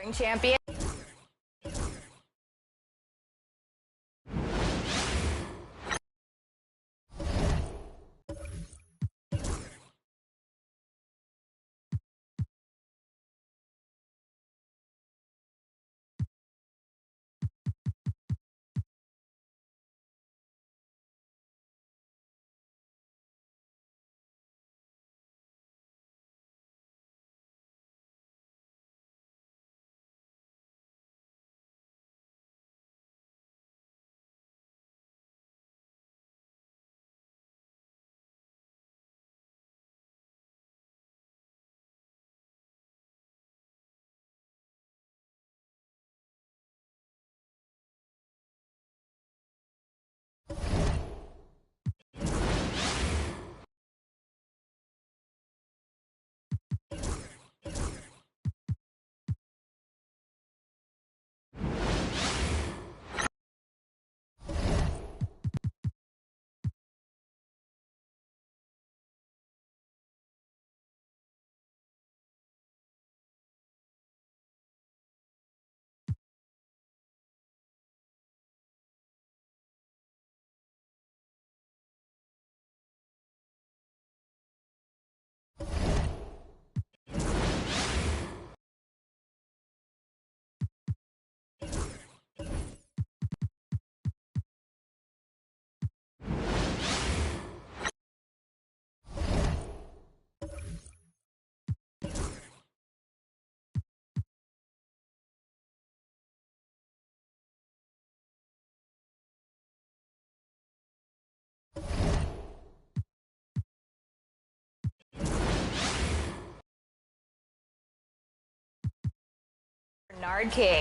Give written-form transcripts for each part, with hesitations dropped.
Ring champion. Bernard King.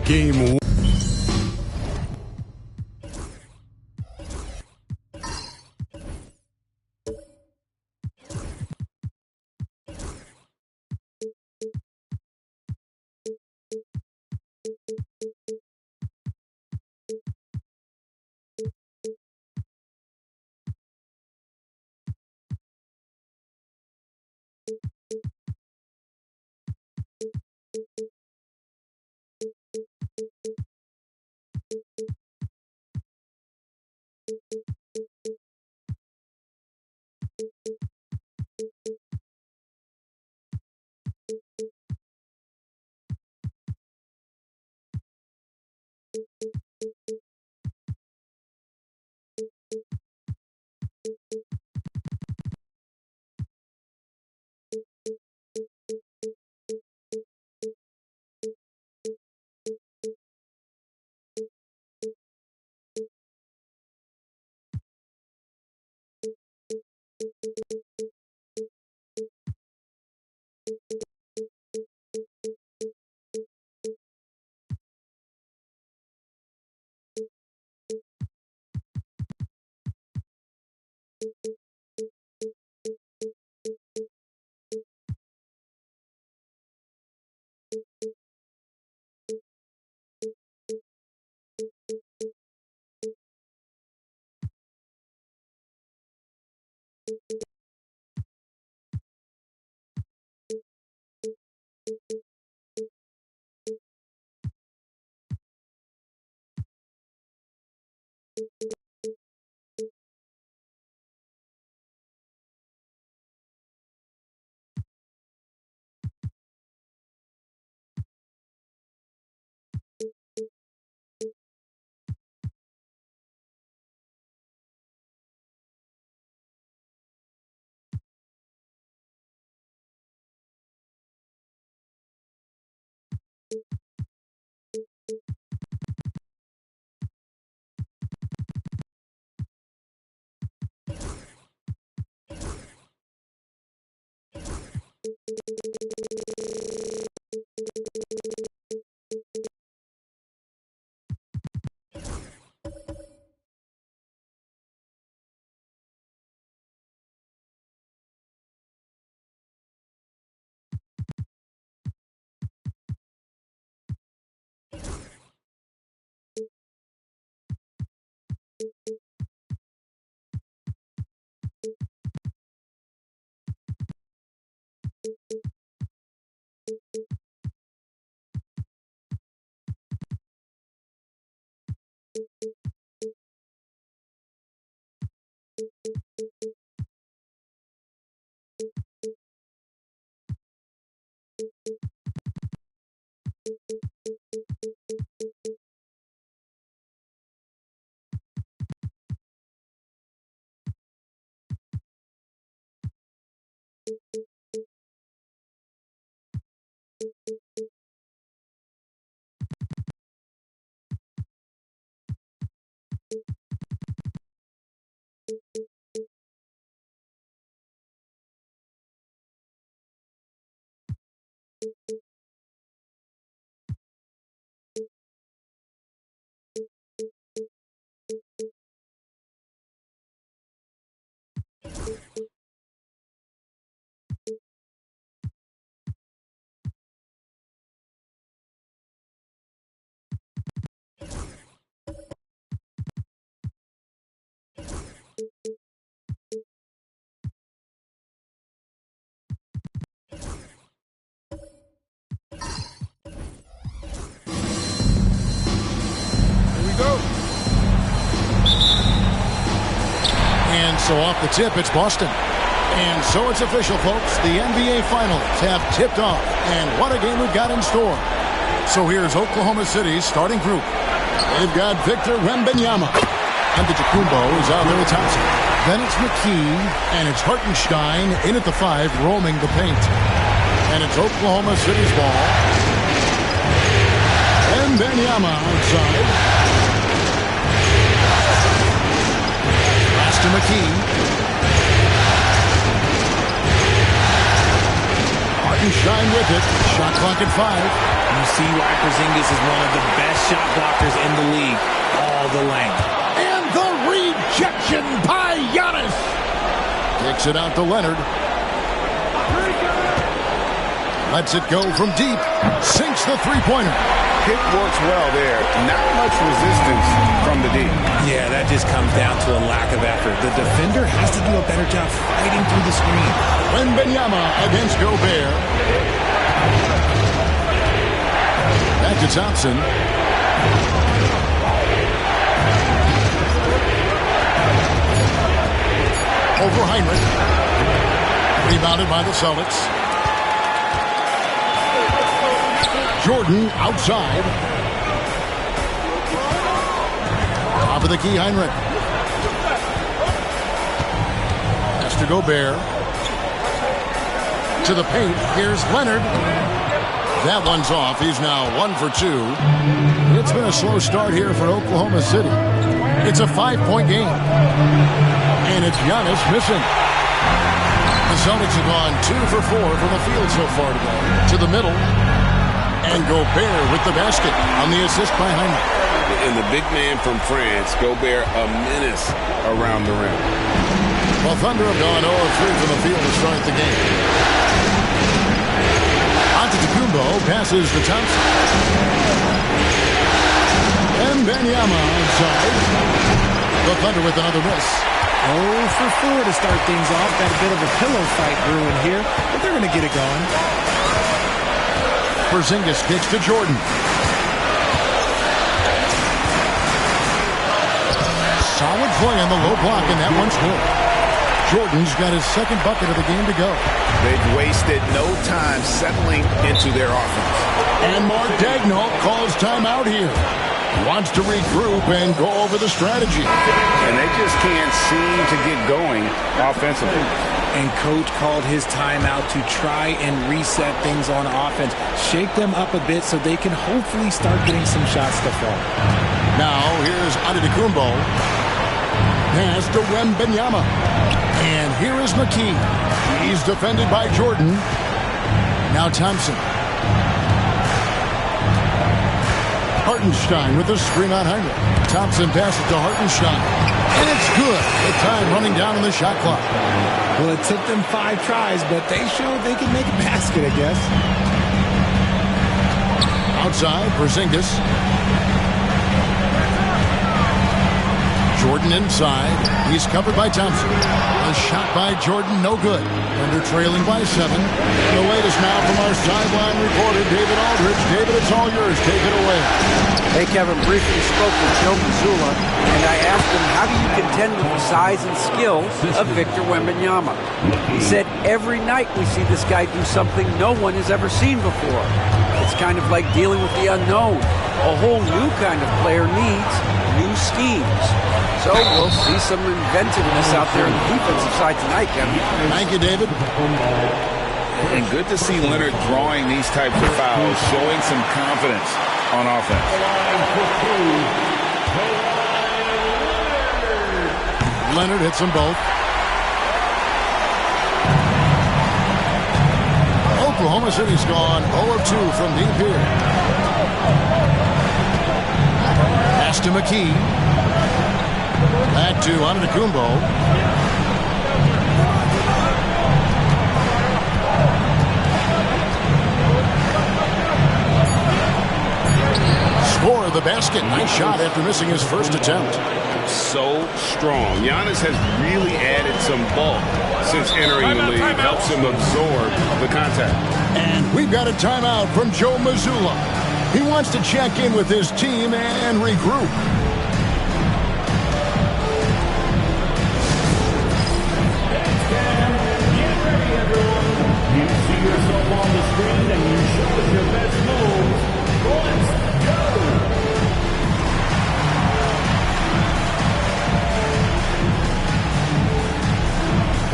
Game Go. And so off the tip, it's Boston. And so it's official, folks. The NBA Finals have tipped off. And what a game we've got in store. So here's Oklahoma City's starting group. They've got Victor Wembanyama. Antetokounmpo is out there with Thompson. Then it's McKee, and it's Hartenstein in at the 5, roaming the paint. And it's Oklahoma City's ball. Wembanyama outside. To McKee. Hartenstein with it. Shot clock at 5. You see why Porzingis is one of the best shot blockers in the league. All the length. And the rejection by Giannis. Kicks it out to Leonard. Lets it go from deep. Sinks the three-pointer. Pick works well there. Not much resistance from the deep. Yeah, that just comes down to a lack of effort. The defender has to do a better job fighting through the screen. Wembanyama against Gobert. Back to Thompson. Over Heinrich. Rebounded by the Celtics. Jordan outside. Top of the key, Heinrich. Has to Gobert. To the paint. Here's Leonard. That one's off. He's now 1 for 2. It's been a slow start here for Oklahoma City. It's a 5-point game. And it's Giannis missing. The Celtics have gone 2 for 4 from the field so far today. To the middle. And Gobert with the basket on the assist by Heinrich. And the big man from France, Gobert, a menace around the rim. Well, Thunder have gone 0-3 from the field to start the game. Antetokounmpo passes to Thompson. Wembanyama outside. The Thunder with another miss. 0 for 4 to start things off. Got a bit of a pillow fight brewing here, but they're going to get it going. Porzingis kicks to Jordan. Solid play on the low block, and that one's good. Jordan's got his second bucket of the game to go. They've wasted no time settling into their offense. And Mark Daigneault calls timeout here. Wants to regroup and go over the strategy. And they just can't seem to get going offensively. And Coach called his timeout to try and reset things on offense. Shake them up a bit so they can hopefully start getting some shots to fall. Now, here's Antetokounmpo. Pass to Wembanyama. And here is McKee. He's defended by Jordan. Now Thompson. Hartenstein with the screen on Heinrich. Thompson passes to Hartenstein. And it's good. The time running down on the shot clock. Well, it took them 5 tries, but they showed they could make a basket, I guess. Outside, Porzingis. Jordan inside. He's covered by Thompson. A shot by Jordan, no good. Thunder trailing by 7. The latest now from our sideline reporter, David Aldridge. David, it's all yours. Take it away. Hey, Kevin, briefly spoke with Joe Mazzulla, and I asked him, how do you contend with the size and skills of Victor Wembanyama? He said, every night we see this guy do something no one has ever seen before. It's kind of like dealing with the unknown. A whole new kind of player needs new schemes. So we'll see some inventiveness out there on the defensive side tonight, Kevin. Thank you, David. And good to see Leonard drawing these types of fouls, showing some confidence on offense. Leonard hits them both. Oklahoma City's gone 0 of 2 from deep here. Pass to McKee. Back to Antetokounmpo. Score the basket. Nice shot after missing his first attempt. So strong. Giannis has really added some bulk since entering the league. Helps him absorb the contact. And we've got a timeout from Joe Mazzulla. He wants to check in with his team and regroup. You see yourself on the screen and you show us your best moves. Let's go!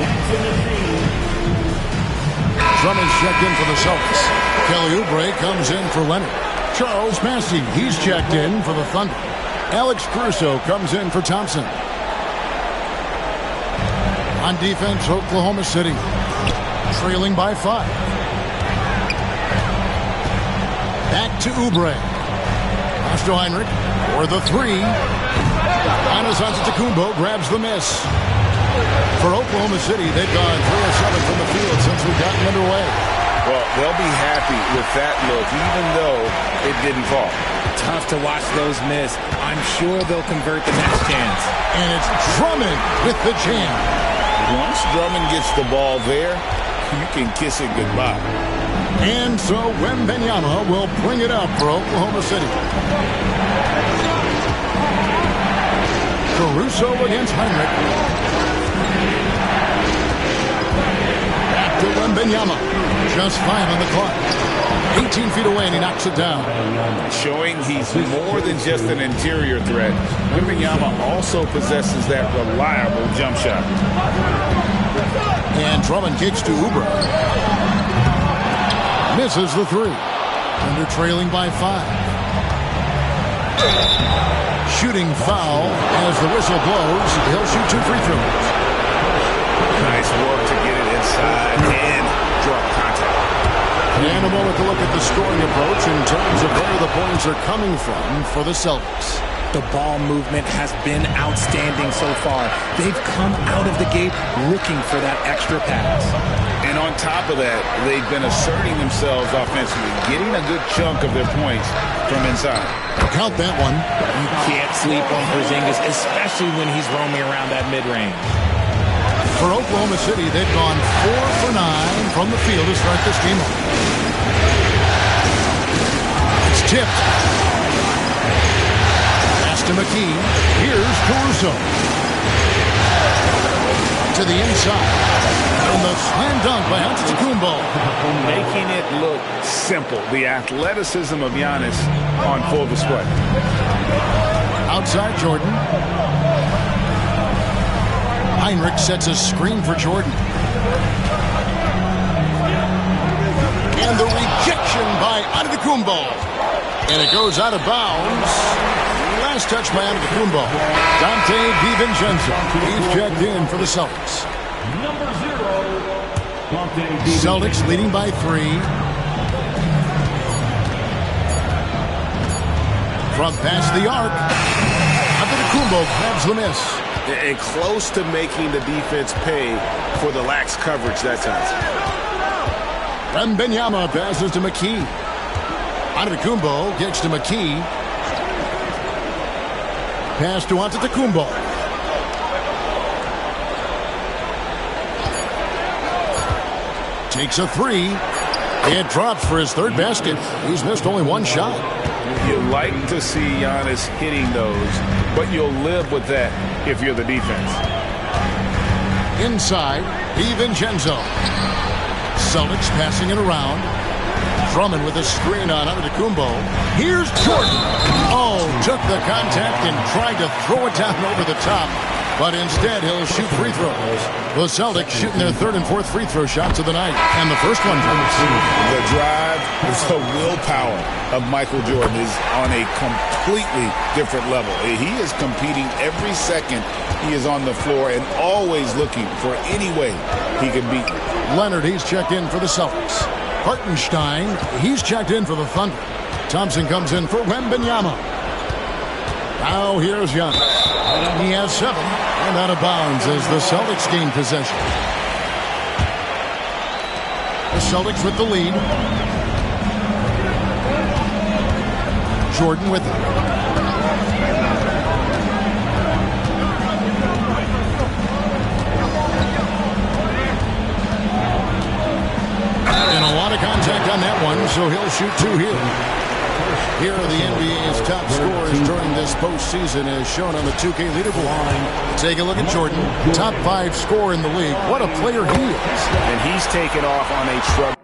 Dancing machine. Drummond's checked in for the Celtics. Kelly Oubre comes in for Leonard. Charles Massey, he's checked in for the Thunder. Alex Caruso comes in for Thompson. On defense, Oklahoma City trailing by 5. Back to Oubre. Pass to Heinrich for the 3. Giannis Antetokounmpo grabs the miss. For Oklahoma City, they've gone 3 of 7 from the field since we've gotten underway. Well, they'll be happy with that look, even though it didn't fall. Tough to watch those miss. I'm sure they'll convert the next chance. And it's Drummond with the jam. Once Drummond gets the ball there, you can kiss it goodbye. And so Wembanyama will bring it up for Oklahoma City. Caruso against Heinrich. Back to Wembanyama. Just 5 on the clock. 18 feet away and he knocks it down. Showing he's more than just an interior threat. Wembanyama also possesses that reliable jump shot. And Drummond kicks to Oubre. Misses the 3. Under trailing by 5. Shooting foul as the whistle blows. He'll shoot 2 free throws. Nice work to get it inside and draw contact. And a moment to look at the scoring approach in terms of where the points are coming from for the Celtics. The ball movement has been outstanding so far. They've come out of the gate looking for that extra pass. And on top of that, they've been asserting themselves offensively, getting a good chunk of their points from inside. Count that one. You can't sleep on Porzingis, especially when he's roaming around that mid-range. For Oklahoma City, they've gone 4 for 9 from the field to start this game off. It's tipped. Pass to McKee. Here's Caruso. To the inside. And the slam dunk by Antetokounmpo. Making it look simple. The athleticism of Giannis on full display. Outside Jordan. Heinrich sets a screen for Jordan. And the rejection by Antetokounmpo. And it goes out of bounds. Last touch by Antetokounmpo. Dante DiVincenzo. He's checked in for the Celtics. Number 0. Celtics leading by 3. Front pass the arc. Antetokounmpo grabs the miss. And close to making the defense pay for the lax coverage that time. Wembanyama passes to McKee. Antetokounmpo kicks to McKee. Pass to Antetokounmpo. Takes a 3. It drops for his 3rd basket. He's missed only 1 shot. You like to see Giannis hitting those, but you'll live with that if you're the defense. Inside, DiVincenzo. Celtics passing it around. Drummond with a screen on Antetokounmpo. Here's Jordan. Oh, took the contact and tried to throw it down over the top. But instead, he'll shoot free throws. The Celtics shooting their third and fourth free throw shots of the night. And the first one drops. The drive, the willpower of Michael Jordan is on a completely different level. He is competing every second he is on the floor and always looking for any way he can beat you. Leonard, he's checked in for the Celtics. Hartenstein, he's checked in for the Thunder. Thompson comes in for Wembanyama. Now here's Giannis. He has 7 and out of bounds as the Celtics gain possession. The Celtics with the lead. Jordan with it. And a lot of contact on that one, so he'll shoot 2 here. Here are the NBA's top scorers during this postseason as shown on the 2K leaderboard. Take a look at Jordan, top 5 scorer in the league. What a player he is. And he's taken off on a trouble.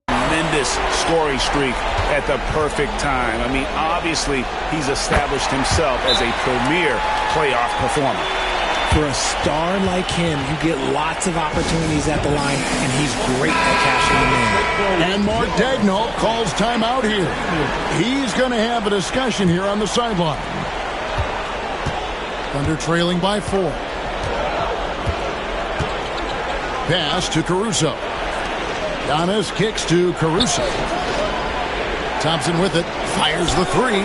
Tremendous scoring streak at the perfect time. I mean, obviously, he's established himself as a premier playoff performer. For a star like him, you get lots of opportunities at the line, and he's great at cashing them in. And Mark Daigneault calls timeout here. He's going to have a discussion here on the sideline. Thunder trailing by 4. Pass to Caruso. Giannis kicks to Caruso. Thompson with it. Fires the 3.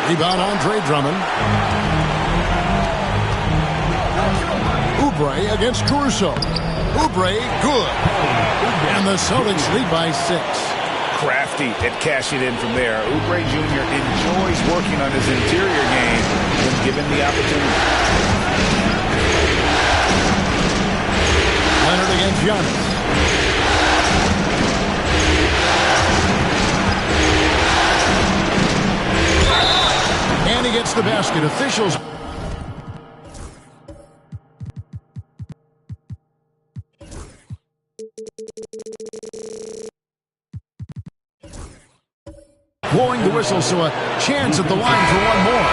Rebound Andre Drummond. Oubre against Caruso. Oubre, good. And the Celtics lead by 6. Crafty at cashing in from there. Oubre Jr. enjoys working on his interior game when given the opportunity. Leonard against Giannis. And he gets the basket. Officials. Blowing the whistle, so a chance at the line for one more.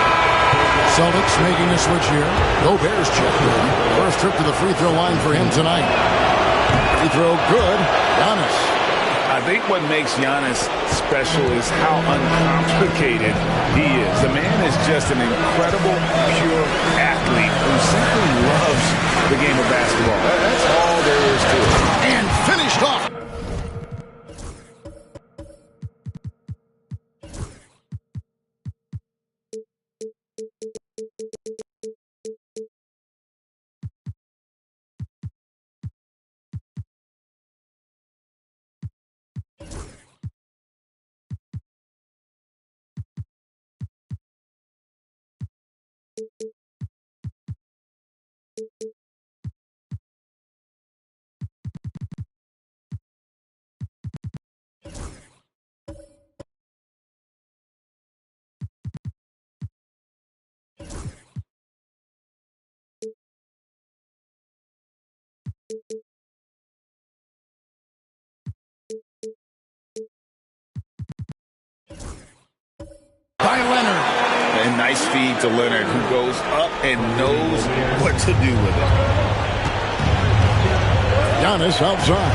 Celtics making a switch here. Gobert's checked in. First trip to the free throw line for him tonight. Free throw good. Giannis. I think what makes Giannis special is how uncomplicated he is. The man is just an incredible, pure athlete who simply loves the game of basketball. That's all there is to it. And finished off. By Leonard. A nice feed to Leonard, who goes up and knows what to do with it. Giannis outside.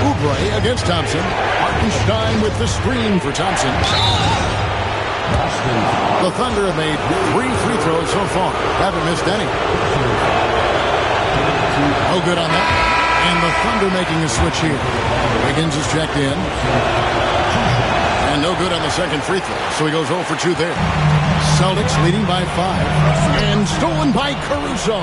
Oubre against Thompson. Hartenstein with the screen for Thompson. The Thunder have made 3 free throws so far. Haven't missed any. No good on that. And the Thunder making a switch here. Wiggins is checked in. And no good on the second free throw. So he goes 0 for 2 there. Celtics leading by 5. And stolen by Caruso.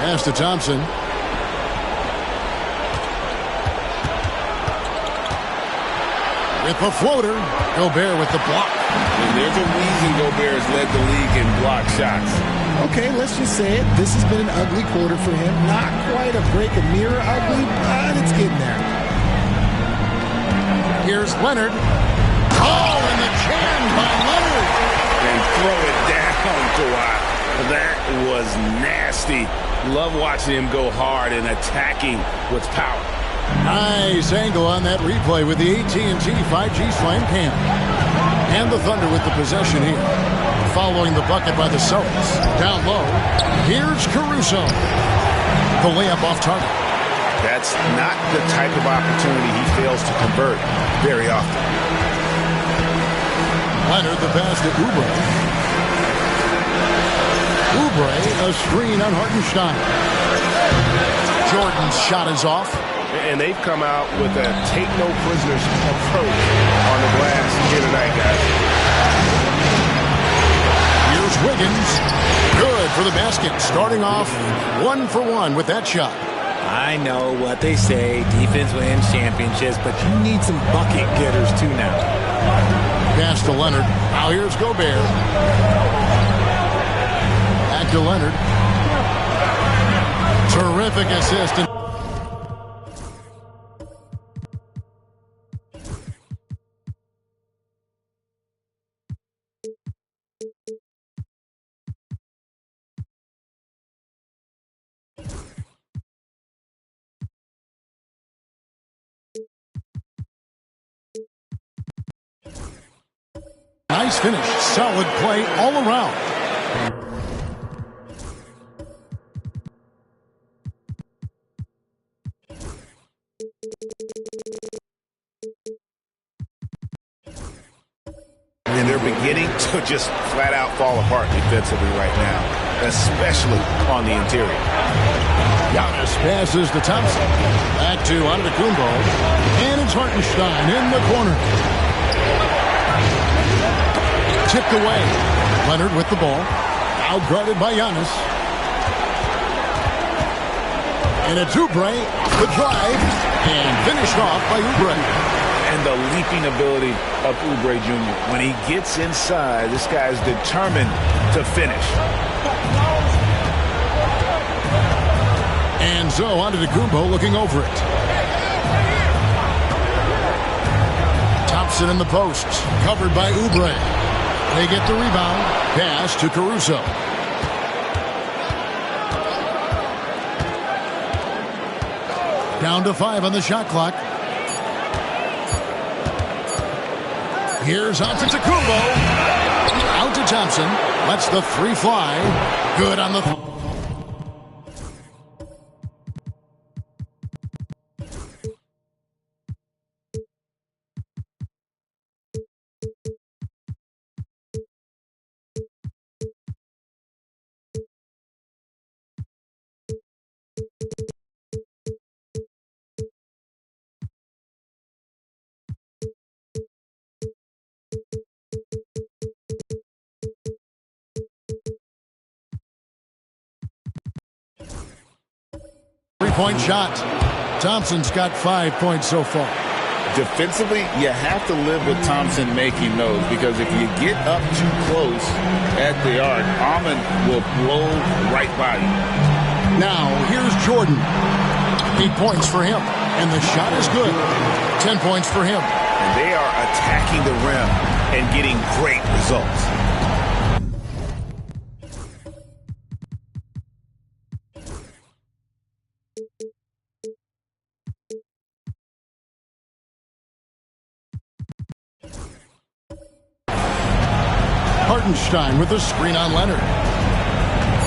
Pass to Thompson. With the floater. Gobert with the block. And there's a reason Gobert has led the league in block shots. Okay, let's just say it. This has been an ugly quarter for him. Not quite a break a mirror ugly, but it's getting there. Here's Leonard. Oh, and the jam by Leonard. And throw it down, Kawhi. That was nasty. Love watching him go hard and attacking with power. Nice angle on that replay with the AT&T 5G Slam Cam. And the Thunder with the possession here. Following the bucket by the Celtics. Down low. Here's Caruso. The layup off target. That's not the type of opportunity he fails to convert very often. Leonard the pass to Oubre. Oubre, a screen on Hartenstein. Jordan's shot is off. And they've come out with a take-no-prisoners approach on the glass here tonight, guys. Here's Wiggins. Good for the basket. Starting off 1 for 1 with that shot. I know what they say, defense wins championships, but you need some bucket getters too now. Pass to Leonard. Now here's Gobert. Back to Leonard. Terrific assist. Nice finish. Solid play all around. And they're beginning to just flat out fall apart defensively right now, especially on the interior. Giannis passes to Thompson. Back to Antetokounmpo. And it's Hartenstein in the corner. Tipped away. Leonard with the ball. Outguarded by Giannis. And it's Oubre. The drive. And finished off by Oubre. And the leaping ability of Oubre Jr. When he gets inside, this guy's determined to finish. And so Antetokounmpo looking over it. Thompson in the post. Covered by Oubre. They get the rebound. Pass to Caruso. Down to 5 on the shot clock. Here's Antetokounmpo. Out to Thompson. Lets the 3 fly. Good on the... 3-point shot. Thompson's got 5 points so far. Defensively, you have to live with Thompson making those, because if you get up too close at the arc, Ahmed will blow right by you. Now, here's Jordan. 8 points for him, and the shot is good. 10 points for him. And they are attacking the rim and getting great results. Hartenstein with the screen on Leonard.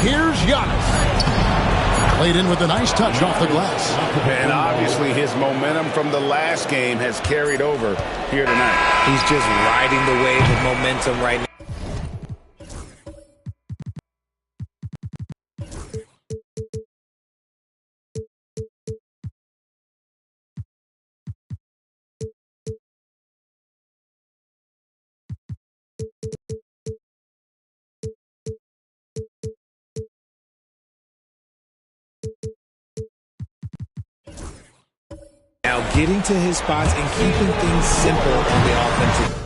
Here's Giannis. Played in with a nice touch off the glass. And obviously his momentum from the last game has carried over here tonight. He's just riding the wave of momentum right now. Now getting to his spots and keeping things simple on the offensive.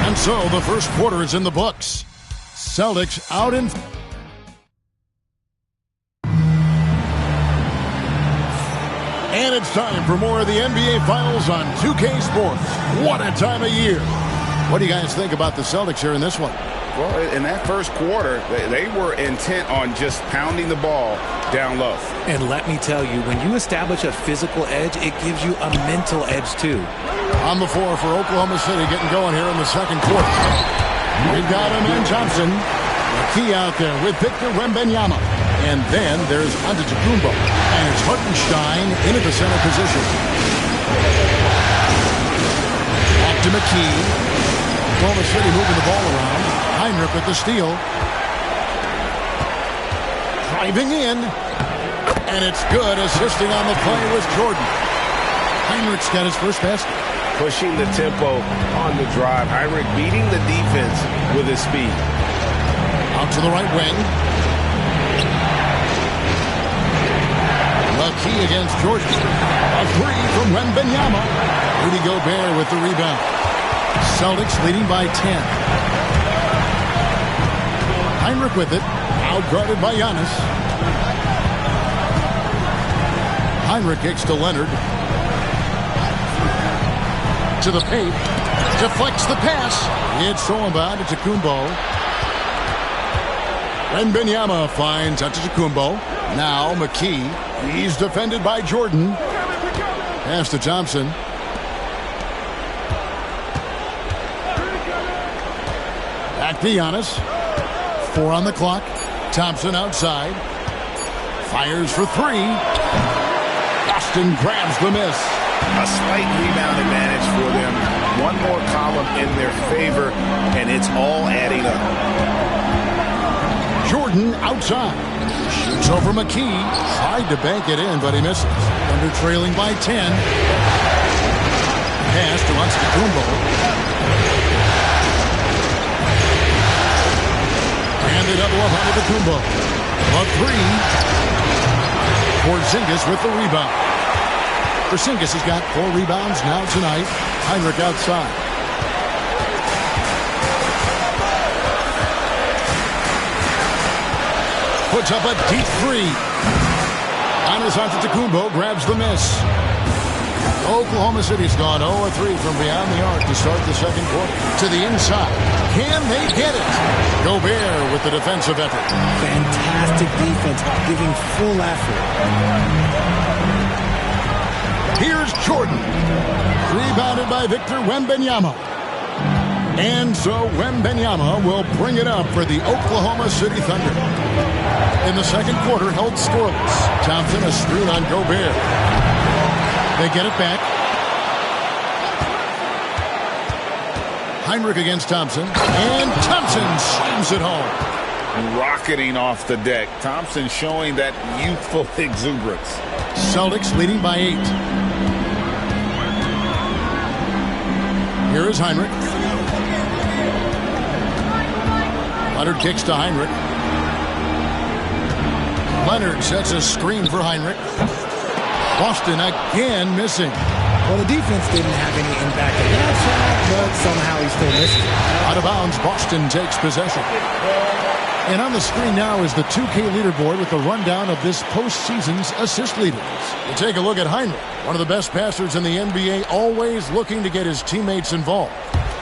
And so the first quarter is in the books. Celtics out in... And it's time for more of the NBA Finals on 2K Sports. What a time of year. What do you guys think about the Celtics here in this one? Well, in that first quarter, they were intent on just pounding the ball down low. And let me tell you, when you establish a physical edge, it gives you a mental edge too. On the floor for Oklahoma City, getting going here in the second quarter. We've got Amen Thompson. The key out there with Victor Wembanyama. And then there's Antetokounmpo. And it's Hartenstein into the center position. Back to McKee. Oklahoma City moving the ball around. Heinrich with the steal. Driving in. And it's good. Assisting on the play was Jordan. Heinrich's got his first basket. Pushing the tempo on the drive. Heinrich beating the defense with his speed. Out to the right wing. McKee against Jordan. A three from Wembanyama. Rudy Gobert with the rebound. Celtics leading by 10. Heinrich with it. Outguarded by Giannis. Heinrich kicks to Leonard. To the paint. Deflects the pass. It's thrown by Antetokounmpo. Wembanyama finds Antetokounmpo. Now McKee. He's defended by Jordan. Pass to Thompson. Back to Giannis. 4 on the clock. Thompson outside. Fires for 3. Boston grabs the miss. A slight rebound advantage for them. One more column in their favor, and it's all adding up. Jordan outside. Shoots over McKee. Tried to bank it in, but he misses. Thunder trailing by 10. Pass to Antetokounmpo. And they double up Antetokounmpo. A 3. Porzingis with the rebound. Porzingis has got 4 rebounds now tonight. Heinrich outside. Puts up a deep 3. Giannis Antetokounmpo grabs the miss. Oklahoma City's gone 0-3 from beyond the arc to start the second quarter. To the inside. Can they get it? Gobert with the defensive effort. Fantastic defense, giving full effort. Here's Jordan. Rebounded by Victor Wembanyama. And so Wembanyama will bring it up for the Oklahoma City Thunder. In the second quarter, held scoreless. Thompson a screen on Gobert. They get it back. Heinrich against Thompson. And Thompson slams it home. Rocketing off the deck. Thompson showing that youthful exuberance. Celtics leading by 8. Here is Heinrich. Leonard kicks to Heinrich. Leonard sets a screen for Heinrich. Boston again missing. Well, the defense didn't have any impact on that shot, but somehow he still missed it. Out of bounds, Boston takes possession. And on the screen now is the 2K leaderboard with the rundown of this postseason's assist leaders. You take a look at Heinrich, one of the best passers in the NBA, always looking to get his teammates involved.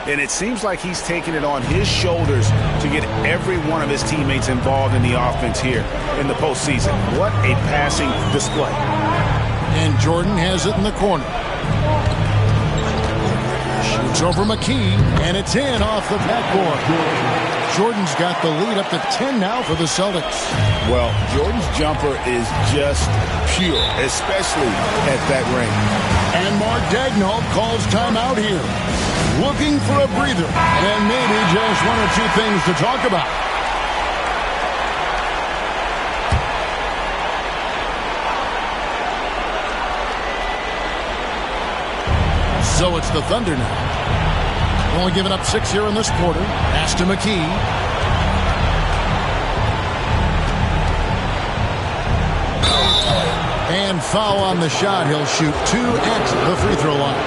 And it seems like he's taking it on his shoulders to get every one of his teammates involved in the offense here in the postseason. What a passing display. And Jordan has it in the corner. Shoots over McKee, and it's in off the backboard. Jordan's got the lead up to 10 now for the Celtics. Well, Jordan's jumper is just pure, especially at that range. And Mark Daigneault calls timeout here. Looking for a breather, and maybe just one or two things to talk about. So it's the Thunder now. Only giving up 6 here in this quarter. Pass to McKee. And foul on the shot. He'll shoot 2 at the free throw line.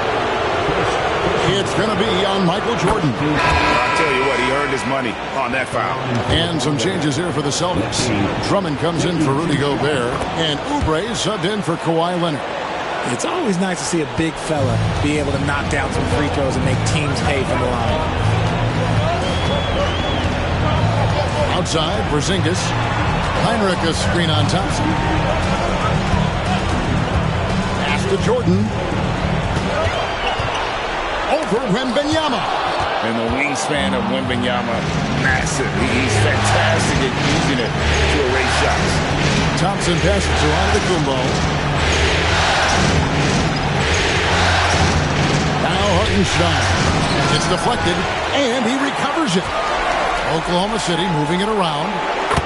It's going to be on Michael Jordan. I'll tell you what, he earned his money on that foul. And some changes here for the Celtics. Drummond comes in for Rudy Gobert, and Oubre subbed in for Kawhi Leonard. It's always nice to see a big fella be able to knock down some free throws and make teams pay from the line. Outside, Porzingis. Heinrich a screen on Thompson. Pass to Jordan. Over Wembanyama. And the wingspan of Wembanyama, massive. He's fantastic at using it to erase shots. Thompson passes to Antetokounmpo. Now Hartenstein. It's deflected, and he recovers it. Oklahoma City moving it around.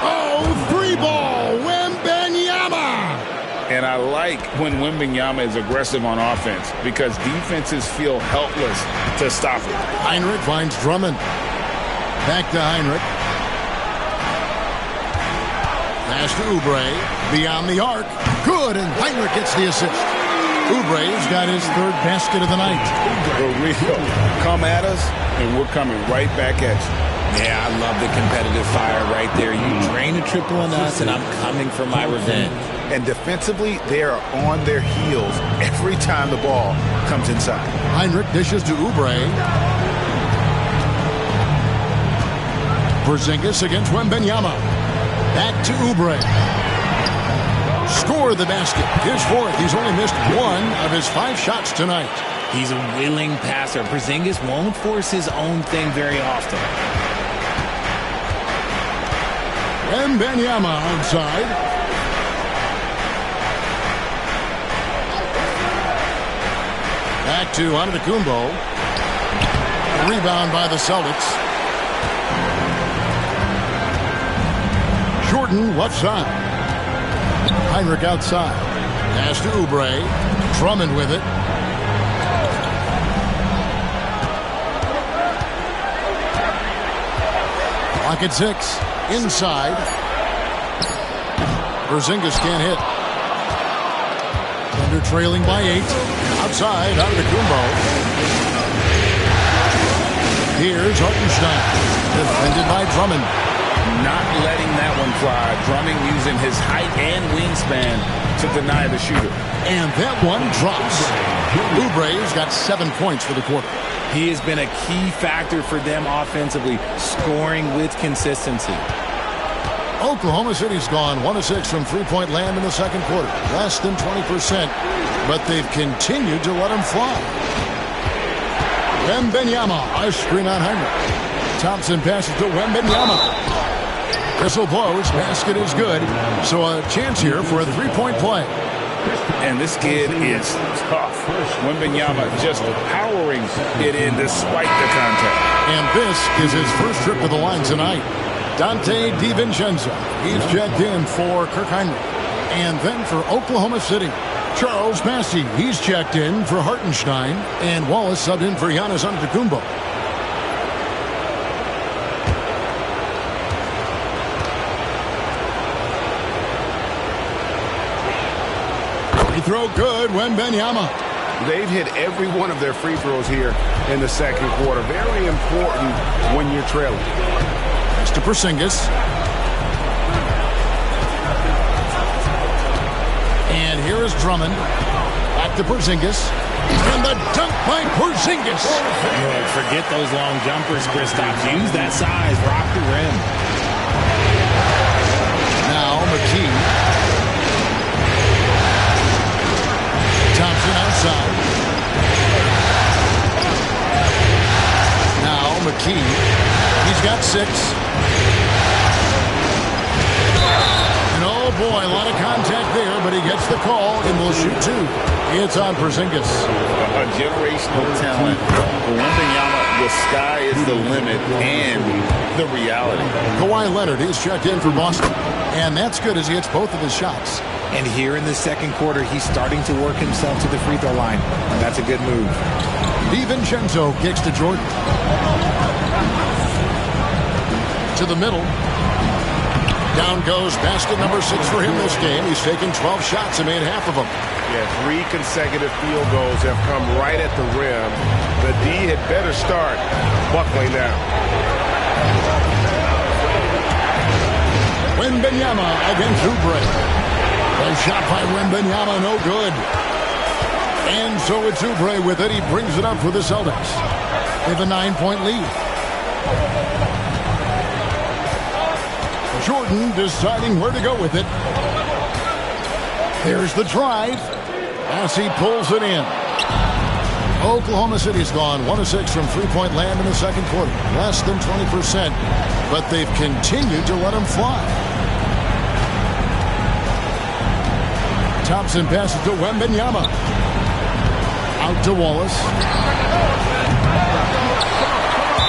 Oh, 3-ball, Wembanyama! And I like when Wembanyama is aggressive on offense because defenses feel helpless to stop him. Heinrich finds Drummond. Back to Heinrich. Pass to Oubre. Beyond the arc. Good, and Heinrich gets the assist. Oubre's got his 3rd basket of the night. For real. Come at us, and we're coming right back at you. Yeah, I love the competitive fire right there. You drain a triple on us, and I'm coming for my revenge. And defensively, they are on their heels every time the ball comes inside. Heinrich dishes to Oubre. Porzingis against Wembanyama. Back to Oubre. Score the basket. His 4th. He's only missed 1 of his 5 shots tonight. He's a willing passer. Porzingis won't force his own thing very often. Wembanyama outside. Back to Antetokounmpo. Rebound by the Celtics. Jordan left side. Heinrich outside. Pass to Oubre. Drummond with it. Clock at 6. Inside. Porzingis can't hit. Thunder trailing by 8. Outside, Antetokounmpo. Here's Hartenstein. Defended by Drummond. Not letting that one fly. Drummond using his height and wingspan to deny the shooter. And that one drops. Oubre's got 7 points for the quarter. He has been a key factor for them offensively, scoring with consistency. Oklahoma City's gone 1 of 6 from three-point land in the second quarter. Less than 20%, but they've continued to let them fly. Wembanyama, a screen on Heinrich. Thompson passes to Wembanyama. Whistle blows, basket is good. So a chance here for a 3-point play. And this kid is tough. Wembanyama just powering it in despite the contact. And this is his first trip to the line tonight. Dante DiVincenzo. He's checked in for Kirk Heinrich. And then for Oklahoma City, Charles Massey. He's checked in for Hartenstein. And Wallace subbed in for Giannis Antetokounmpo. Free throw good, Wembanyama. They've hit every one of their free throws here in the second quarter. Very important when you're trailing. To Porzingis. And here is Drummond. Back to Porzingis. And the dunk by Porzingis. Forget those long jumpers, Kristaps. Use that size. Rock the rim. Now McKee. Thompson outside. Now McKee. He's got 6. And oh boy, a lot of contact there, but he gets the call and will shoot 2. It's on Porzingis. A generational talent. For Wembanyama, the sky is the limit and the reality. Kawhi Leonard, he's checked in for Boston. And that's good as he hits both of his shots. And here in the second quarter, he's starting to work himself to the free throw line. And that's a good move. DiVincenzo kicks to Jordan. To the middle. Down goes basket number 6 for him this game. He's taken 12 shots and made half of them. Yeah, 3 consecutive field goals have come right at the rim. The D had better start buckling now. Wembanyama against Oubre. A shot by Wembanyama, no good. And so it's Oubre with it. He brings it up for the Celtics. They have a 9-point lead. Jordan deciding where to go with it. There's the drive as he pulls it in. Oklahoma City's gone 1 of 6 from three-point land in the second quarter. Less than 20%, but they've continued to let him fly. Thompson passes to Wembanyama. Out to Wallace.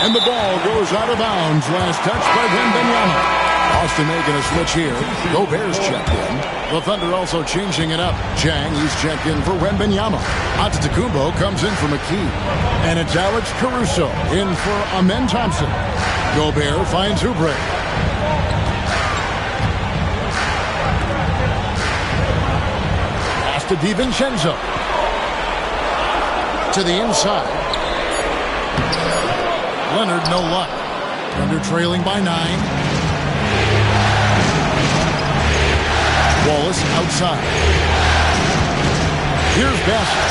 And the ball goes out of bounds. Last touch by Wembanyama. Boston making a switch here. Gobert's checked in. The Thunder also changing it up. Jang, he's checked in for Wembanyama. Antetokounmpo comes in for McKee. And it's Alex Caruso in for Amen Thompson. Gobert finds Oubre. Pass to DiVincenzo. To the inside. Leonard, no luck. Thunder trailing by 9. Wallace outside. Here's Bassett.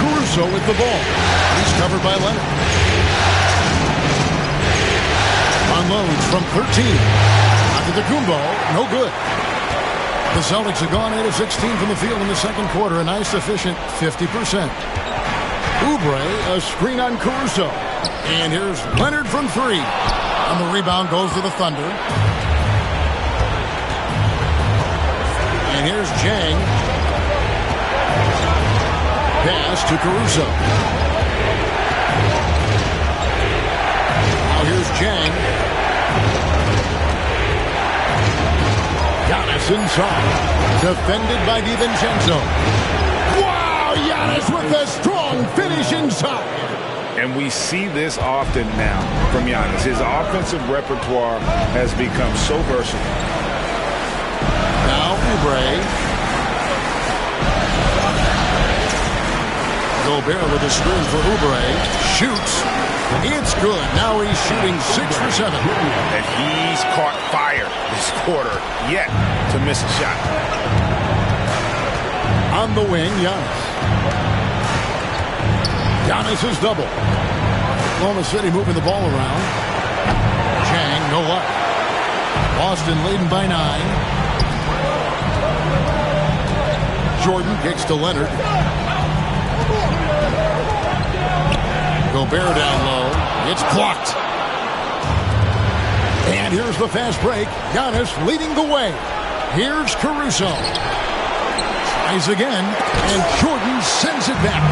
Caruso with the ball. He's covered by Leonard. Unloads from 13. Antetokounmpo, no good. The Celtics have gone 8 of 16 from the field in the second quarter. A nice, efficient 50%. Oubre, a screen on Caruso. And here's Leonard from 3. And the rebound goes to the Thunder. And here's Jang. Pass to Caruso. Now here's Jang. Giannis inside. Defended by DiVincenzo. Wow! Giannis with a strong finish inside. And we see this often now from Giannis. His offensive repertoire has become so versatile. Now Oubre. Gobert with a screen for Oubre. Shoots. It's good. Now he's shooting 6 for 7. And he's caught fire this quarter yet to miss a shot. On the wing, Giannis. Giannis is double. Oklahoma City moving the ball around. Jang, no luck. Boston leading by 9. Jordan kicks to Leonard. Gobert down low. It's blocked. And here's the fast break. Giannis leading the way. Here's Caruso. Tries again, and Jordan sends it back.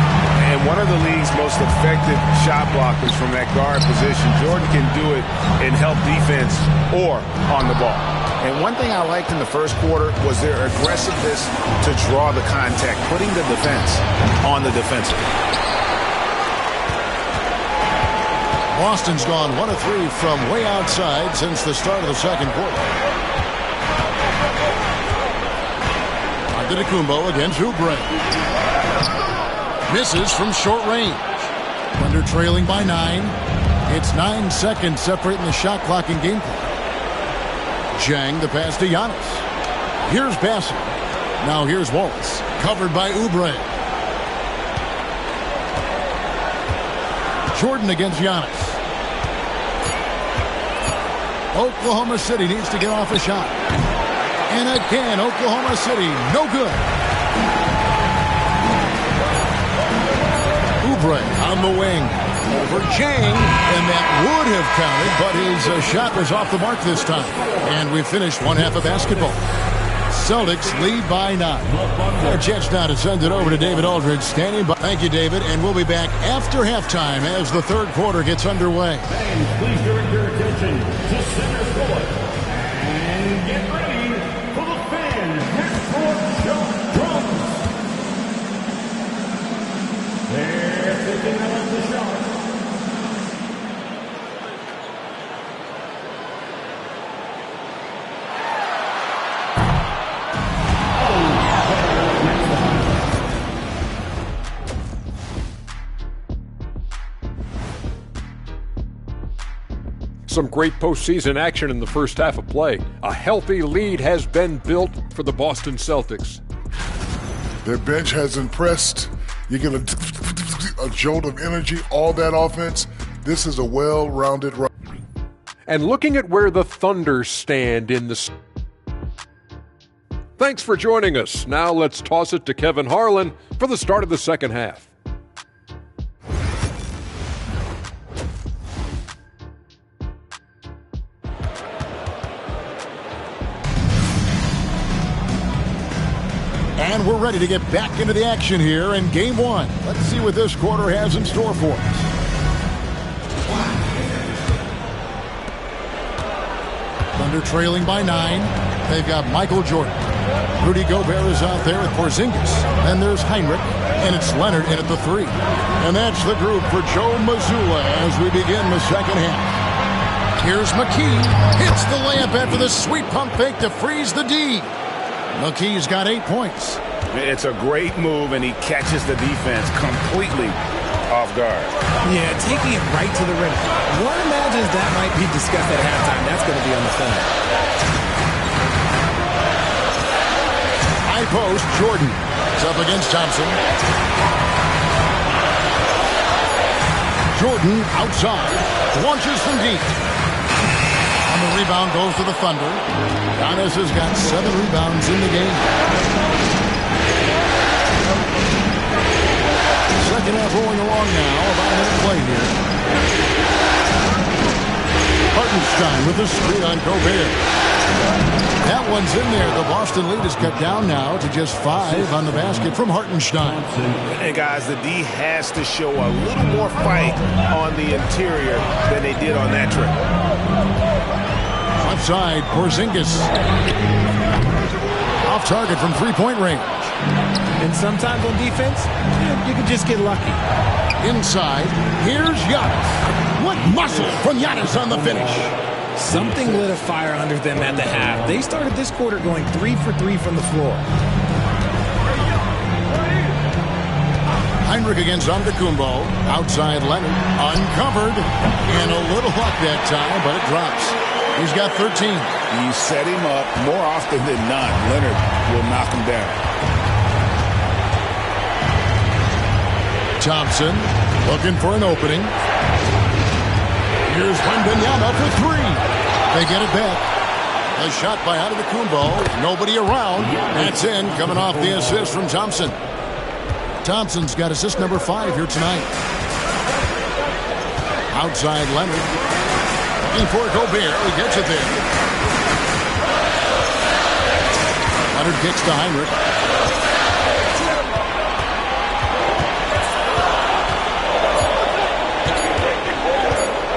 And one of the league's most effective shot blockers from that guard position. Jordan can do it in help defense or on the ball. And one thing I liked in the first quarter was their aggressiveness to draw the contact, putting the defense on the defensive. Boston's gone 1 of 3 from way outside since the start of the second quarter. Antetokounmpo against Oubre. Misses from short range. Thunder trailing by 9. It's 9 seconds separating the shot clock and game clock. Jang the pass to Giannis. Here's Bassett. Now here's Waltz, covered by Oubre. Jordan against Giannis. Oklahoma City needs to get off a shot. And again, Oklahoma City, no good. Oubre on the wing. Over Chang, and that would have counted, but his shot was off the mark this time. And we finished one half of basketball. Celtics lead by 9. Our chance now to send it over to David Aldridge, standing by. Thank you, David, and we'll be back after halftime as the third quarter gets underway. Fans, please direct your attention to center court and get ready for the fan half-court shot drums. They're taking out the shot. Some great postseason action in the first half of play. A healthy lead has been built for the Boston Celtics. Their bench has impressed. You get a jolt of energy, all that offense. This is a well-rounded run. And looking at where the Thunder stand in the... Thanks for joining us. Now let's toss it to Kevin Harlan for the start of the second half. And we're ready to get back into the action here in Game 1. Let's see what this quarter has in store for us. Thunder trailing by 9. They've got Michael Jordan. Rudy Gobert is out there with Porzingis. Then there's Heinrich, and it's Leonard in at the 3. And that's the group for Joe Mazzulla as we begin the second half. Here's McKee. Hits the layup after the sweet pump fake to freeze the D. McKee's got 8 points. It's a great move, and he catches the defense completely off guard. Yeah, taking it right to the rim. One imagines that might be discussed at halftime. That's going to be on the phone. High post, Jordan. It's up against Thompson. Jordan outside. Launches from deep. And the rebound goes to the Thunder. Giannis has got 7 rebounds in the game. Second half rolling along now. About a minute play here. Hartenstein with the screen on Gobert. That one's in there. The Boston lead is cut down now to just 5 on the basket from Hartenstein. And guys, the D has to show a little more fight on the interior than they did on that trip. Left side, Porzingis. Off target from three-point range. And sometimes on defense, you can just get lucky. Inside, here's Giannis. What muscle from Giannis on the finish. Something lit a fire under them at the half. They started this quarter going 3 for 3 from the floor. Heinrich against Antetokounmpo. Outside Leonard. Uncovered. And a little luck that time, but it drops. He's got 13. You set him up more often than not. Leonard will knock him down. Thompson looking for an opening. Here's Wembanyama for 3. They get it back. A shot by Antetokounmpo. Nobody around. That's in, coming off the assist from Thompson. Thompson's got assist number 5 here tonight. Outside Leonard. Looking for Gobert. He gets it there. Leonard kicks to Heinrich.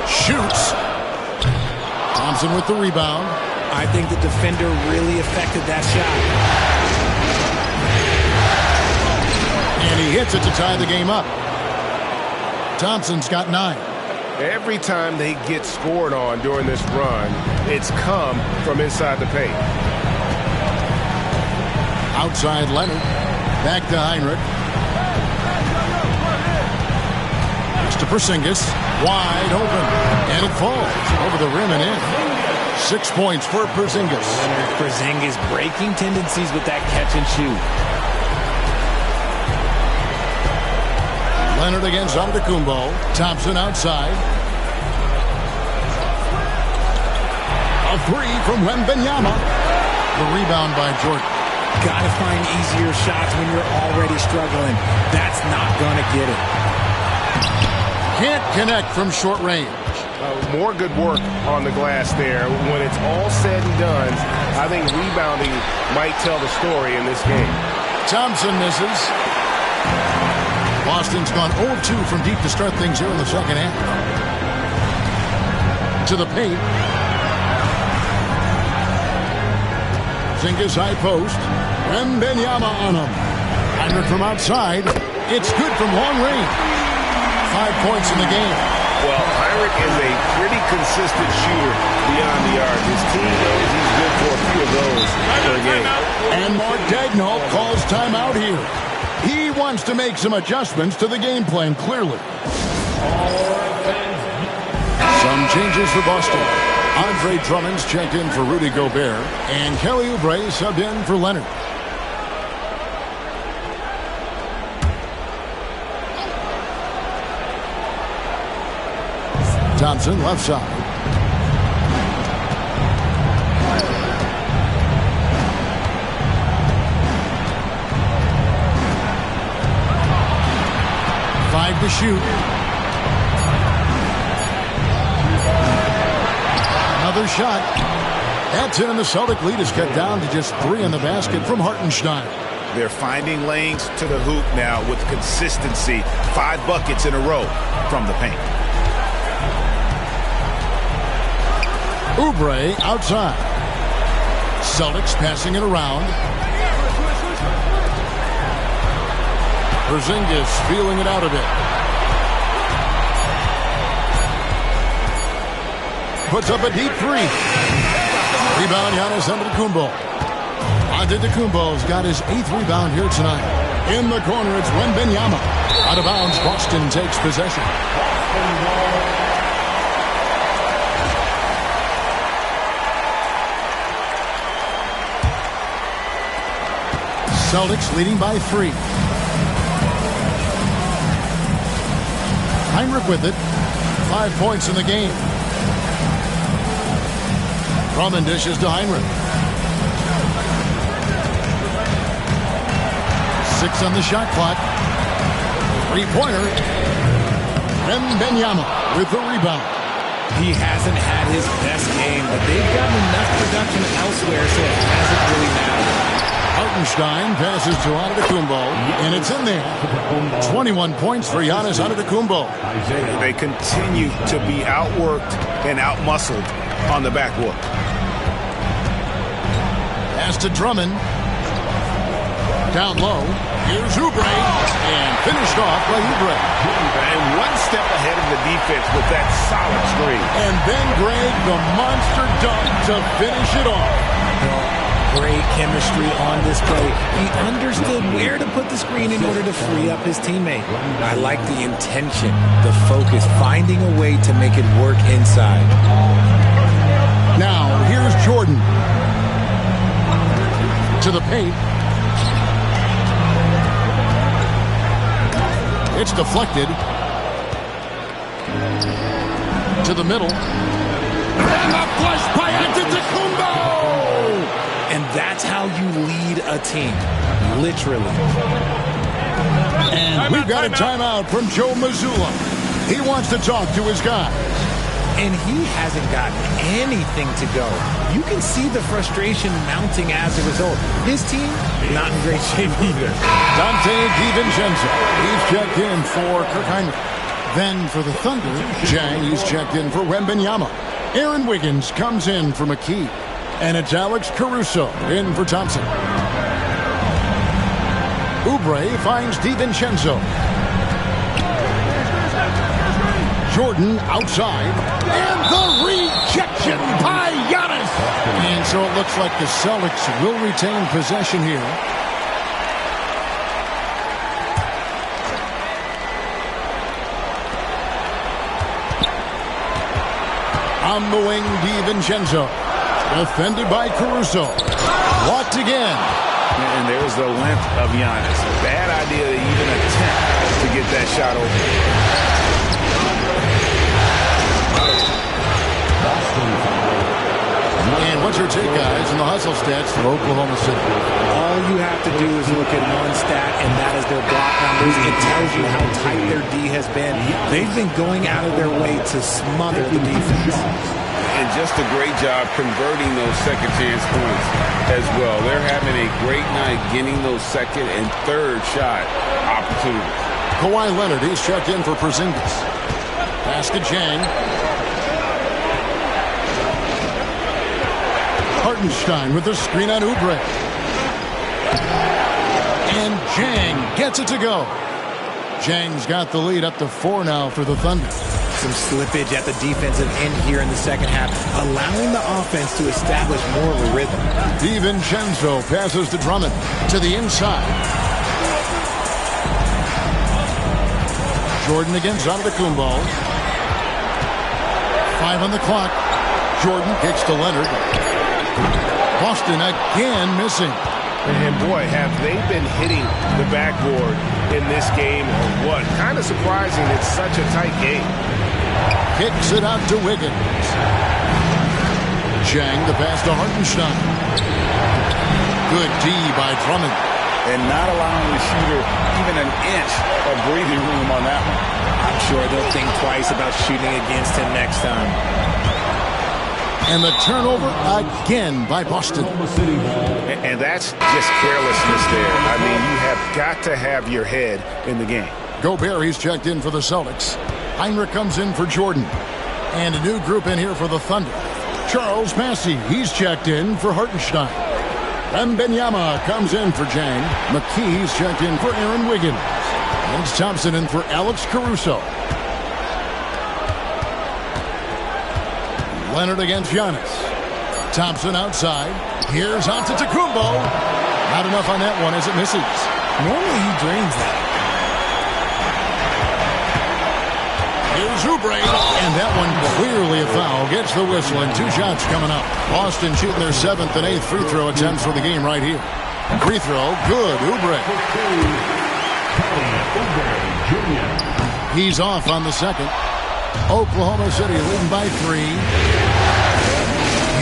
Shoots. Thompson with the rebound. I think the defender really affected that shot. And he hits it to tie the game up. Thompson's got 9. Every time they get scored on during this run, it's come from inside the paint. Outside Leonard. Back to Heinrich. Next to Porzingis. Wide open. And it falls over the rim and in. 6 points for Porzingis. Porzingis breaking tendencies with that catch and shoot. Leonard against Antetokounmpo. Thompson outside. A three from Wembanyama. The rebound by Jordan. Got to find easier shots when you're already struggling. That's not going to get it. Can't connect from short range. More good work on the glass there. When it's all said and done, I think rebounding might tell the story in this game. Thompson misses. Boston's gone 0-2 from deep to start things here in the second half. To the paint. Porzingis high post. Wembanyama on him. Heinrich from outside. It's good from long range. 5 points in the game. Well, Heinrich is a pretty consistent shooter beyond the arc. His team knows he's good for a few of those per game. And Mark Daigneault calls timeout here. He wants to make some adjustments to the game plan, clearly. Some changes for Boston. Andre Drummond's checked in for Rudy Gobert, and Kelly Oubre subbed in for Leonard. Thompson left side. To shoot. Another shot. That's in, and the Celtic lead is cut down to just 3 in the basket from Hartenstein. They're finding lanes to the hoop now with consistency. 5 buckets in a row from the paint. Oubre outside. Celtics passing it around. Porzingis feeling it out a bit. Puts up a deep three. Rebound, Giannis Antetokounmpo. Antetokounmpo's got his 8th rebound here tonight. In the corner, it's Wembanyama. Out of bounds, Boston takes possession. Celtics leading by 3. Heinrich with it. 5 points in the game. Drummond dishes to Heinrich. 6 on the shot clock. 3-pointer. Wembanyama with the rebound. He hasn't had his best game, but they've gotten enough production elsewhere, so it hasn't really mattered. Hartenstein passes to Antetokounmpo, and it's in there. 21 points for Giannis Antetokounmpo. They continue to be outworked and outmuscled on the backboard. Pass to Drummond. Down low. Here's Oubre. And finished off by Oubre. And one step ahead of the defense with that solid screen. And then Greg, the monster dunk to finish it off. Great chemistry on display. He understood where to put the screen in order to free up his teammate. I like the intention, the focus, finding a way to make it work inside. Now, here's Jordan. To the paint. It's deflected. To the middle. And a flush by Antetokounmpo! And that's how you lead a team, literally. And we've got a timeout from Joe Mazzulla. He wants to talk to his guys. And he hasn't gotten anything to go. You can see the frustration mounting as a result. His team, not in great shape either. Dante DiVincenzo, he's checked in for Kirk Heinrich. Then for the Thunder, Jang, he's checked in for Wembanyama. Aaron Wiggins comes in for McKee. And it's Alex Caruso in for Thompson. Oubre finds DiVincenzo. Jordan outside. And the rejection by Giannis. And so it looks like the Celtics will retain possession here. On the wing, DiVincenzo. Defended by Caruso. Blocked again. And there's the length of Giannis. Bad idea to even attempt to get that shot open. And what's your take, guys, in the hustle stats for Oklahoma City? All you have to do is look at one stat, and that is their block numbers. It tells you how tight their D has been. They've been going out of their way to smother the defense. And just a great job converting those second chance points as well. They're having a great night getting those second and third shot opportunities. Kawhi Leonard, he's checked in for Porzingis. Pass to Jang. Hartenstein with the screen on Oubre. And Jang gets it to go. Jang's got the lead up to 4 now for the Thunder. Some slippage at the defensive end here in the second half, allowing the offense to establish more of a rhythm. DiVincenzo passes to Drummond to the inside. Jordan against Antetokounmpo. 5 on the clock. Jordan kicks to Leonard. Boston again missing. And boy, have they been hitting the backboard in this game or what? Kind of surprising it's such a tight game. Kicks it out to Wiggins. Jang the pass to Hartenstein. Good D by Drummond. And not allowing the shooter even an inch of breathing room on that one. I'm sure they'll think twice about shooting against him next time. And the turnover again by Boston. And that's just carelessness there. I mean, you have got to have your head in the game. Gobert, he's checked in for the Celtics. Heinrich comes in for Jordan. And a new group in here for the Thunder. Charles Massey, he's checked in for Hartenstein. Wembanyama comes in for Jang. McKee's checked in for Aaron Wiggins. And it's Thompson in for Alex Caruso. Leonard against Giannis. Thompson outside. Here's Antetokounmpo. Not enough on that one as it misses. Normally he drains that. Here's Oubre. And that one clearly a foul. Gets the whistle and 2 shots coming up. Boston shooting their 7th and 8th free throw attempts for the game right here. Free throw. Good. Oubre. He's off on the second. Oklahoma City leading by 3.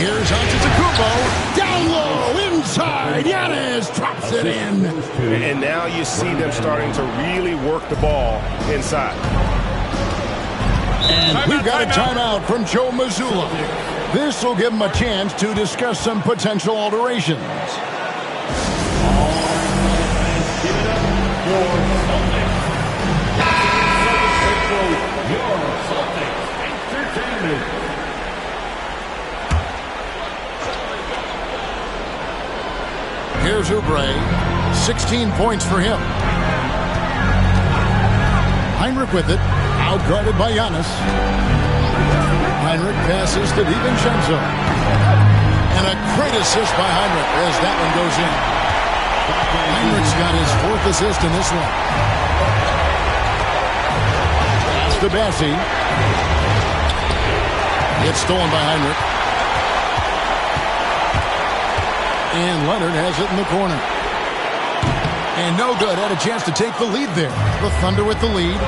Here's Antetokounmpo. Down low, inside. Giannis drops it in. And now you see them starting to really work the ball inside. And we've got a timeout from Joe Mazzulla. This will give him a chance to discuss some potential alterations. Here's Oubre. 16 points for him. Heinrich with it. Outguarded by Giannis. Heinrich passes to DiVincenzo. And a great assist by Heinrich as that one goes in. Heinrich's got his 4th assist in this one. Pass to Bassey. It's stolen by Heinrich. And Leonard has it in the corner. And no good. Had a chance to take the lead there. The Thunder with the lead.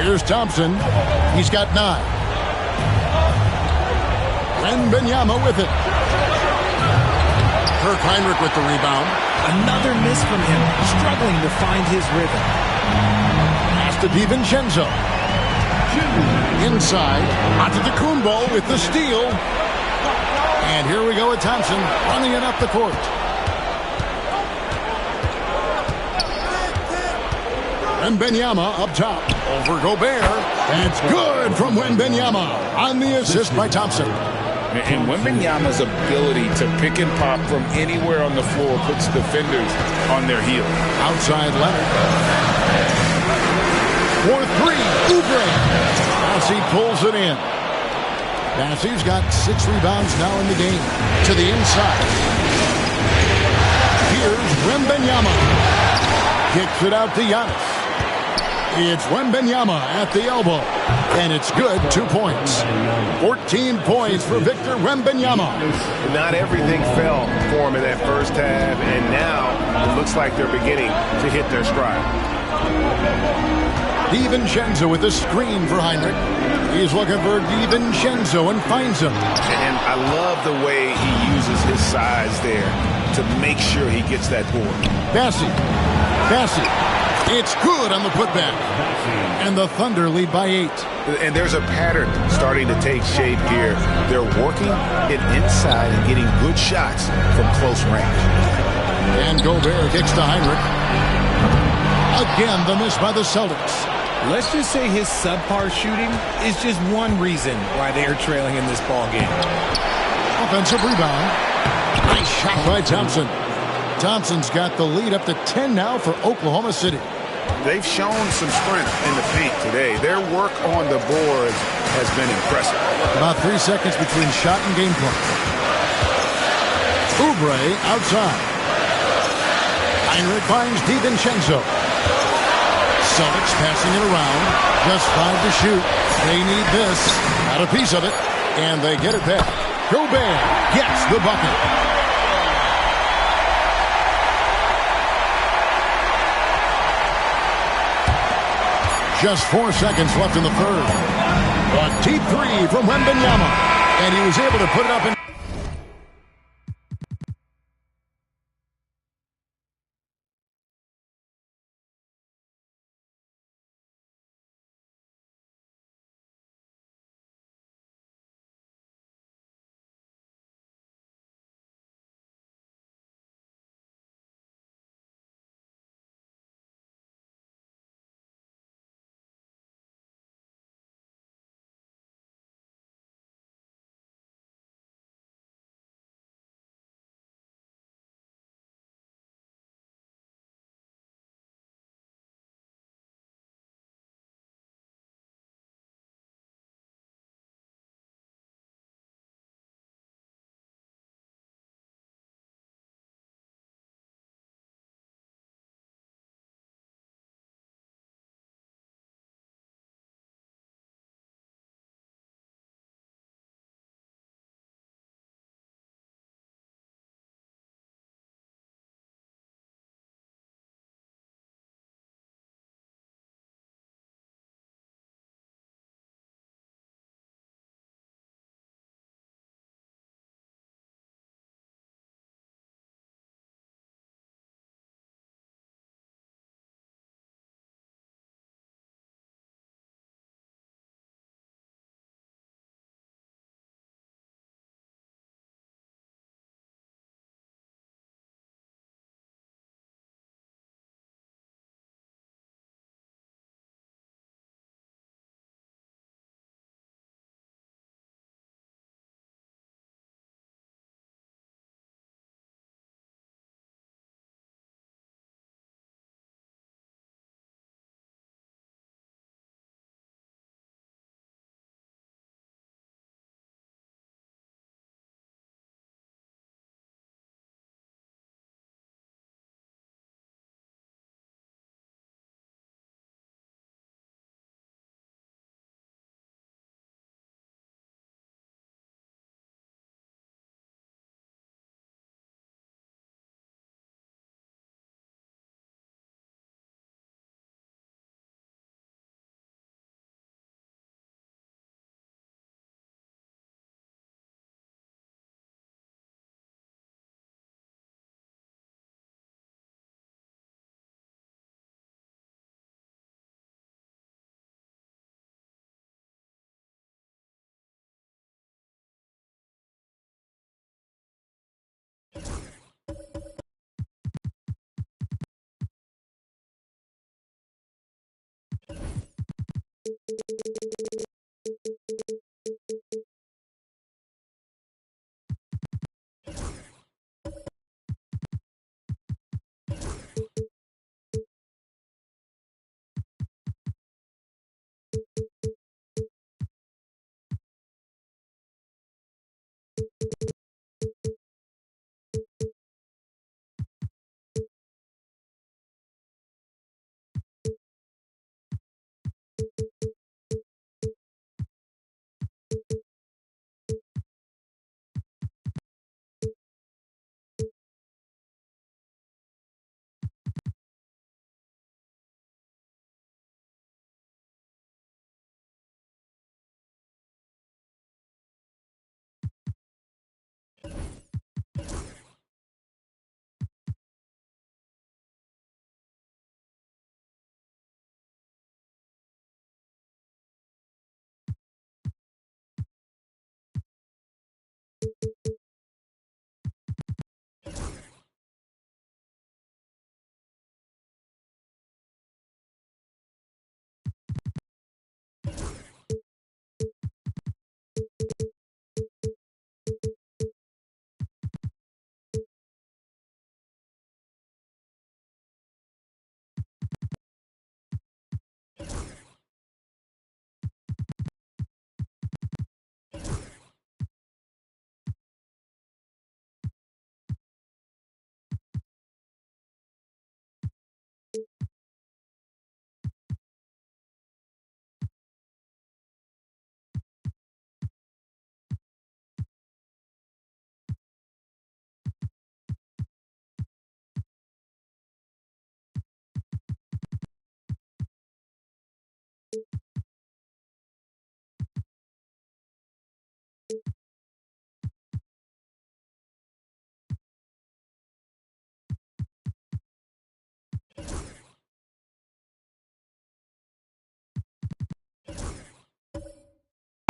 Here's Thompson. He's got 9. Wembanyama with it. Kirk Heinrich with the rebound. Another miss from him, struggling to find his rhythm. Pass to DiVincenzo. Inside. Antetokounmpo with the steal. And here we go with Thompson running it up the court. Wembanyama up top. Over Gobert. That's good from Wembanyama on the assist by Thompson. And Wembanyama's ability to pick and pop from anywhere on the floor puts defenders on their heels. Outside Leonard. For 3. Oubre. Bassey pulls it in. Bassey's got 6 rebounds now in the game. To the inside. Here's Wembanyama. Kicks it out to Giannis. It's Wembanyama at the elbow. And it's good, 2 points. 14 points for Victor Wembanyama. Not everything fell for him in that first half, and now it looks like they're beginning to hit their stride. DiVincenzo with a screen for Heinrich. He's looking for DiVincenzo and finds him. And I love the way he uses his size there to make sure he gets that board. Bassey. It's good on the putback. And the Thunder lead by 8. And there's a pattern starting to take shape here. They're working it inside and getting good shots from close range. And Gobert kicks to Heinrich. Again, the miss by the Celtics. Let's just say his subpar shooting is just one reason why they are trailing in this ball game. Offensive rebound. Nice shot by Thompson. Thompson's got the lead up to 10 now for Oklahoma City. They've shown some strength in the paint today. Their work on the boards has been impressive. About 3 seconds between shot and game clock. Oubre outside. Heinrich finds DiVincenzo. Celtics passing it around. Just 5 to shoot. They need this. Got a piece of it. And they get it back. Gobert gets the bucket. Just 4 seconds left in the third. A deep three from Wembanyama. And he was able to put it up in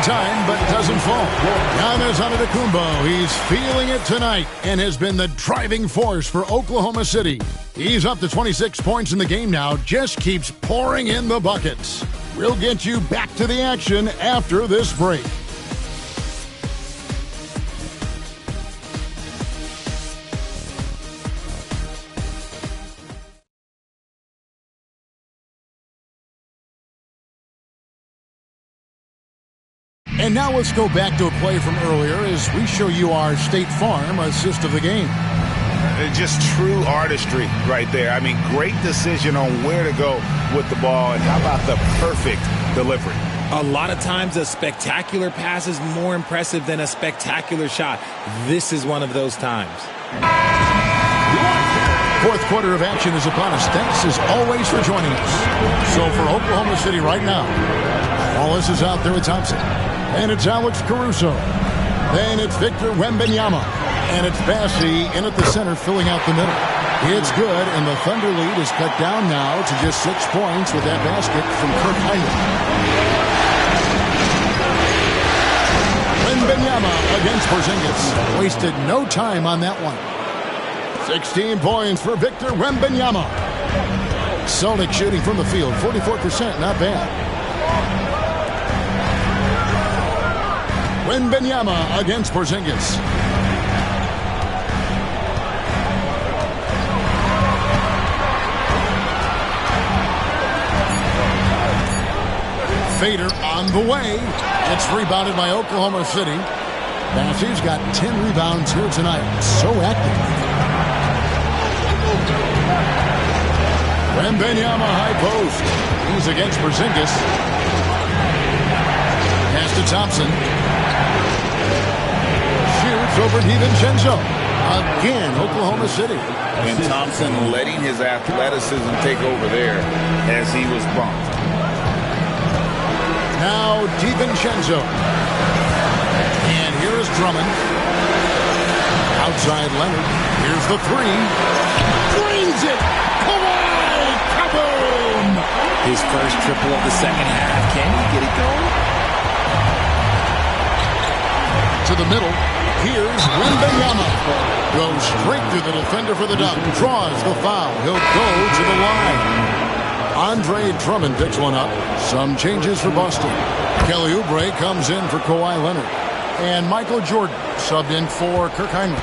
time, but doesn't fall. Giannis Antetokounmpo, he's feeling it tonight and has been the driving force for Oklahoma City. He's up to 26 points in the game now, just keeps pouring in the buckets. We'll get you back to the action after this break. And now let's go back to a play from earlier as we show you our State Farm assist of the game. Just true artistry right there. I mean, great decision on where to go with the ball, and how about the perfect delivery? A lot of times a spectacular pass is more impressive than a spectacular shot. This is one of those times. Fourth quarter of action is upon us. Thanks as always for joining us. So for Oklahoma City right now, Wallace is out there with Thompson. And it's Alex Caruso. Then it's Victor Wembanyama. And it's Bassey in at the center, filling out the middle. It's good, and the Thunder lead is cut down now to just 6 points with that basket from Kirk Hinrich. Wembanyama against Porzingis. Wasted no time on that one. 16 points for Victor Wembanyama. Celtics shooting from the field, 44%, not bad. Wembanyama against Porzingis. Fader on the way. It's rebounded by Oklahoma City. Bassey's got 10 rebounds here tonight. So active. Wembanyama high post. He's against Porzingis. Pass to Thompson. Shoots over DiVincenzo. Again, Oklahoma City. And Thompson letting his athleticism take over there as he was bumped. Now DiVincenzo. And here is Drummond. Outside Leonard. Here's the three. Brings it. Kawhi. Kaboom. His first triple of the second half. Can he get it going? To the middle. Here's Wembanyama. Goes straight through the defender for the dunk. Draws the foul. He'll go to the line. Andre Drummond picks one up. Some changes for Boston. Kelly Oubre comes in for Kawhi Leonard. And Michael Jordan subbed in for Kirk Hinrich.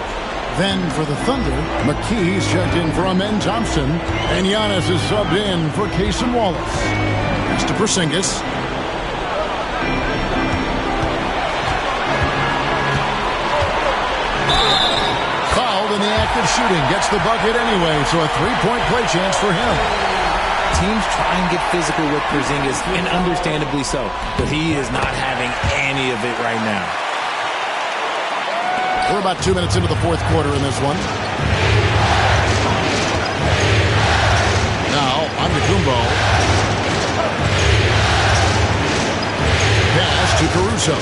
Then for the Thunder, McKee's checked in for Amen Thompson. And Giannis is subbed in for Cason Wallace. Next to Porzingis. Fouled in the act of shooting. Gets the bucket anyway, so a three-point play chance for him. Teams try and get physical with Porzingis, and understandably so, but he is not having any of it right now. We're about 2 minutes into the fourth quarter in this one. Now, Antetokounmpo. Pass to Caruso.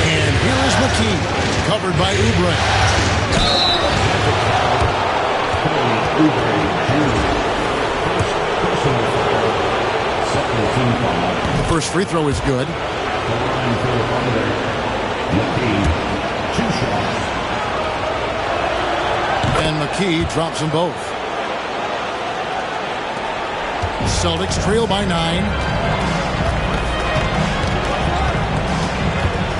And here is McKee, covered by Oubre. The first free throw is good. And McKee drops them both. Celtics trail by 9.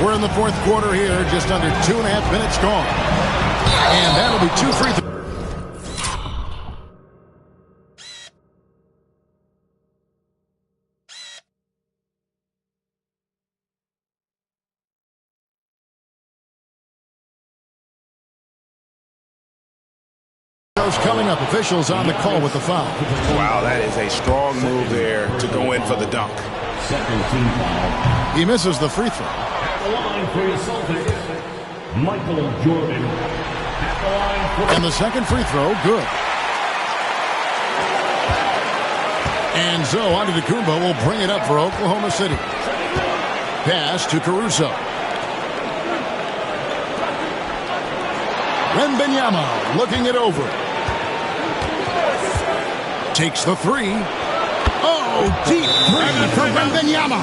We're in the fourth quarter here, just under 2.5 minutes gone. And that'll be 2 free throws. Coming up, officials on the call with the foul. Wow, that is a strong move there to go in for the dunk. He misses the free throw. At the line for your Celtics, Michael Jordan. At the line for and the second free throw, good. And so Antetokounmpo will bring it up for Oklahoma City. Pass to Caruso. Wembanyama looking it over. Takes the three. Oh, deep three for Wembanyama.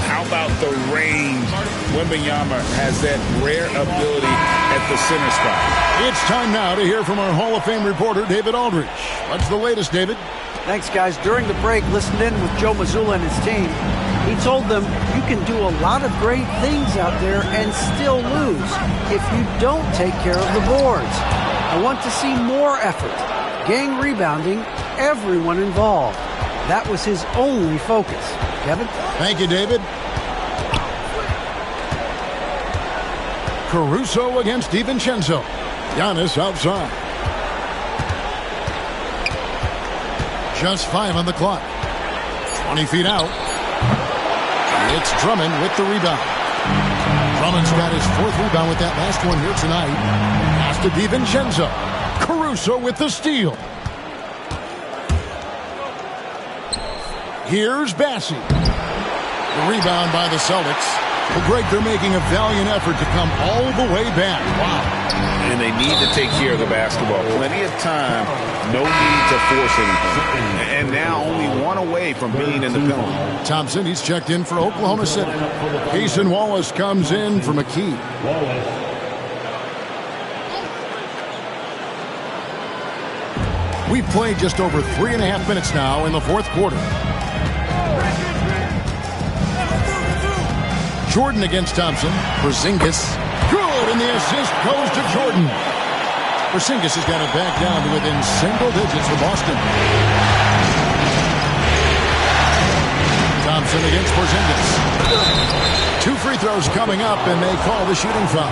How about the range? Wembanyama has that rare ability at the center spot. It's time now to hear from our Hall of Fame reporter, David Aldridge. What's the latest, David? Thanks, guys. During the break, listened in with Joe Mazzulla and his team. He told them you can do a lot of great things out there and still lose if you don't take care of the boards. I want to see more effort, gang rebounding, everyone involved. That was his only focus. Kevin? Thank you, David. Caruso against DiVincenzo. Giannis outside. Just 5 on the clock. 20 feet out. It's Drummond with the rebound. Drummond's got his 4th rebound with that last one here tonight. Pass to DiVincenzo. Caruso with the steal. Here's Bassey. The rebound by the Celtics. Well, Greg, they're making a valiant effort to come all the way back. Wow. And they need to take care of the basketball. Plenty of time. No need to force anything. And now only one away from being in the penalty. Thompson, he's checked in for Oklahoma City. Cason Wallace comes in for McKee. We've played just over 3.5 minutes now in the 4th quarter. Jordan against Thompson. Porzingis. Good, and the assist goes to Jordan. Porzingis has got it back down to within single digits for Boston. Thompson against Porzingis. 2 free throws coming up, and they call the shooting foul.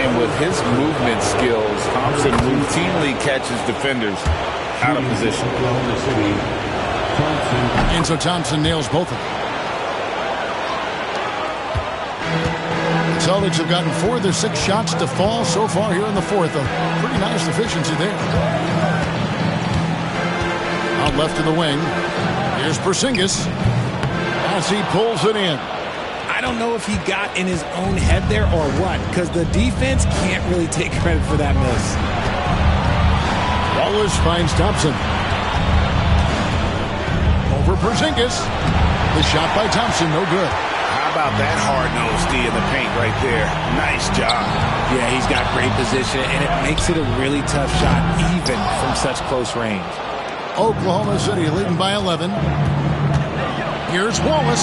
And with his movement skills, Thompson routinely catches defenders out of position. And so Thompson nails both of them. Celtics have gotten 4 of their 6 shots to fall so far here in the 4th. A pretty nice efficiency there. Out left to the wing. Here's Porzingis. As he pulls it in. I don't know if he got in his own head there or what, because the defense can't really take credit for that miss. Wallace finds Thompson. Over Porzingis. The shot by Thompson, no good. How about that hard-nosed D in the paint right there? Nice job. Yeah, he's got great position, and it makes it a really tough shot, even from such close range. Oklahoma City leading by 11. Here's Wallace.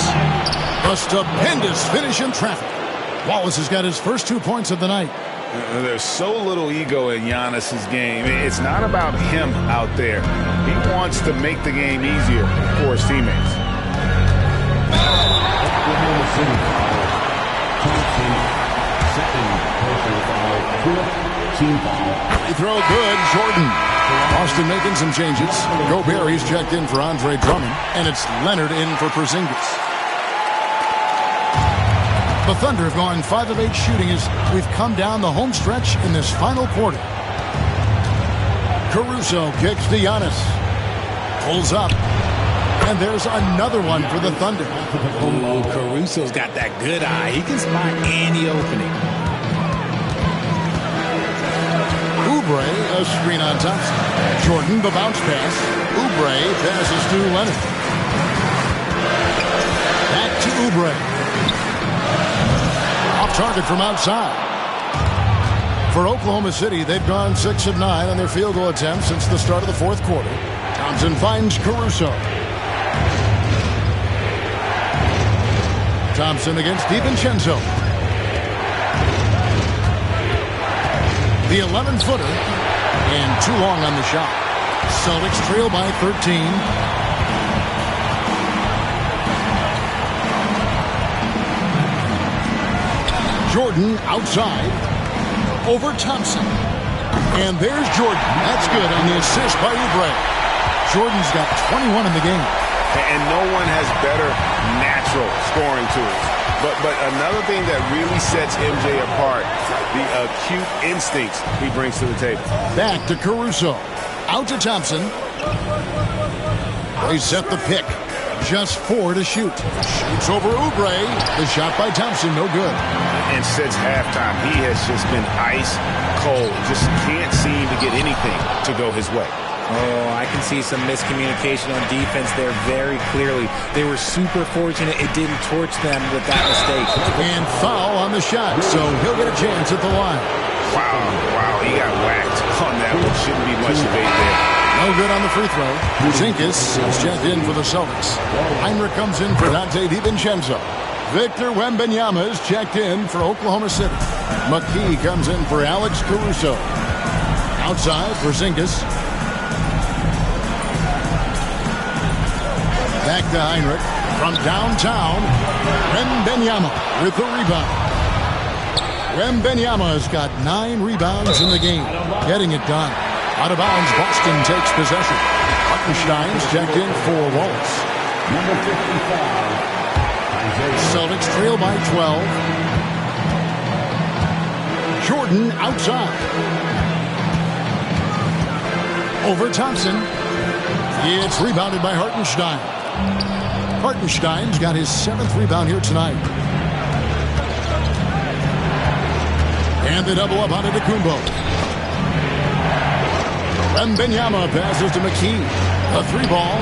A stupendous finish in traffic. Wallace has got his first 2 points of the night. There's so little ego in Giannis's game. It's not about him out there. He wants to make the game easier for his teammates. Free throw good, Jordan. Boston making some changes. Gobert, he's checked in for Andre Drummond, and it's Leonard in for Porzingis. The Thunder have gone 5 of 8 shooting as we've come down the home stretch in this final quarter. Caruso kicks to Giannis. Pulls up. And there's another one for the Thunder. Oh, Caruso's got that good eye. He can spot any opening. Oubre, a screen on Thompson. Jordan, the bounce pass. Oubre passes to Leonard. Back to Oubre. Off target from outside. For Oklahoma City, they've gone 6 of 9 on their field goal attempts since the start of the 4th quarter. Thompson finds Caruso. Thompson against DiVincenzo. The 11-footer, and too long on the shot. Celtics trail by 13. Jordan outside. Over Thompson. And there's Jordan. That's good on the assist by Oubre. Jordan's got 21 in the game. And no one has better natural scoring tools. But another thing that really sets MJ apart, the acute instincts he brings to the table. Back to Caruso. Out to Thompson. They set the pick. Just 4 to shoot. Shoots over Oubre. The shot by Thompson, no good. And since halftime, he has just been ice cold. Just can't seem to get anything to go his way. Oh, I can see some miscommunication on defense there very clearly. They were super fortunate it didn't torch them with that mistake. And foul on the shot, so he'll get a chance at the line. Wow, he got whacked on that one. Shouldn't be much debate there. No good on the free throw. Porzingis is checked in for the Celtics. Heinrich comes in for Dante DiVincenzo. Victor Wembanyama is checked in for Oklahoma City. McKee comes in for Alex Caruso. Outside, Porzingis. Back to Heinrich. From downtown, Wembanyama with the rebound. Wembanyama's got 9 rebounds in the game. Getting it done. Out of bounds, Boston takes possession. Hartenstein's checked in for Wallace. Number 55. Celtics trail by 12. Jordan outside. Over Thompson. It's rebounded by Hartenstein. Hartenstein's got his 7th rebound here tonight. And the double up on Antetokounmpo. Wembanyama passes to McKee. A 3-ball.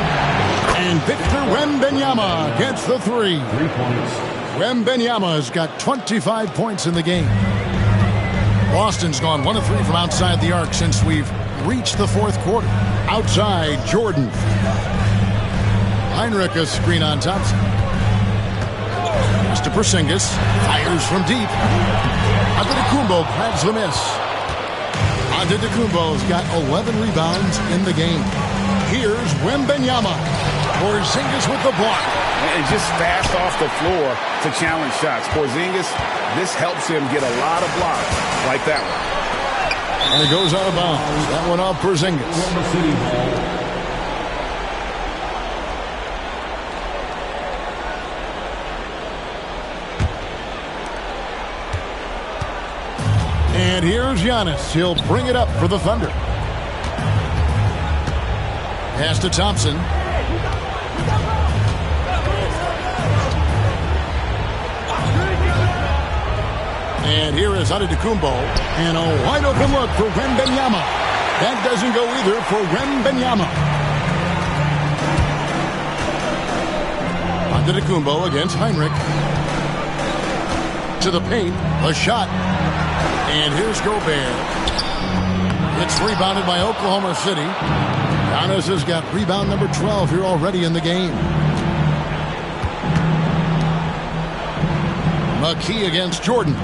And Victor Wembanyama gets the 3. 3 points. Wembanyama's got 25 points in the game. Boston's gone 1 of 3 from outside the arc since we've reached the 4th quarter. Outside, Jordan. Heinrich a screen on Thompson. Pass to Porzingis. Fires from deep. Antetokounmpo grabs the miss. Antetokounmpo's got 11 rebounds in the game. Here's Wembanyama. Porzingis with the block. And just fast off the floor to challenge shots. Porzingis, this helps him get a lot of blocks like that one. And it goes out of bounds. That one off Porzingis. And here's Giannis. He'll bring it up for the Thunder. Pass to Thompson. And here is Antetokounmpo. And a wide open look for Wembanyama. That doesn't go either for Wembanyama. Antetokounmpo against Heinrich. To the paint. A shot. And here's Gobert. It's rebounded by Oklahoma City. Giannis has got rebound number 12 here already in the game. McKee against Jordan.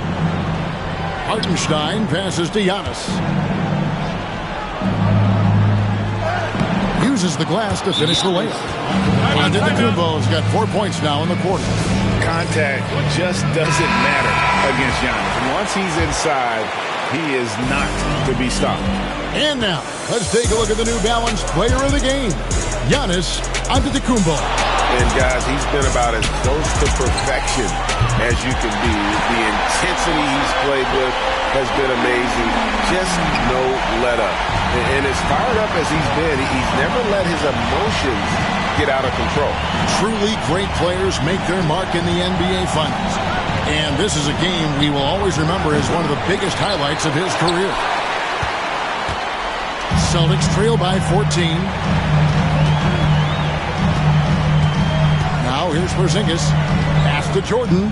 Hartenstein passes to Giannis. Uses the glass to finish the layup. Antetokounmpo's got 4 points now in the quarter. Contact just doesn't matter against Giannis. Once he's inside, he is not to be stopped. And now, let's take a look at the New Balance player of the game, Giannis Antetokounmpo. And guys, he's been about as close to perfection as you can be. The intensity he's played with has been amazing. Just no let up. And as fired up as he's been, he's never let his emotions get out of control. Truly great players make their mark in the NBA Finals. And this is a game we will always remember as one of the biggest highlights of his career. Celtics trail by 14. Now here's Porzingis. Pass to Jordan.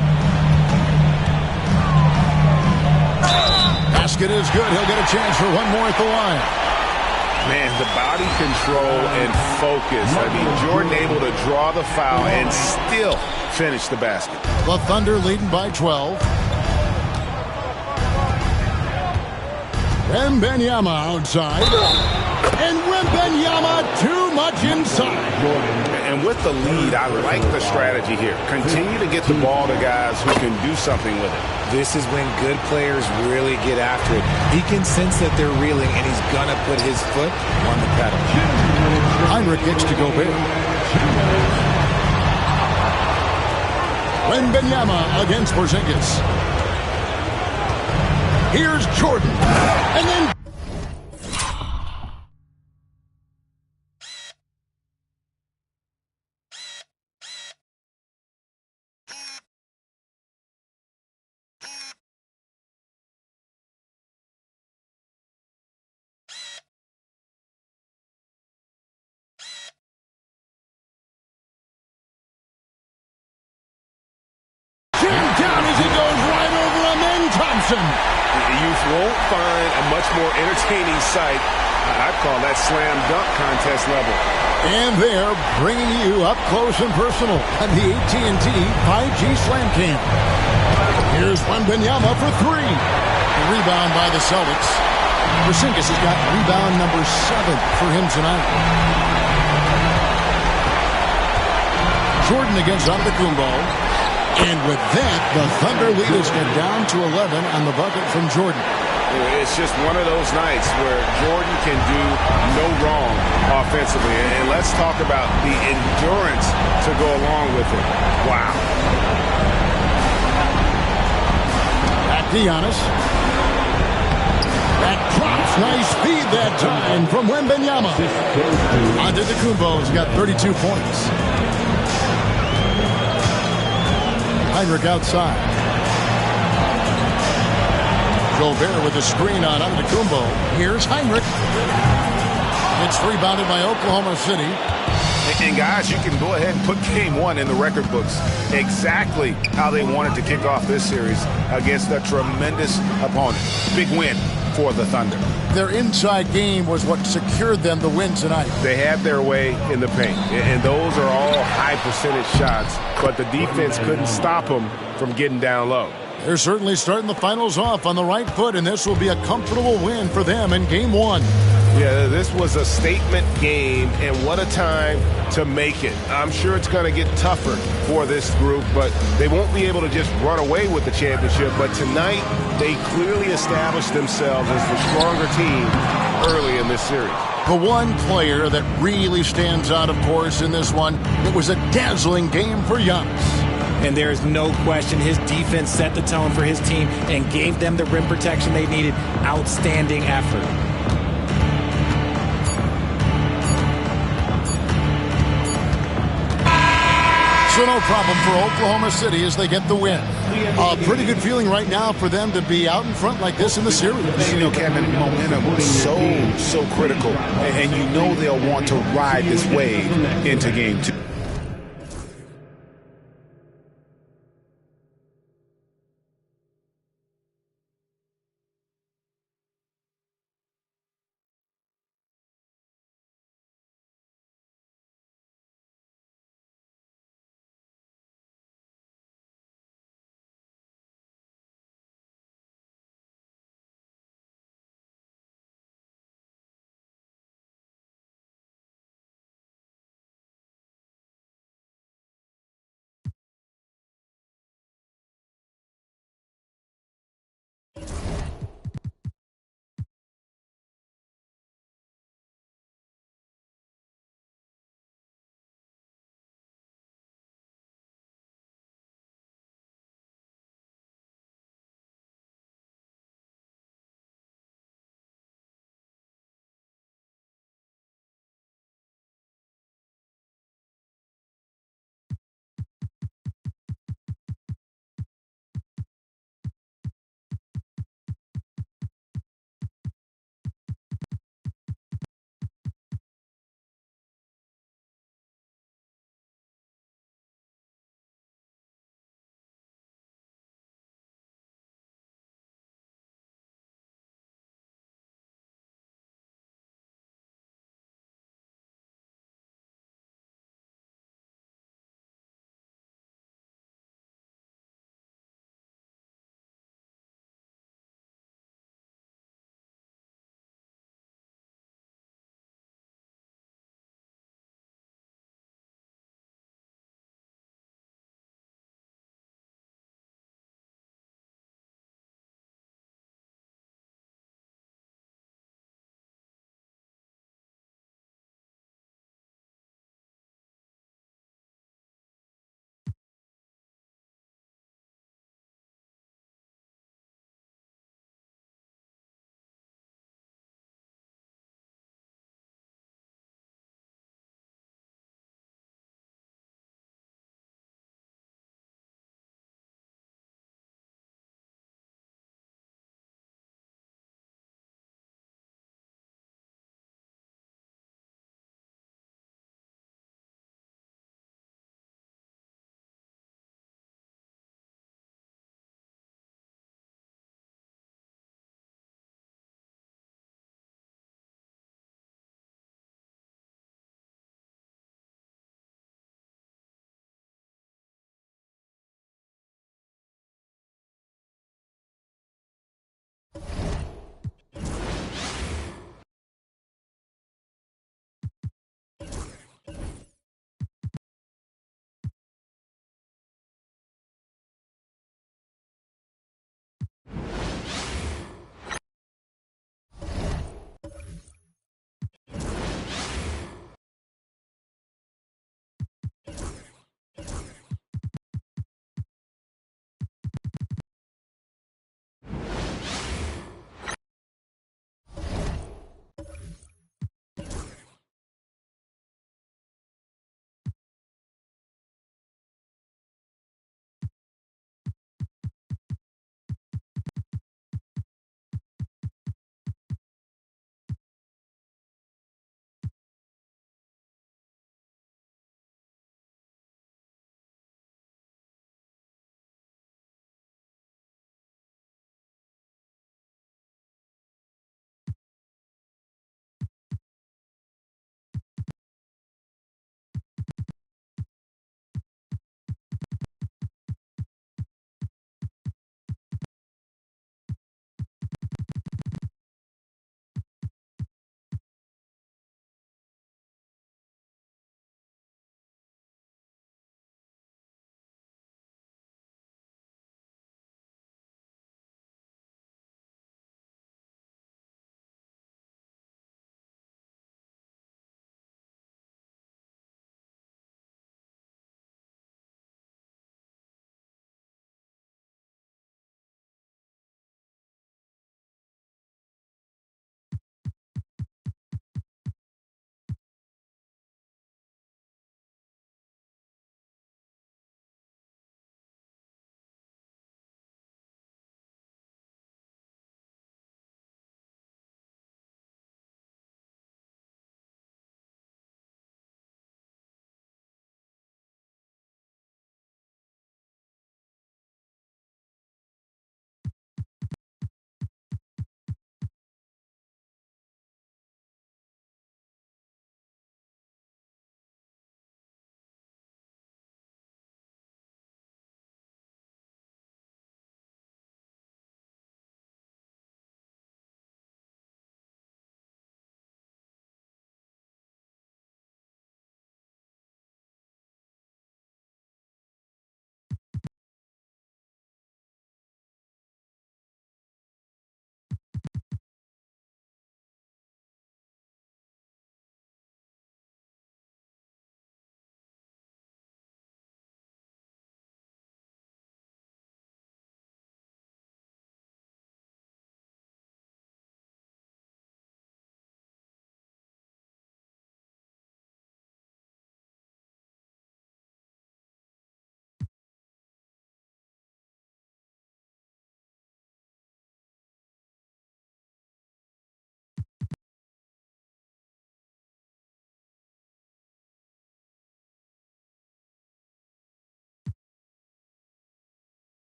Basket is good. He'll get a chance for one more at the line. Man, the body control and focus. I mean, Jordan able to draw the foul and still finish the basket. The Thunder leading by 12. Wembanyama outside. And Wembanyama too much inside. And with the lead, I like the strategy here. Continue to get the ball to guys who can do something with it. This is when good players really get after it. He can sense that they're reeling, and he's going to put his foot on the pedal. Heinrich gets to Gobert. Wembanyama against Porzingis. Here's Jordan. And then Anderson. You won't find a much more entertaining sight. I'd call that slam dunk contest level. And they're bringing you up close and personal on the AT&T 5G Slam Cam. Here's Wembanyama for three. A rebound by the Celtics. Porzingis has got rebound number 7 for him tonight. Jordan against Antetokounmpo. And with that, the Thunder lead has got down to 11 on the bucket from Jordan. It's just one of those nights where Jordan can do no wrong offensively. And let's talk about the endurance to go along with it. Wow. Back to Giannis. That drops. Nice feed that time from Wembanyama. Antetokounmpo's got 32 points. Heinrich outside. Gobert with the screen on Antetokounmpo. Here's Heinrich. It's rebounded by Oklahoma City. And guys, you can go ahead and put game one in the record books. Exactly how they wanted to kick off this series against a tremendous opponent. Big win for the Thunder. Their inside game was what secured them the win tonight. They had their way in the paint, and those are all high percentage shots, but the defense couldn't stop them from getting down low. They're certainly starting the finals off on the right foot, and this will be a comfortable win for them in game one. Yeah, this was a statement game, and what a time to make it. I'm sure it's going to get tougher for this group, but they won't be able to just run away with the championship. But tonight, they clearly established themselves as the stronger team early in this series. The one player that really stands out, of course, in this one, it was a dazzling game for Giannis. And there is no question his defense set the tone for his team and gave them the rim protection they needed. Outstanding effort. So no problem for Oklahoma City as they get the win. A pretty good feeling right now for them to be out in front like this in the series. You know, Kevin, momentum is so critical. And you know they'll want to ride this wave into game two.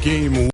Game.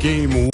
Game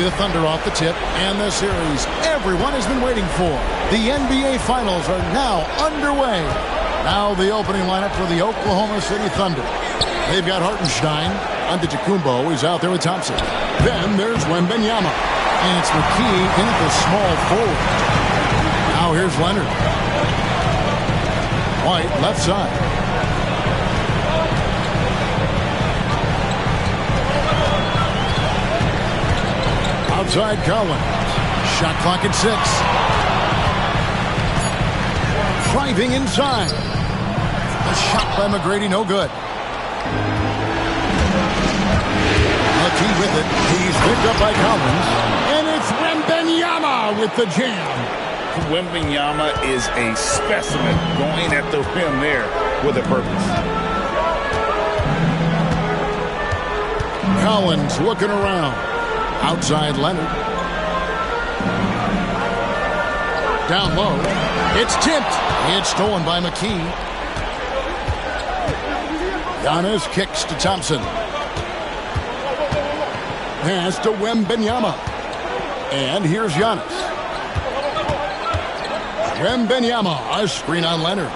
the Thunder off the tip, and the series everyone has been waiting for. The NBA Finals are now underway. Now the opening lineup for the Oklahoma City Thunder. They've got Hartenstein. Antetokounmpo is out there with Thompson. Then there's Wembanyama. And it's McKee in at the small forward. Now here's Leonard. White, left side. Outside Cowan. Shot clock at 6. Driving inside. A shot by McGrady, no good. McKee with it. He's picked up by Collins. And it's Wembanyama with the jam. Wembanyama is a specimen going at the rim there with a purpose. Collins looking around. Outside Leonard. Down low. It's tipped. It's stolen by McKee. Giannis kicks to Thompson. Pass to Wembanyama. And here's Giannis. Wembanyama, a screen on Leonard.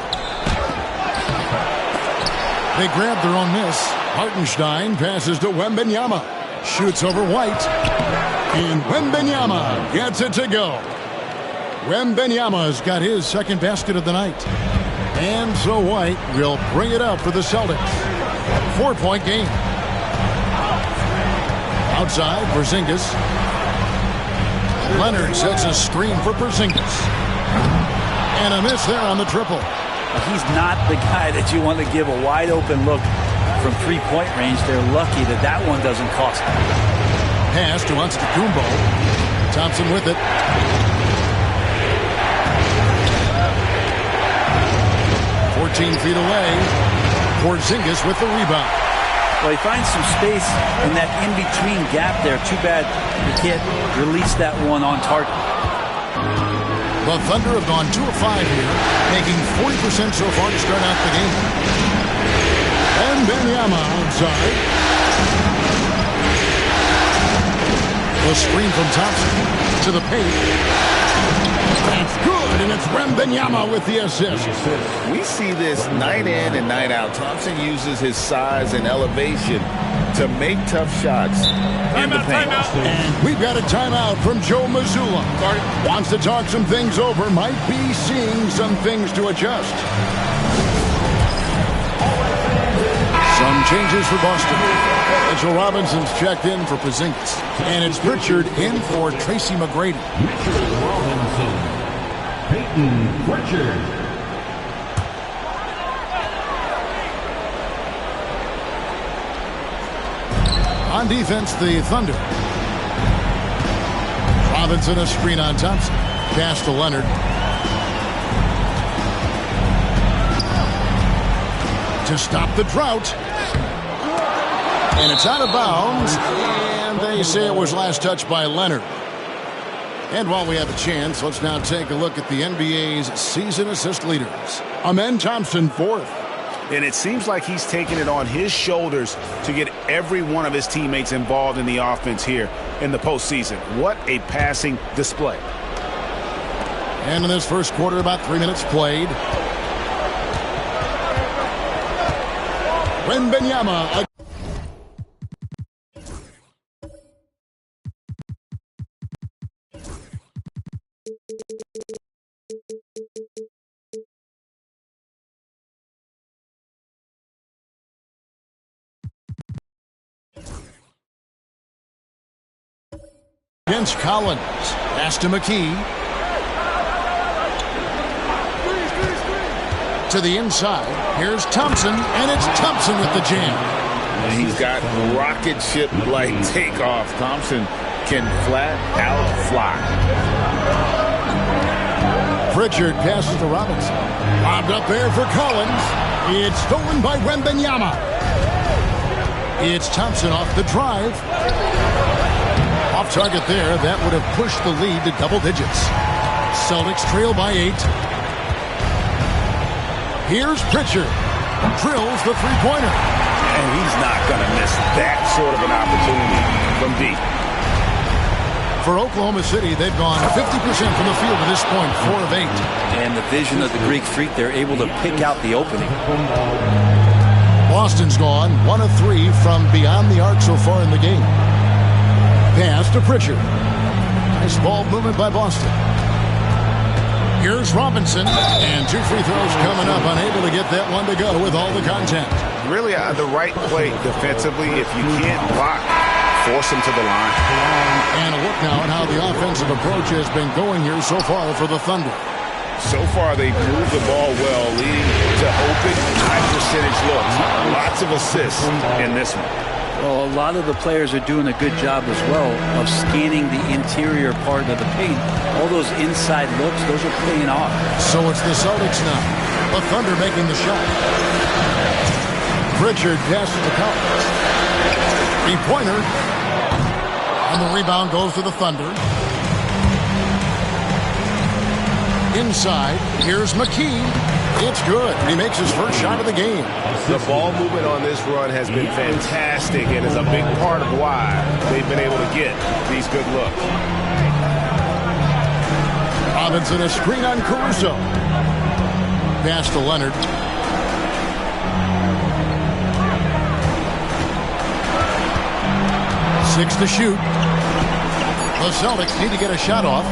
They grab their own miss. Hartenstein passes to Wembanyama. Shoots over White. And Wembanyama gets it to go. Wembanyama's got his second basket of the night. And so White will bring it up for the Celtics. 4-point game. Outside, Porzingis. Leonard sets a screen for Porzingis. And a miss there on the triple. He's not the guy that you want to give a wide open look from three-point range. They're lucky that that one doesn't cost them. Pass to Antetokounmpo. Thompson with it. Feet away. Porzingis with the rebound. Well, he finds some space in that in-between gap there. Too bad he can't release that one on target. The Thunder have gone 2 of 5 here, making 40% so far to start out the game. And Wembanyama outside. The screen from Thompson to the paint. That's good, and it's Wembanyama with the assist. We see this night in and night out. Thompson uses his size and elevation to make tough shots in the paint. And we've got a timeout from Joe Mazzulla. Wants to talk some things over, might be seeing some things to adjust. Some changes for Boston. Mitchell Robinson's checked in for Porzingis. And it's Pritchard in for Tracy McGrady. Mitchell Robinson. Peyton Pritchard. On defense, the Thunder. Robinson a screen on Thompson. Pass to Leonard. To stop the drought. And it's out of bounds. And they say it was last touched by Leonard. And while we have a chance, let's now take a look at the NBA's season assist leaders. Amen Thompson, 4th. And it seems like he's taking it on his shoulders to get every one of his teammates involved in the offense here in the postseason. What a passing display. And in this first quarter, about 3 minutes played. Wembanyama. Against Collins. Pass to McKee. To the inside. Here's Thompson, and it's Thompson with the jam. And he's got rocket ship-like takeoff. Thompson can flat out fly. Pritchard passes to Robinson. Lobbed up there for Collins. It's stolen by Wembanyama. It's Thompson off the drive. Off target there. That would have pushed the lead to double digits. Celtics trail by 8. Here's Pritchard. Drills the three-pointer. And he's not going to miss that sort of an opportunity from deep. For Oklahoma City, they've gone 50% from the field at this point, 4 of 8. And the vision of the Greek Freak, they're able to pick out the opening. Boston's gone 1 of 3 from beyond the arc so far in the game. Pass to Pritchard. Nice ball movement by Boston. Here's Robinson, and 2 free throws coming up, unable to get that one to go with all the contact. Really the right play defensively. If you can't block, force him to the line. And a look now at how the offensive approach has been going here so far for the Thunder. So far, they've moved the ball well, leading to open, high-percentage looks. Lots of assists in this one. Well, a lot of the players are doing a good job as well of scanning the interior part of the paint. All those inside looks, those are paying off. So it's the Celtics now. The Thunder making the shot. Pritchard passes the cup. 3-pointer. And the rebound goes to the Thunder. Inside, here's McKee. It's good. He makes his first shot of the game. The ball movement on this run has been fantastic and is a big part of why they've been able to get these good looks. Robinson, a screen on Caruso. Pass to Leonard. Six to shoot. The Celtics need to get a shot off.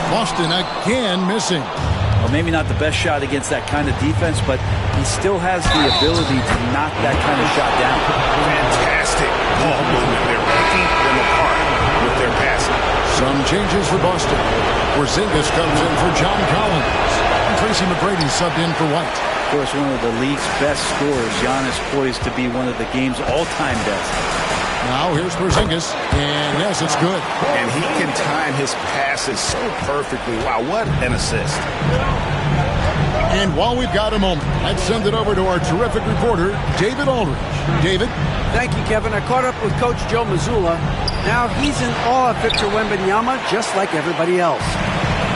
Boston again missing. Well, maybe not the best shot against that kind of defense, but he still has the ability to knock that kind of shot down. Fantastic ball movement. They're picking them apart with their passing. Some changes for Boston. Porzingis comes in for John Collins. And Tracy McGrady subbed in for White. Of course, one of the league's best scorers. Giannis poised to be one of the game's all-time best. Now here's Porzingis, and yes, it's good. And he can time his passes so perfectly. Wow, what an assist. And while we've got a moment, I'd send it over to our terrific reporter, David Aldridge. David? Thank you, Kevin. I caught up with Coach Joe Mazzulla. Now he's in awe of Victor Wembanyama, just like everybody else.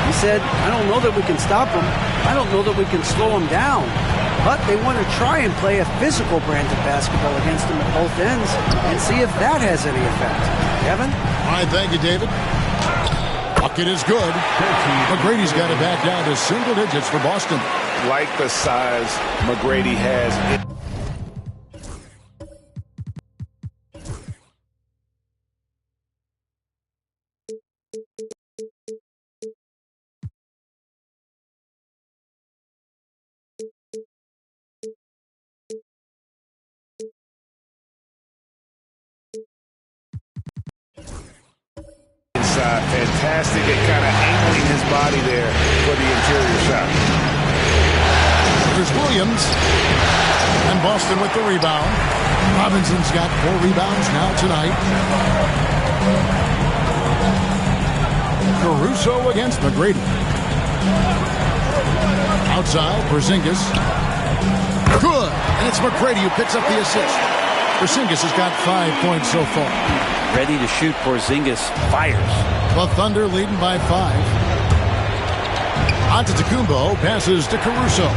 He said, I don't know that we can stop him. I don't know that we can slow him down. But they want to try and play a physical brand of basketball against him at both ends and see if that has any effect. Kevin? All right, thank you, David. Bucket is good. McGrady's got it back down to single digits for Boston. Like the size McGrady has. Fantastic at kind of angling his body there for the interior shot. There's Williams. And Boston with the rebound. Robinson's got 4 rebounds now tonight. Caruso against McGrady. Outside, Porzingis. Good. And it's McGrady who picks up the assist. Porzingis has got 5 points so far. Ready to shoot. Porzingis fires. The Thunder leading by 5. Antetokounmpo passes to Caruso.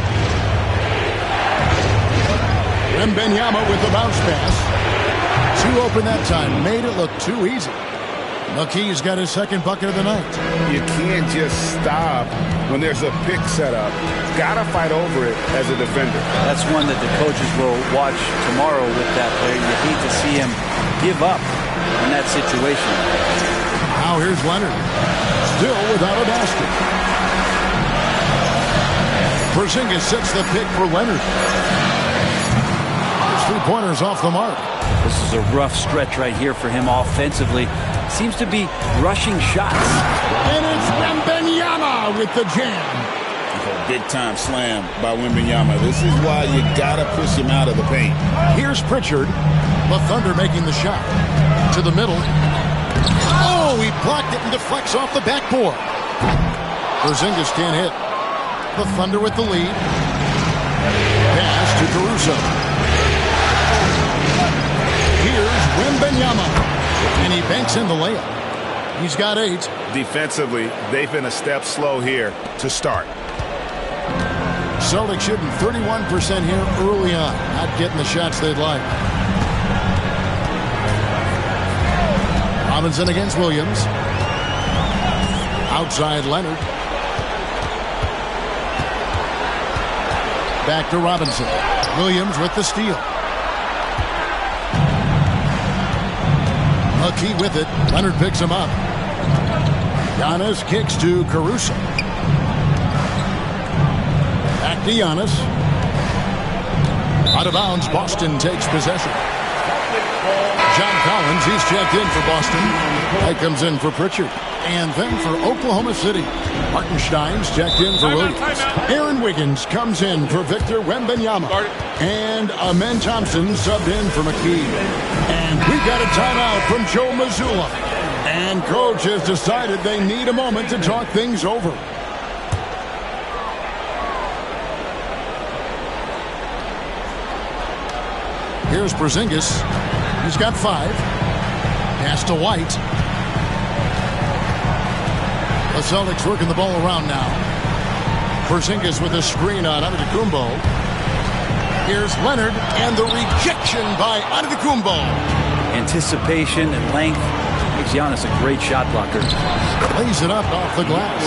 Wembanyama with the bounce pass. 2 open that time. Made it look too easy. McKee's got his second bucket of the night. You can't just stop when there's a pick set up. Got to fight over it as a defender. That's one that the coaches will watch tomorrow with that player. You hate to see him give up in that situation. Now here's Leonard. Still without a basket. Porzingis sets the pick for Leonard. His 3-pointers off the mark. This is a rough stretch right here for him offensively. Seems to be rushing shots. And it's Wembanyama with the jam. Big-time slam by Wembanyama. This is why you got to push him out of the paint. Here's Pritchard. The Thunder making the shot. To the middle. Oh, he blocked it and deflects off the backboard. Porzingis can't hit. The Thunder with the lead. Pass to Caruso. Here's Wembanyama. And he banks in the layup. He's got 8. Defensively, they've been a step slow here to start. Celtics shooting 31% here early on. Not getting the shots they'd like. Robinson against Williams. Outside Leonard. Back to Robinson. Williams with the steal. McKee with it. Leonard picks him up. Giannis kicks to Caruso. Back to Giannis. Out of bounds, Boston takes possession. John Collins, he's checked in for Boston. That comes in for Pritchard. And then for Oklahoma City, Hartenstein's checked in for Williams. Aaron Wiggins comes in for Victor Wembanyama. And Amen Thompson subbed in for McKee. And we got a timeout from Joe Mazzulla. And coach has decided they need a moment to talk things over. Here's Porzingis. He's got 5. Pass to White. The Celtics working the ball around now. Porzingis with a screen on Antetokounmpo. Here's Leonard, and the rejection by Antetokounmpo. Anticipation and length makes Giannis a great shot blocker. Lays it up off the glass.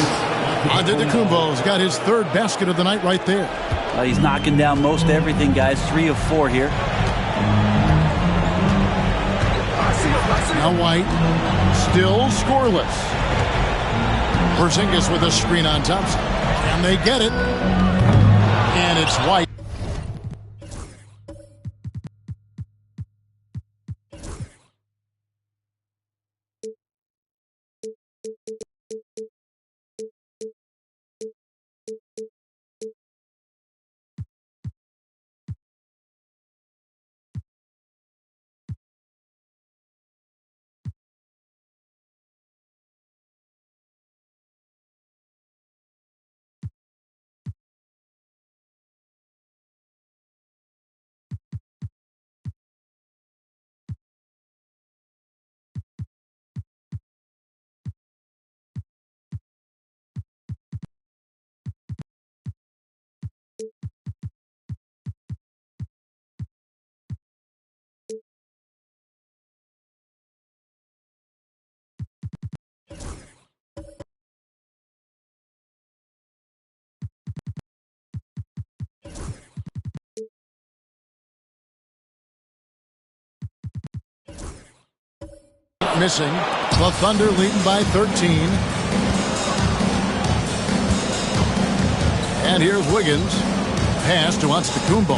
Antetokounmpo's got his 3rd basket of the night right there. He's knocking down most everything, guys. 3 of 4 here. Now White, still scoreless. Porzingis with a screen on Thompson. And they get it. And it's White. Missing. The Thunder leading by 13. And here's Wiggins. Pass to Antetokounmpo.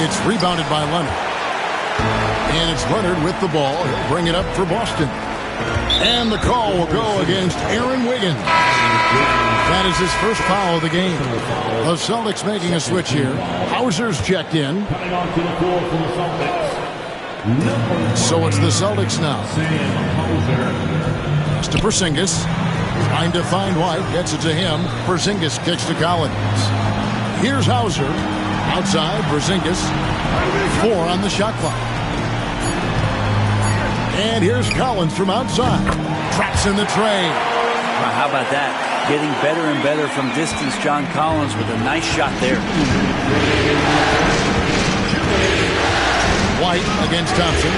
It's rebounded by Leonard. And it's Leonard with the ball. He'll bring it up for Boston. And the call will go against Aaron Wiggins. That is his first foul of the game. The Celtics making a switch here. Hauser's checked in. So it's the Celtics now. It's to Porzingis. Trying to find White. Gets it to him. Porzingis kicks to Collins. Here's Hauser. Outside, Porzingis. 4 on the shot clock. And here's Collins from outside. Traps in the tray. Wow, how about that? Getting better and better from distance. John Collins with a nice shot there. White against Thompson.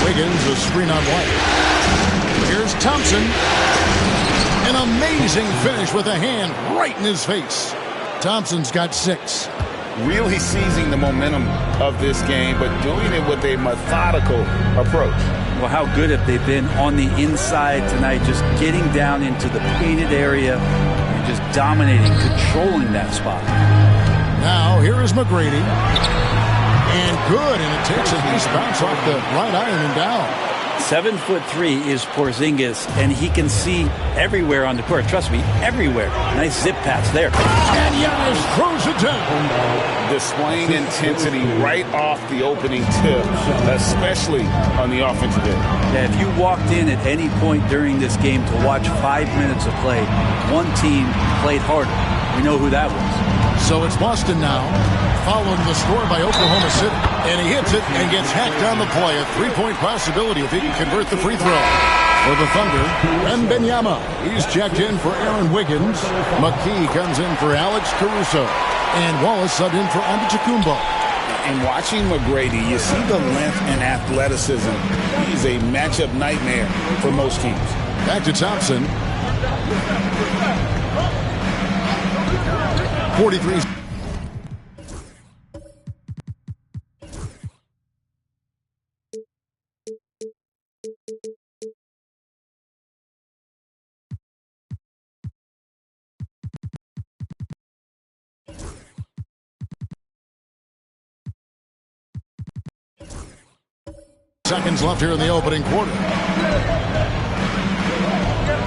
Wiggins, a screen on White. Here's Thompson. An amazing finish with a hand right in his face. Thompson's got 6. Really seizing the momentum of this game, but doing it with a methodical approach. Well, how good have they been on the inside tonight, just getting down into the painted area and just dominating, controlling that spot. Now, here is McGrady. And good, and it takes a nice bounce off the right iron and down. 7'3" is Porzingis, and he can see everywhere on the court. Trust me, everywhere. Nice zip pass there. And Giannis throws it down. Displaying intensity right off the opening tip, especially on the offensive end. Yeah, if you walked in at any point during this game to watch 5 minutes of play, one team played harder. We know who that was. So it's Boston now, following the score by Oklahoma City. And he hits it and gets hacked on the play. A 3-point possibility if he can convert the free throw. For the Thunder, Wembanyama. He's checked in for Aaron Wiggins. McKee comes in for Alex Caruso. And Wallace subbed in for Antetokounmpo. And watching McGrady, you see the length and athleticism. He's a matchup nightmare for most teams. Back to Thompson. 43. Seconds left here in the opening quarter.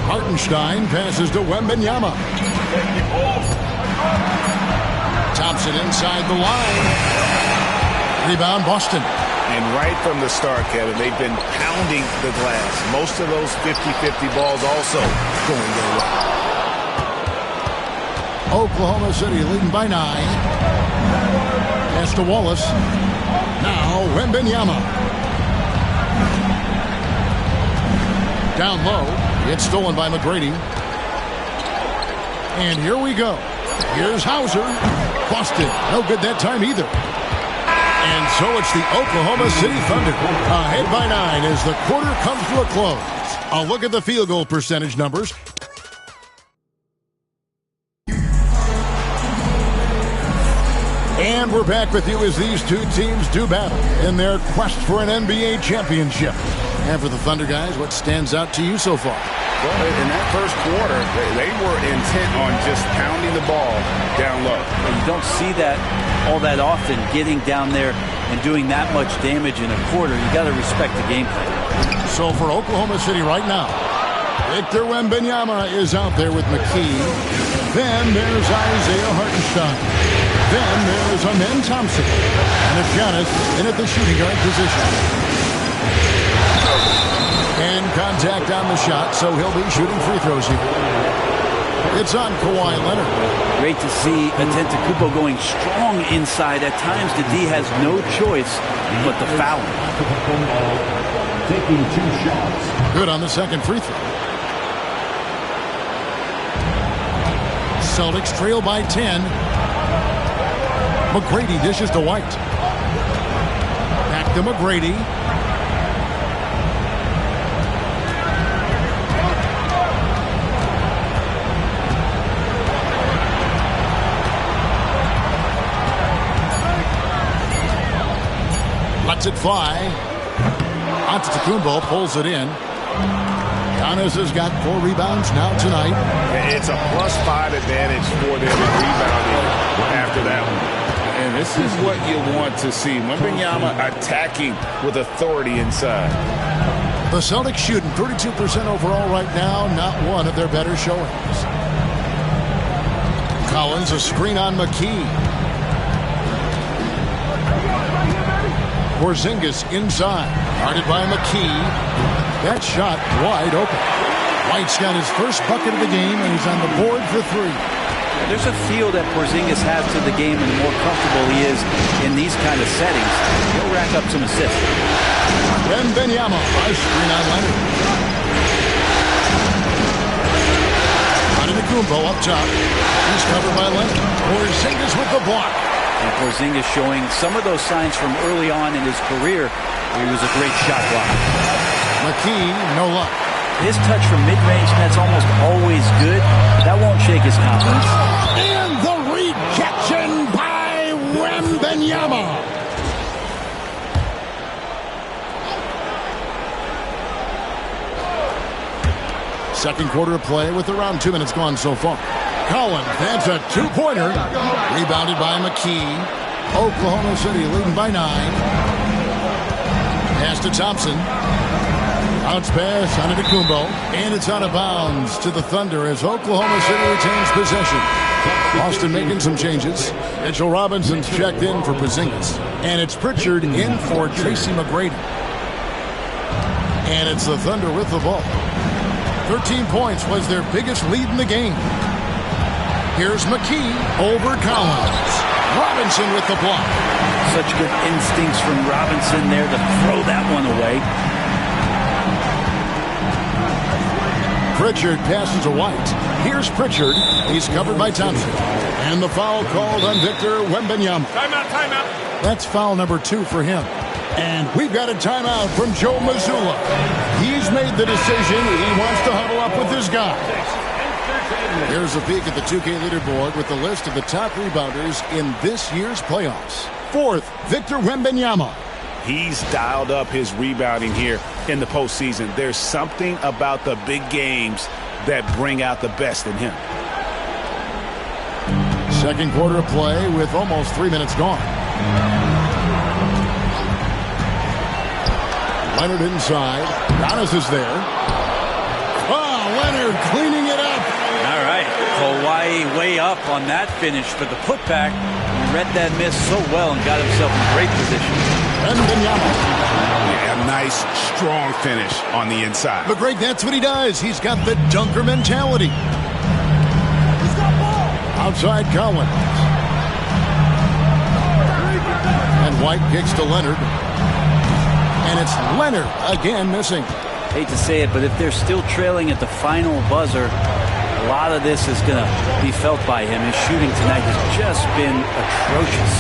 Hartenstein passes to Wembanyama. Thompson inside the line. Rebound, Boston. And right from the start, Kevin, they've been pounding the glass. Most of those 50-50 balls also going their way. Oklahoma City leading by 9. Pass to Wallace. Now Wembanyama. Down low. It's stolen by McGrady. And here we go. Here's Hauser. Busted. No good that time either. And so it's the Oklahoma City Thunder ahead by 9 as the quarter comes to a close. A look at the field goal percentage numbers. And we're back with you as these two teams do battle in their quest for an NBA championship. And for the Thunder guys, what stands out to you so far? Well, in that first quarter, they were intent on just pounding the ball down low. You don't see that all that often, getting down there and doing that much damage in a quarter. You got to respect the game plan. So for Oklahoma City right now, Victor Wembanyama is out there with McKee. Then there's Isaiah Hartenstein. Then there's Amen Thompson. And it's Giannis in at the shooting guard position. And contact on the shot, so he'll be shooting free throws here. It's on Kawhi Leonard. Great to see Antetokounmpo going strong inside. At times, the D has no choice but to foul him. Taking 2 shots. Good on the second free throw. Celtics trail by 10. McGrady dishes to White. Back to McGrady. Lets it fly. Antetokounmpo pulls it in. Giannis has got 4 rebounds now tonight. It's a +5 advantage for them in rebounding after that one. And this is what you want to see. Wembanyama attacking with authority inside. The Celtics shooting 32% overall right now. Not one of their better showings. Collins, a screen on McKee. Porzingis inside. Guarded by McKee. That shot wide open. White's got his first bucket of the game, and he's on the board for 3. There's a feel that Porzingis has to the game, and the more comfortable he is in these kind of settings, he'll rack up some assists. Wembanyama, a screen on Leonard. Antetokounmpo up top. He's covered by Leonard. Porzingis with the block. And Porzingis showing some of those signs from early on in his career where he was a great shot blocker. McKee, no luck. His touch from mid-range, that's almost always good. That won't shake his confidence. And the rejection by Wembanyama. Second quarter of play with around 2 minutes gone so far. Collins, that's a 2-pointer. Rebounded by McKee. Oklahoma City leading by 9. Pass to Thompson. Bounce pass on Antetokounmpo. And it's out of bounds to the Thunder as Oklahoma City retains possession. Boston making some changes. Mitchell Robinson's checked in for Porzingis. And it's Pritchard in for Tracy McGrady. And it's the Thunder with the ball. 13 points was their biggest lead in the game. Here's McKee over Collins. Robinson with the block. Such good instincts from Robinson there to throw that one away. Pritchard passes to White. Here's Pritchard. He's covered by Thompson. And the foul called on Victor Wembanyama. Timeout. That's foul number 2 for him. And we've got a timeout from Joe Mazzulla. He's made the decision. He wants to huddle up with his guy. Here's a peek at the 2K leaderboard with the list of the top rebounders in this year's playoffs. 4th, Victor Wembanyama. He's dialed up his rebounding here in the postseason. There's something about the big games that bring out the best in him. Second quarter of play with almost 3 minutes gone. Leonard inside. Giannis is there. Oh, Leonard cleaning it up. All right. Kawhi way up on that finish for the putback. He read that miss so well and got himself in great position. Yeah, nice, strong finish on the inside. But Greg, that's what he does. He's got the dunker mentality. Outside Collins. And White kicks to Leonard. And it's Leonard again missing. Hate to say it, but if they're still trailing at the final buzzer, a lot of this is going to be felt by him. His shooting tonight has just been atrocious.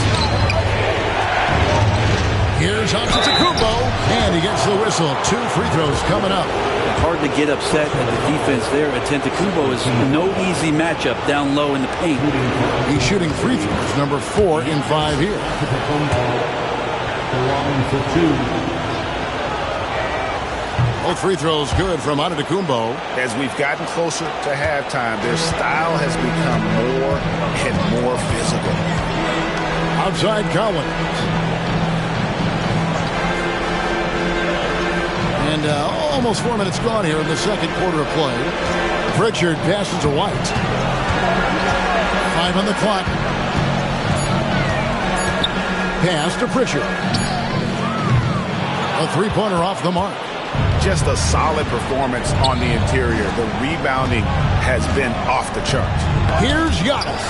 Here's Antetokounmpo, and he gets the whistle. 2 free throws coming up. Hard to get upset at the defense there. Antetokounmpo is no easy matchup down low in the paint. He's shooting free throws, number 4 in 5 here. Both free throws good from Antetokounmpo. As we've gotten closer to halftime, their style has become more and more physical. Outside Collins. And almost 4 minutes gone here in the second quarter of play. Pritchard passes to White. 5 on the clock. Pass to Pritchard. A three-pointer off the mark. Just a solid performance on the interior. The rebounding has been off the charts. Here's Giannis.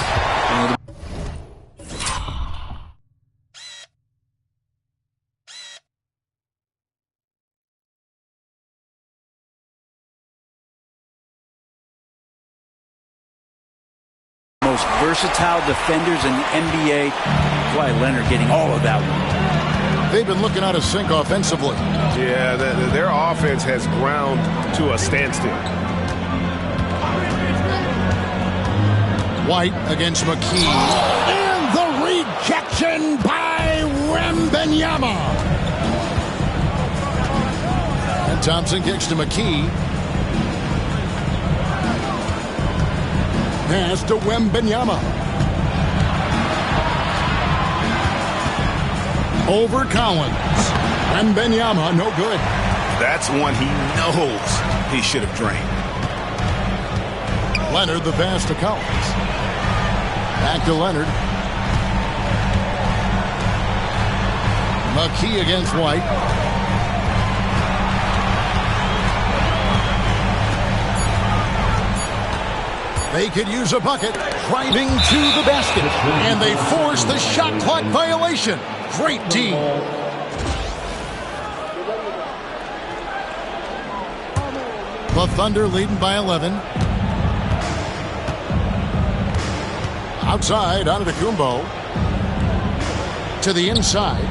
Most versatile defenders in the NBA. Kawhi Leonard getting all of that one. They've been looking out of sync offensively. Yeah, their offense has ground to a standstill. White against McKee. And the rejection by Wembanyama. And Thompson kicks to McKee. Pass to Wembanyama. Over Collins. Wembanyama, no good. That's one he knows he should have drained. Leonard, the pass to Collins. Back to Leonard. McKee against White. They could use a bucket, driving to the basket, and they force the shot clock violation. Great D. The Thunder leading by 11. Outside, Antetokounmpo. To the inside.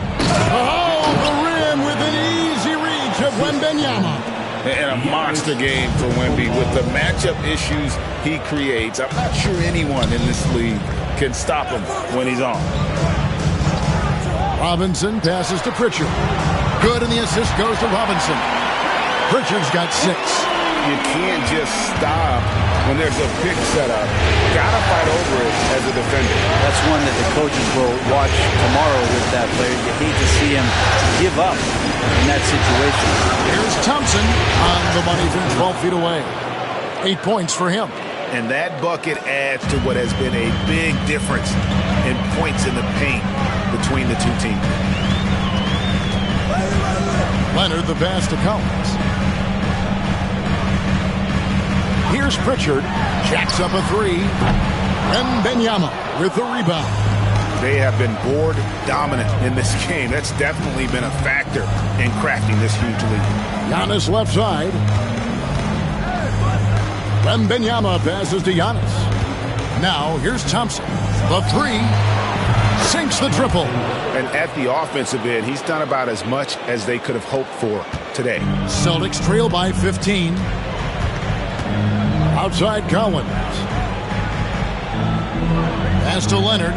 Oh, the rim with an easy reach of Wembanyama. And a monster game for Wemby with the matchup issues he creates. I'm not sure anyone in this league can stop him when he's on. Robinson passes to Pritchard. Good, and the assist goes to Robinson. Pritchard's got 6. You can't just stop when there's a pick set up. Gotta fight over it as a defender. That's one that the coaches will watch tomorrow with that player. You hate to see him give up in that situation. Here's Thompson on the money from 12 feet away. 8 points for him. And that bucket adds to what has been a big difference in points in the paint between the two teams. Leonard, the pass to Collins. Here's Pritchard. Jacks up a 3. Wembanyama with the rebound. They have been board dominant in this game. That's definitely been a factor in crafting this huge lead. Giannis left side. Wembanyama passes to Giannis. Now here's Thompson. The three. Sinks the triple. And at the offensive end, he's done about as much as they could have hoped for today. Celtics trail by 15. Outside Collins. Pass to Leonard.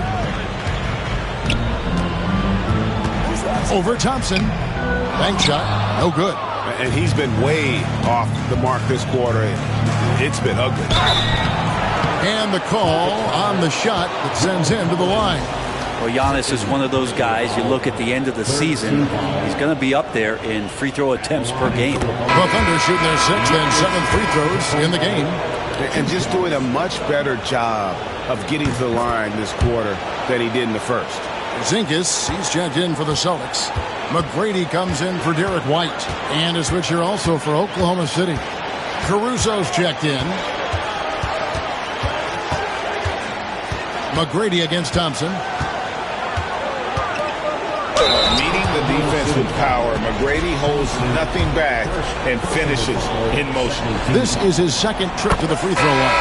Over Thompson. Bank shot. No good. And he's been way off the mark this quarter. It's been ugly. And the call on the shot that sends him to the line. Well, Giannis is one of those guys, you look at the end of the season, he's going to be up there in free throw attempts per game. The Thunder shooting their 6th and 7th free throws in the game. And just doing a much better job of getting to the line this quarter than he did in the first. Porzingis, he's checked in for the Celtics. McGrady comes in for Derek White. And a switcher also for Oklahoma City. Caruso's checked in. McGrady against Thompson. Meeting the defense with power, McGrady holds nothing back and finishes in motion. This is his second trip to the free throw line.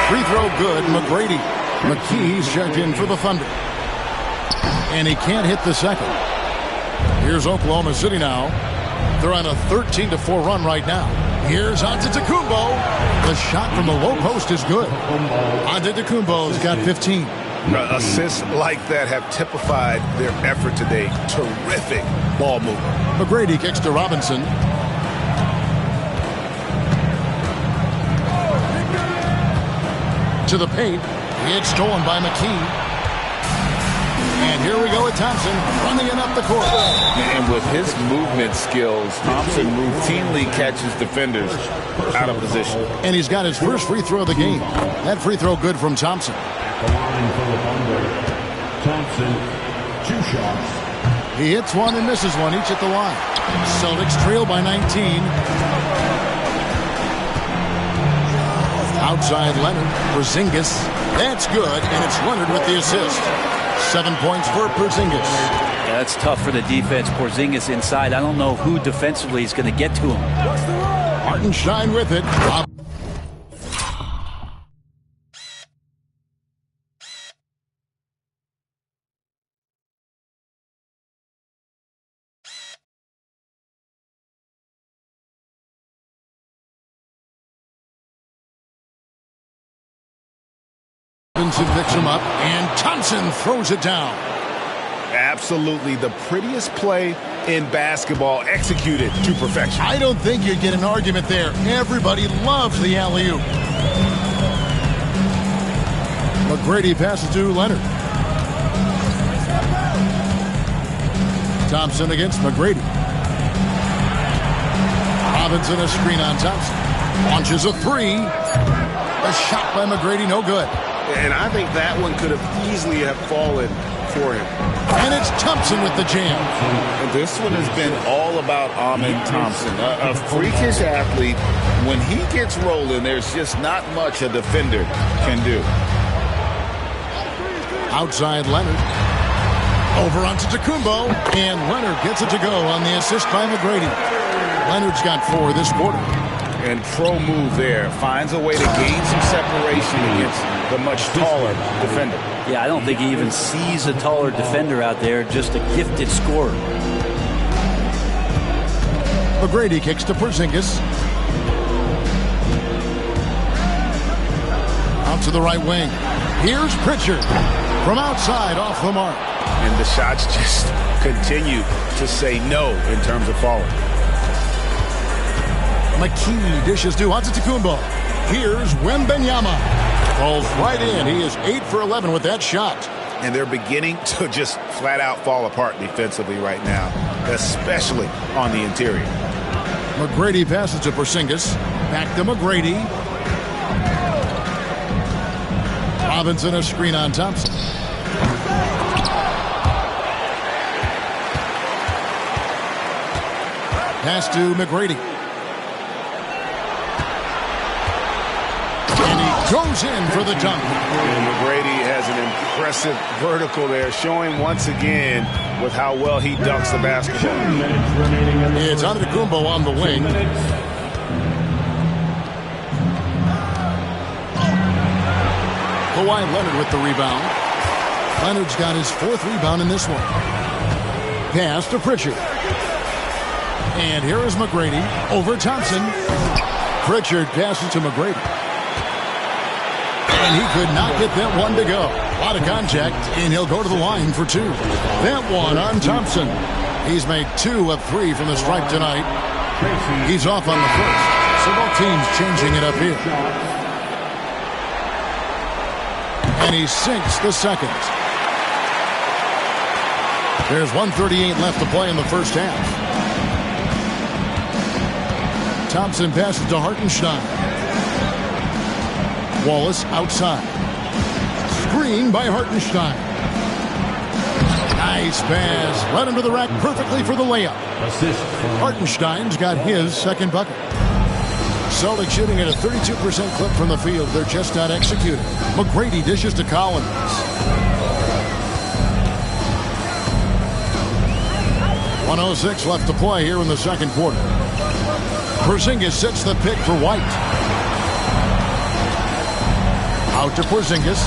Free throw good, McGrady. McKee's checked in for the Thunder. And he can't hit the second. Here's Oklahoma City now. They're on a 13-4 run right now. Here's Antetokounmpo. The shot from the low post is good. Antetokounmpo's got 15. Assists like that have typified their effort today. Terrific ball movement. McGrady kicks to Robinson. To the paint. It's stolen by McKee. And here we go with Thompson running it up the court. And with his movement skills, Thompson routinely catches defenders out of position. And he's got his first free throw of the game. That free throw good from Thompson. Thompson, 2 shots. He hits one and misses one, each at the line. Celtics trail by 19. Outside Leonard. Porzingis. That's good, and it's Leonard with the assist. 7 points for Porzingis. Yeah, that's tough for the defense. Porzingis inside. I don't know who defensively is going to get to him. Hartenstein with it. Robinson picks him up, and Thompson throws it down. Absolutely the prettiest play in basketball, executed to perfection. I don't think you'd get an argument there. Everybody loves the alley-oop. McGrady passes to Leonard. Thompson against McGrady. Robinson a screen on Thompson. Launches a three. A shot by McGrady, no good. And I think that one could have easily have fallen for him. And it's Thompson with the jam. And this one has been all about Amen Thompson, a freakish athlete. When he gets rolling, there's just not much a defender can do. Outside Leonard. Over onto Antetokounmpo, and Leonard gets it to go on the assist by McGrady. Leonard's got 4 this quarter. And pro move there. Finds a way to gain some separation against the much taller defender. Yeah, I don't think he even sees a taller defender out there, just a gifted scorer. McGrady kicks to Porzingis. Out to the right wing. Here's Pritchard from outside off the mark. And the shots just continue to say no in terms of falling. McKee dishes to Antetokounmpo. Here's Wembanyama. Falls right in. He is 8 for 11 with that shot. And they're beginning to just flat out fall apart defensively right now, especially on the interior. McGrady passes to Porzingis. Back to McGrady. Robinson a screen on Thompson. Pass to McGrady. And he goes in for the dunk. And McGrady has an impressive vertical there, showing once again with how well he dunks the basketball. It's Antetokounmpo on the wing. Kawhi Leonard with the rebound. Leonard's got his 4th rebound in this one. Pass to Pritchard. And here is McGrady over Thompson. Pritchard passes to McGrady. And he could not get that one to go. A lot of contact, and he'll go to the line for 2. That one on Thompson. He's made 2 of 3 from the stripe tonight. He's off on the first. So both teams changing it up here. And he sinks the second. There's 1:38 left to play in the first half. Thompson passes to Hartenstein. Wallace outside. Screen by Hartenstein. Nice pass. Led him to the rack perfectly for the layup. Hartenstein's got his second bucket. Celtics shooting at a 32% clip from the field. They're just not executing. McGrady dishes to Collins. .106 left to play here in the second quarter. Porzingis sets the pick for White. Out to Porzingis.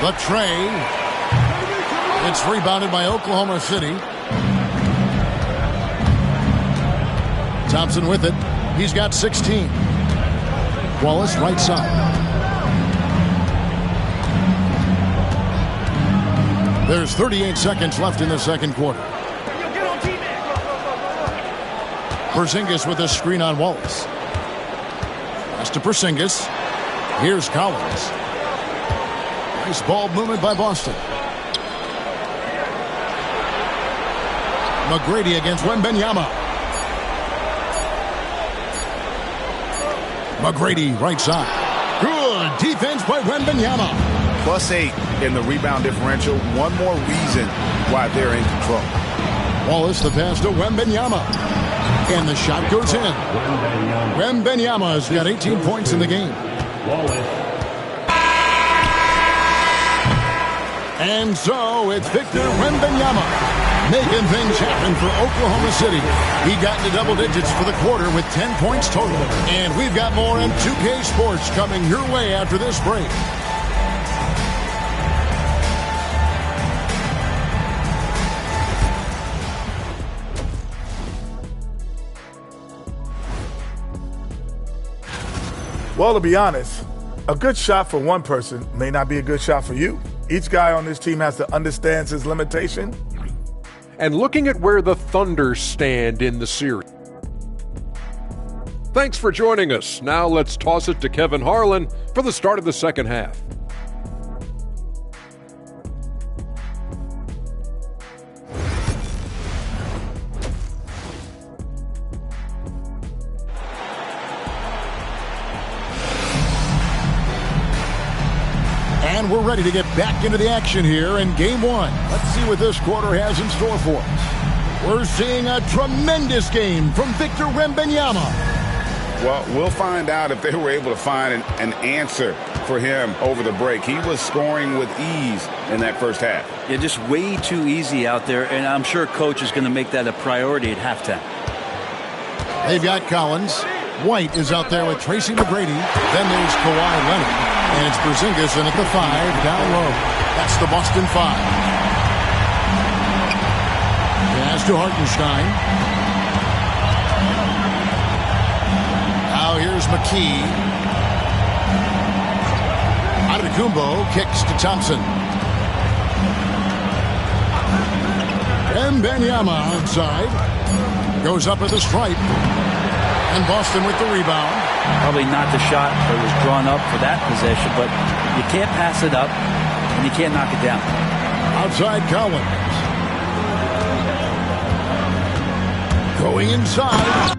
The tray. It's rebounded by Oklahoma City. Thompson with it. He's got 16. Wallace right side. There's 38 seconds left in the second quarter. Porzingis with a screen on Wallace. Pass to Porzingis. Here's Collins. Nice ball movement by Boston. McGrady against Wembanyama. McGrady right side. Good defense by Wembanyama. +8 in the rebound differential. One more reason why they're in control. Wallace the pass to Wembanyama. And the shot goes in. Wembanyama's got 18 points in the game. And so it's Victor Wembanyama making things happen for Oklahoma City. He got into double digits for the quarter with 10 points total. And we've got more on 2K Sports coming your way after this break. Well, to be honest, a good shot for one person may not be a good shot for you. Each guy on this team has to understand his limitation. And looking at where the Thunder stand in the series. Thanks for joining us. Now let's toss it to Kevin Harlan for the start of the second half. And we're ready to get back into the action here in Game 1. Let's see what this quarter has in store for us. We're seeing a tremendous game from Victor Wembanyama. Well, we'll find out if they were able to find an answer for him over the break. He was scoring with ease in that first half. Yeah, just way too easy out there, and I'm sure Coach is going to make that a priority at halftime. They've got Collins. White is out there with Tracy McGrady. Then there's Kawhi Leonard. And it's Porzingis in at the 5, down low. That's the Boston 5. Pass to Hartenstein. Now here's McKee. Antetokounmpo kicks to Thompson. Wembanyama outside. Goes up at the stripe. And Boston with the rebound. Probably not the shot that was drawn up for that possession, but you can't pass it up, and you can't knock it down. Outside Collins. Going inside.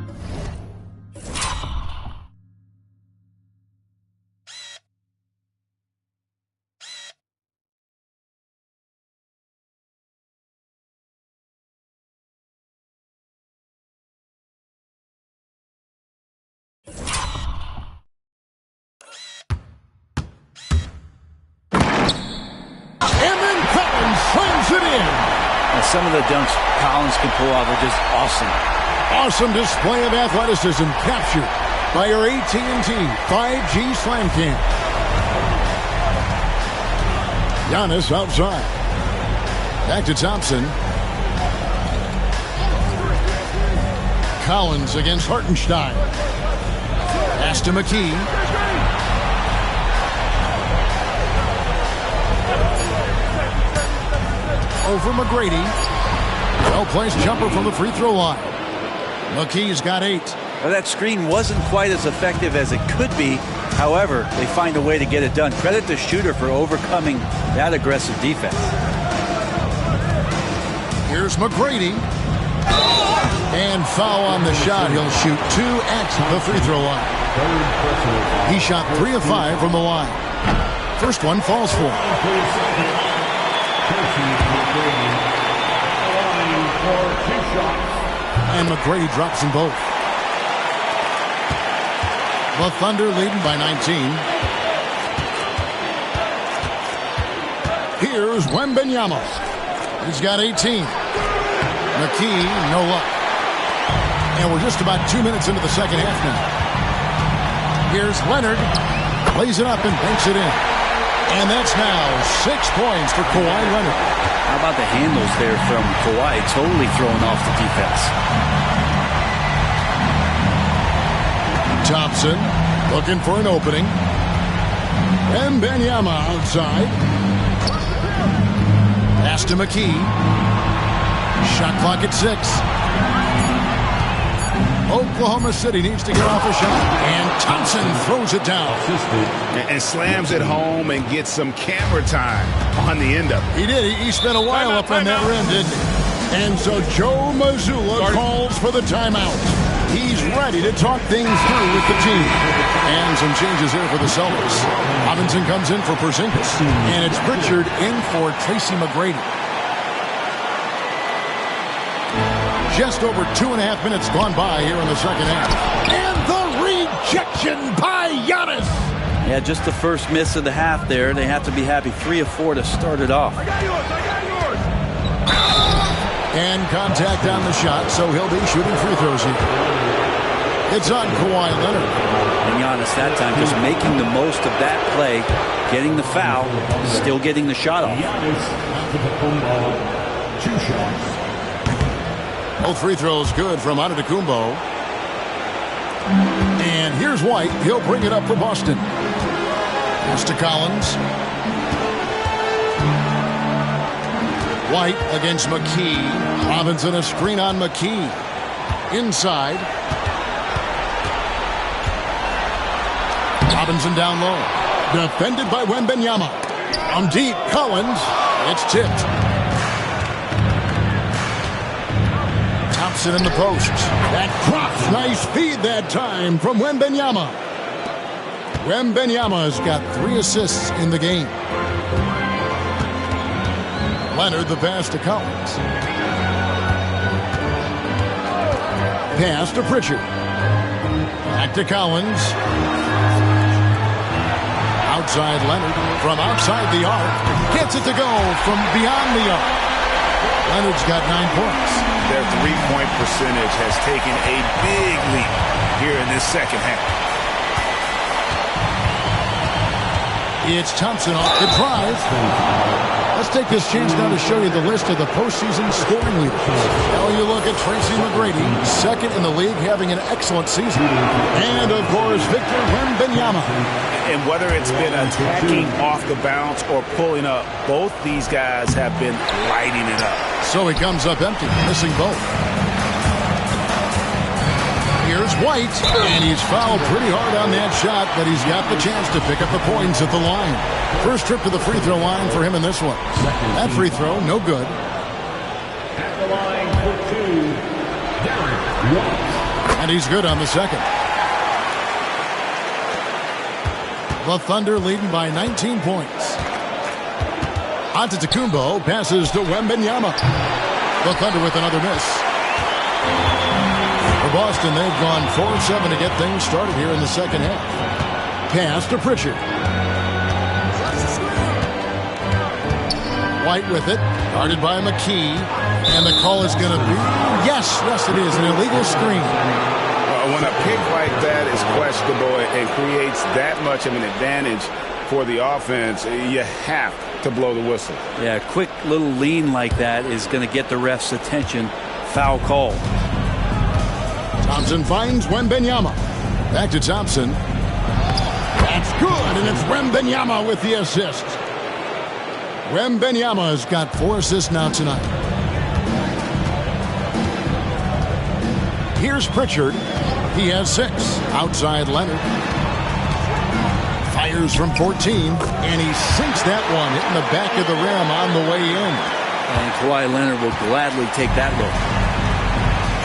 Some of the dunks Collins can pull off are just awesome. Awesome display of athleticism captured by our AT&T 5G Slam Cam. Giannis outside. Back to Thompson. Collins against Hartenstein. Pass to McKee. Over McGrady. Well-placed jumper from the free throw line. McKee's got 8. Well, that screen wasn't quite as effective as it could be. However, they find a way to get it done. Credit the shooter for overcoming that aggressive defense. Here's McGrady. And foul on the shot. He'll shoot 2 at the free throw line. He shot 3 of 5 from the line. First one falls for him. And McGrady drops them both. The Thunder leading by 19. Here's Wembanyama. He's got 18. McKee, no luck. And we're just about 2 minutes into the second half now. Here's Leonard. Lays it up and banks it in. And that's now 6 points for Kawhi Leonard. How about the handles there from Kawhi? Totally throwing off the defense. Thompson looking for an opening. Wembanyama outside. Pass to McKee. Shot clock at 6. Oklahoma City needs to get off a shot. And Thompson throws it down. And slams it home and gets some camera time on the end of it. He did. He spent a while up on that rim, didn't he? And so Joe Mazzulla calls for the timeout. He's ready to talk things through with the team. And some changes here for the Celtics. Robinson comes in for Porzingis. And it's Pritchard in for Tracy McGrady. Just over 2.5 minutes gone by here in the second half. And the rejection by Giannis. Yeah, just the first miss of the half there. They have to be happy. 3 of 4 to start it off. I got yours. And contact on the shot, so he'll be shooting free throws here. It's on Kawhi Leonard. And Giannis that time just making the most of that play, getting the foul, still getting the shot off. Giannis 2 shots. Both free throws good from Antetokounmpo. And here's White. He'll bring it up for Boston. Pass to Collins. White against McKee. Robinson a screen on McKee. Inside. Robinson down low. Defended by Wembanyama. From deep, Collins. It's tipped. Thompson in the post. That drops. Nice feed that time from Wembanyama. Wembanyama's got 3 assists in the game. Leonard the pass to Collins. Pass to Pritchard. Back to Collins. Outside Leonard from outside the arc. Gets it to go from beyond the arc. Leonard's got 9 points. Their three-point percentage has taken a big leap here in this second half. It's Thompson off the drive. Let's take this chance now to show you the list of the postseason scoring leaders. Now you look at Tracy McGrady, second in the league, having an excellent season. And, of course, Victor Wembanyama. And whether it's been attacking off the bounce or pulling up, both these guys have been lighting it up. So he comes up empty, missing both. Here's White, and he's fouled pretty hard on that shot, but he's got the chance to pick up the points at the line. First trip to the free throw line for him in this one. That free throw, no good. At the line for 2, Derek White. And he's good on the second. The Thunder leading by 19 points. Antetokounmpo passes to Wembanyama. The Thunder with another miss. For Boston, they've gone 4 of 7 to get things started here in the second half. Pass to Pritchard. White with it, guarded by McKee. And the call is going to be, yes, it is, an illegal screen. When a pick like that is questionable and creates that much of an advantage for the offense, you have to blow the whistle. Yeah, a quick little lean like that is going to get the ref's attention. Foul call. Thompson finds Wembanyama. Back to Thompson. That's good, and it's Wembanyama with the assist. Wembanyama has got 4 assists now tonight. Here's Pritchard. He has 6. Outside Leonard. Fires from 14, and he sinks that one, hitting the back of the rim on the way in. And Kawhi Leonard will gladly take that look.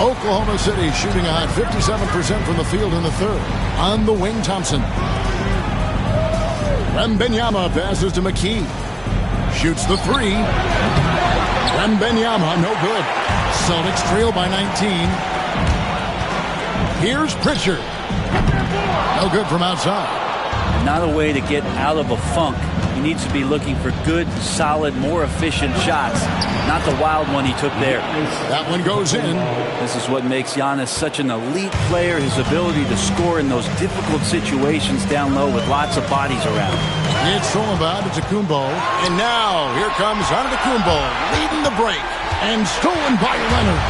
Oklahoma City shooting a hot 57% from the field in the third. On the wing, Thompson. Wembanyama passes to McKee. Shoots the 3. Wembanyama, no good. Celtics trail by 19. Here's Pritchard. No good from outside. Not a way to get out of a funk. He needs to be looking for good, solid, more efficient shots. Not the wild one he took there. That one goes in. This is what makes Giannis such an elite player, his ability to score in those difficult situations down low with lots of bodies around. It's Solomon to Kumbo. And now, here comes Antetokounmpo, leading the break. And stolen by Leonard.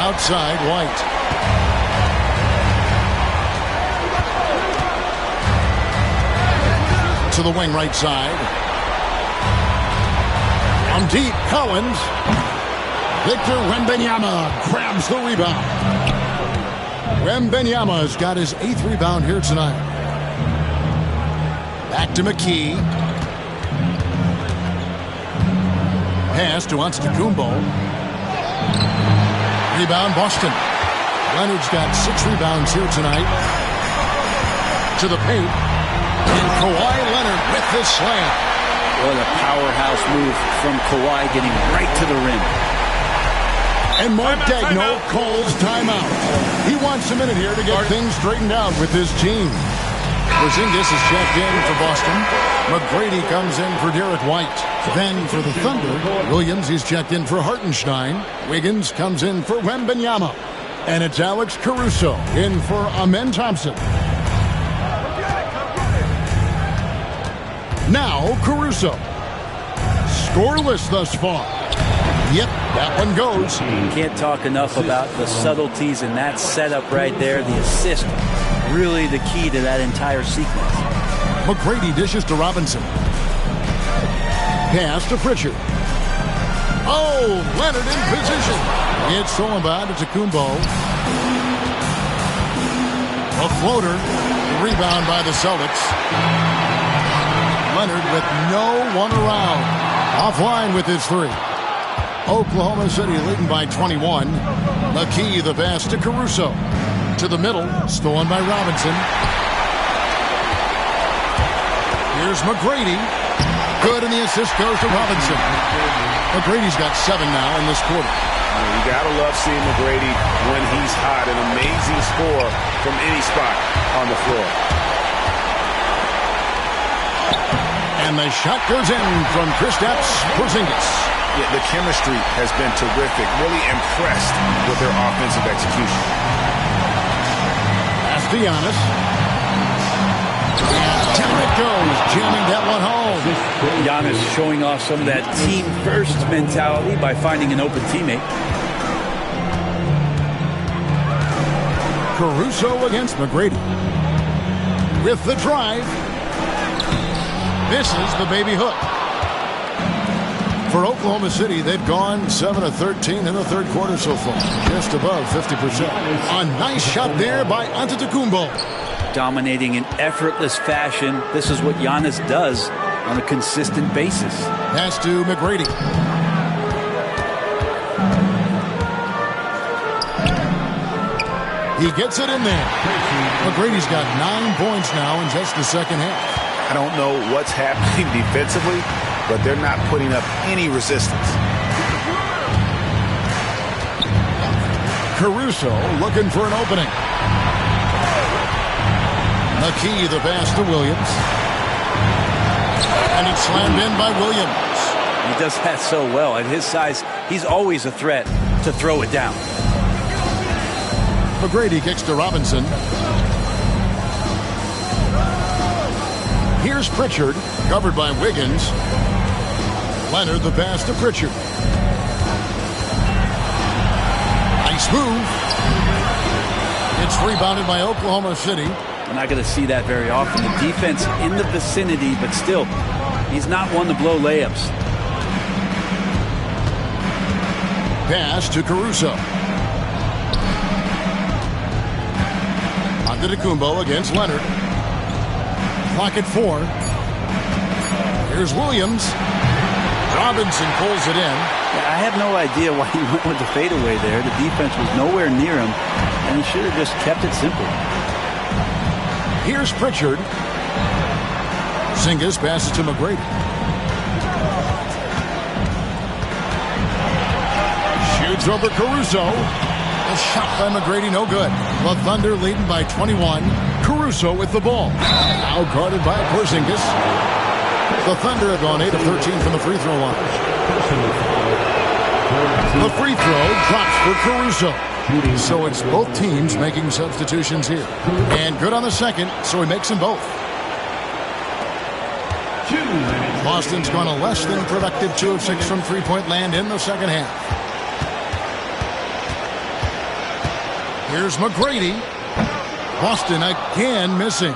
Outside, White. To the wing right side. From deep, Collins. Victor Wembanyama grabs the rebound. Wembanyama has got his 8th rebound here tonight. Back to McKee. Pass to Antetokounmpo. Rebound, Boston. Leonard's got 6 rebounds here tonight. To the paint. And Kawhi Leonard with the slam. What a powerhouse move from Kawhi, getting right to the rim. And Mark Daigneault calls timeout. He wants a minute here to get things straightened out with his team. Porzingis is checked in for Boston. McGrady comes in for Derek White. Then for the Thunder, Williams is checked in for Hartenstein. Wiggins comes in for Wembanyama. And it's Alex Caruso in for Amen Thompson. Now Caruso. Scoreless thus far. Yep, that one goes. Can't talk enough about the subtleties in that setup right there. The assist, really the key to that entire sequence. McGrady dishes to Robinson. Pass to Pritchard. Oh, Leonard in position. It's Solomon to Kumbo. A floater. Rebound by the Celtics. Leonard with no one around. Offline with his 3. Oklahoma City leading by 21. McKee the pass to Caruso. To the middle. Stolen by Robinson. Here's McGrady. Good, and the assist goes to Robinson. McGrady's got 7 now in this quarter. You gotta love seeing McGrady when he's hot. An amazing score from any spot on the floor. And the shot goes in from Kristaps Porzingis. Yeah, the chemistry has been terrific. Really impressed with their offensive execution. Pass to Giannis. And down it goes, jamming that one home. Giannis showing off some of that team-first mentality by finding an open teammate. Caruso against McGrady. With the drive. This is the baby hook. For Oklahoma City, they've gone 7 of 13 in the third quarter so far. Just above 50%. A nice shot there by Antetokounmpo. Dominating in effortless fashion. This is what Giannis does on a consistent basis. Pass to McGrady. He gets it in there. McGrady's got 9 points now in just the second half. I don't know what's happening defensively, but they're not putting up any resistance. Caruso looking for an opening. McKee the pass to Williams. And it's slammed in by Williams. He does that so well. At his size, he's always a threat to throw it down. McGrady kicks to Robinson. Here's Pritchard, covered by Wiggins. Leonard, the pass to Pritchard. Nice move. It's rebounded by Oklahoma City. We're not going to see that very often. The defense in the vicinity, but still, he's not one to blow layups. Pass to Caruso. Antetokounmpo against Leonard. Clock at 4. Here's Williams. Robinson pulls it in. I have no idea why he went with the fadeaway there. The defense was nowhere near him, and he should have just kept it simple. Here's Pritchard. Porzingis passes to McGrady. Shoots over Caruso. A shot by McGrady, no good. The Thunder leading by 21. Caruso with the ball. Now guarded by Porzingis. The Thunder have gone 8 of 13 from the free throw line. The free throw drops for Caruso. So it's both teams making substitutions here. And good on the second, so he makes them both. Boston's gone a less than productive 2 of 6 from three-point land in the second half. Here's McGrady. Boston again missing.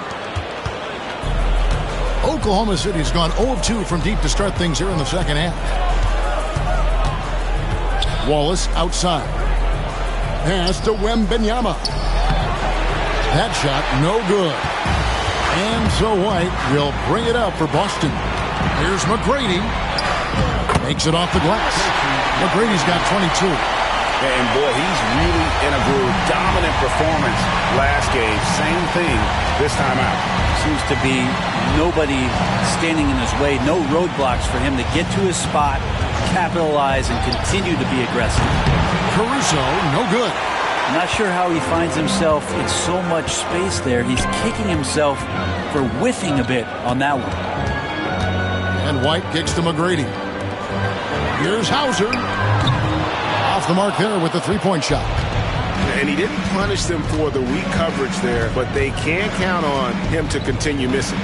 Oklahoma City's gone 0 of 2 from deep to start things here in the second half. Wallace outside. Pass to Wembanyama. That shot no good. And so White will bring it up for Boston. Here's McGrady. Makes it off the glass. McGrady's got 22. And boy, he's really in a groove. Dominant performance last game. Same thing this time out. Seems to be nobody standing in his way. No roadblocks for him to get to his spot, capitalize, and continue to be aggressive. Caruso, no good. I'm not sure how he finds himself in so much space there. He's kicking himself for whiffing a bit on that one. And White kicks to McGrady. Here's Hauser. Off the mark there with the three-point shot. And he didn't punish them for the weak coverage there, but they can count on him to continue missing.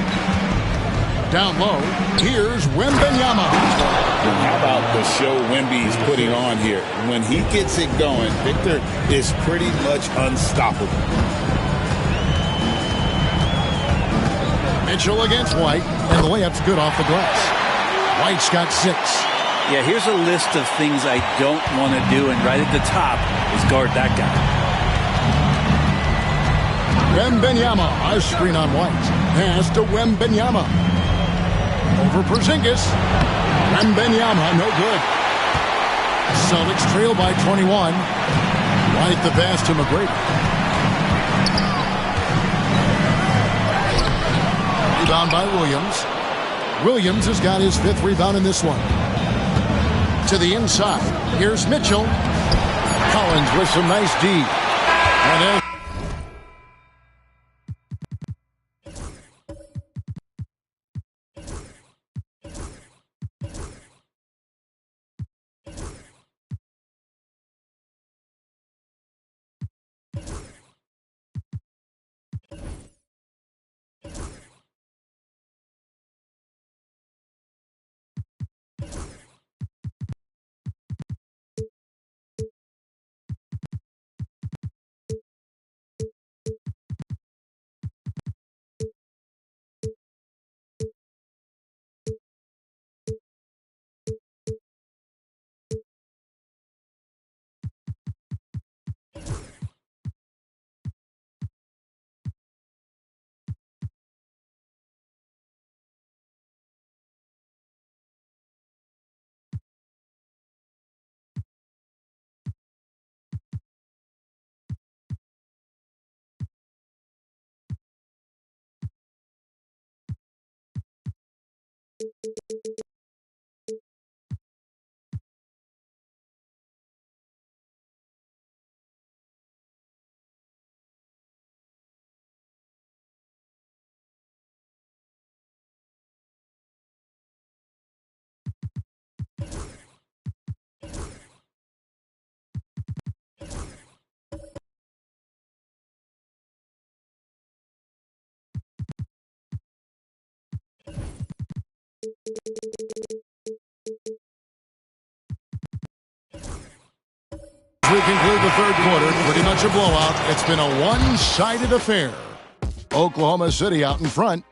Down low, here's Wembanyama. How about the show Wemby's putting on here? When he gets it going, Victor is pretty much unstoppable. Mitchell against White, and the layup's good off the glass. White's got 6. Yeah, here's a list of things I don't want to do, and right at the top is guard that guy. Wembanyama, a screen on White. Pass to Wembanyama. Over Porzingis. Wembanyama, no good. Celtics trail by 21. White the pass to McGrady. Rebound by Williams. Williams has got his 5th rebound in this one. To the inside. Here's Mitchell. Collins with some nice D. And then As we conclude the third quarter, pretty much a blowout. It's been a one-sided affair. Oklahoma City out in front.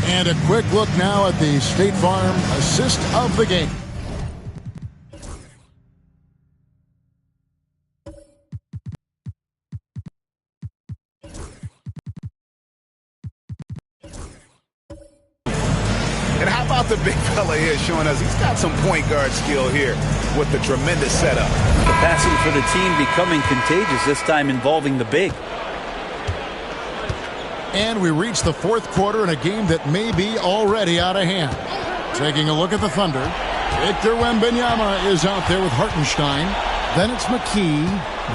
And a quick look now at the State Farm assist of the game. And how about the big fella here showing us he's got some point guard skill here with the tremendous setup. The passing for the team becoming contagious, this time involving the big. And we reach the fourth quarter in a game that may be already out of hand. Taking a look at the Thunder. Victor Wembanyama is out there with Hartenstein. Then it's McKee.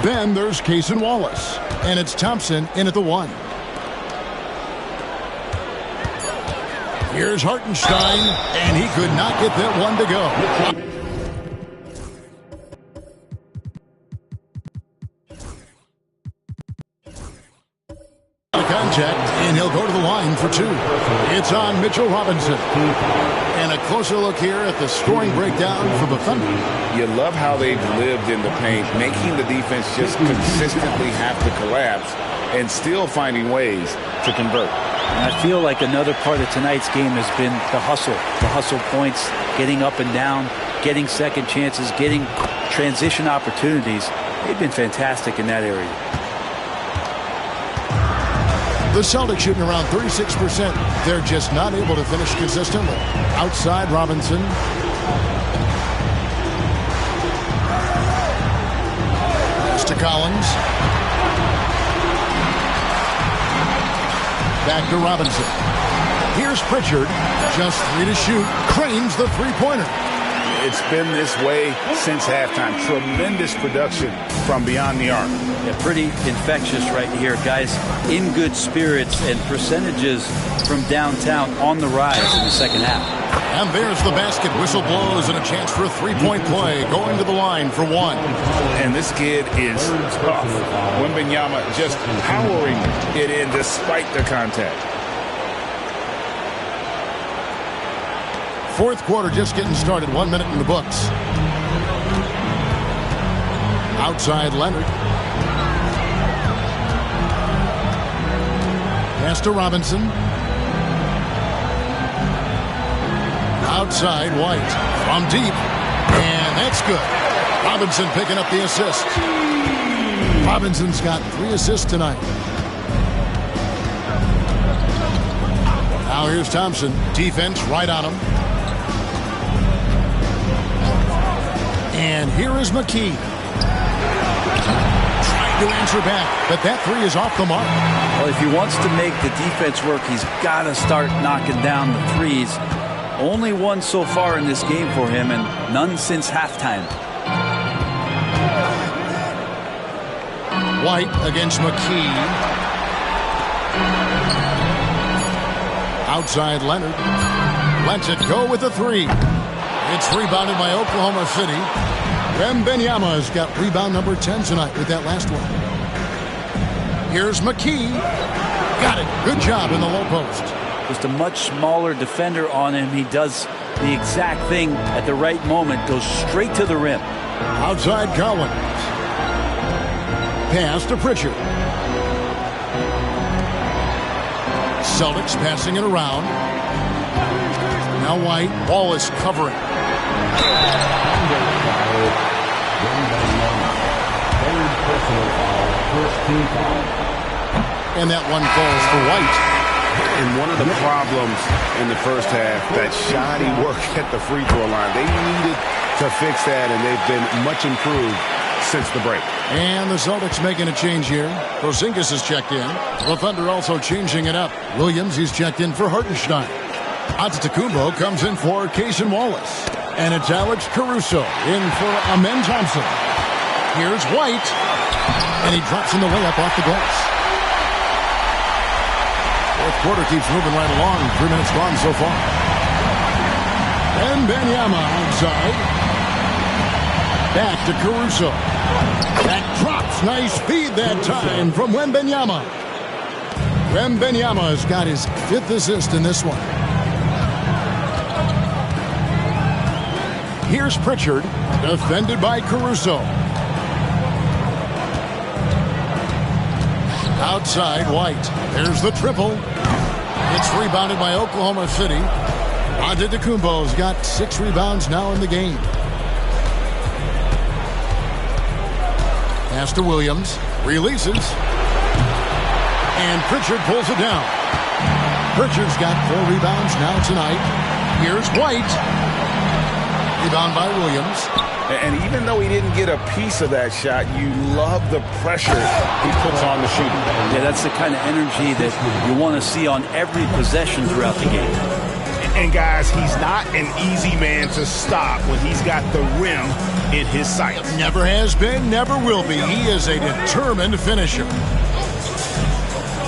Then there's Cason Wallace. And it's Thompson in at the 1. Here's Hartenstein, and he could not get that one to go. Contact, and he'll go to the line for 2. It's on Mitchell Robinson. And a closer look here at the scoring breakdown for the Thunder. You love how they've lived in the paint, making the defense just consistently have to collapse and still finding ways to convert. And I feel like another part of tonight's game has been the hustle points, getting up and down, getting second chances, getting transition opportunities. They've been fantastic in that area. The Celtics shooting around 36%. They're just not able to finish consistently. Outside Robinson. Pass to Collins. Back to Robinson. Here's Pritchard. Just 3 to shoot. Cranes the three-pointer. It's been this way since halftime. Tremendous production from beyond the arc. Yeah, pretty infectious right here, guys. In good spirits and percentages from downtown on the rise in the second half. And there's the basket. Whistle blows and a chance for a three-point play. Going to the line for 1. And this kid is tough. Wembanyama just powering it in despite the contact. Fourth quarter just getting started. 1 minute in the books. Outside Leonard. Pass to Robinson. Outside White. From deep. And that's good. Robinson picking up the assist. Robinson's got 3 assists tonight. Now here's Thompson. Defense right on him. And here is McKee. Trying to answer back, but that 3 is off the mark. Well, if he wants to make the defense work, he's got to start knocking down the threes. Only 1 so far in this game for him, and none since halftime. White against McKee. Outside Leonard. Lets it go with the 3. It's rebounded by Oklahoma City. Wembanyama's got rebound number 10 tonight with that last one. Here's McKee. Got it. Good job in the low post. Just a much smaller defender on him. He does the exact thing at the right moment. Goes straight to the rim. Outside Collins. Pass to Pritchard. Celtics passing it around. Now White. Wallace covering. And that one falls for White. And one of the problems in the first half, that shoddy work at the free throw line. They needed to fix that, and they've been much improved since the break. And the Celtics making a change here. Porzingis is checked in. The Thunder also changing it up. Williams, he's checked in for Hartenstein. Antetokounmpo comes in for Cason Wallace. And it's Alex Caruso in for Amen Thompson. Here's White. And he drops in the layup off the glass. Fourth quarter keeps moving right along. 3 minutes gone so far. Wembanyama outside. Back to Caruso. That drops. Nice feed that time from Wembanyama. Wembanyama has got his 5th assist in this one. Here's Pritchard, defended by Caruso. Outside, White. There's the triple. It's rebounded by Oklahoma City. Antetokounmpo's got 6 rebounds now in the game. Pass to Williams. Releases. And Pritchard pulls it down. Pritchard's got 4 rebounds now tonight. Here's White. Rebound by Williams. And even though he didn't get a piece of that shot, you love the pressure he puts on the shooter. Yeah, that's the kind of energy that you want to see on every possession throughout the game. And guys, he's not an easy man to stop when he's got the rim in his sights. Never has been, never will be. He is a determined finisher.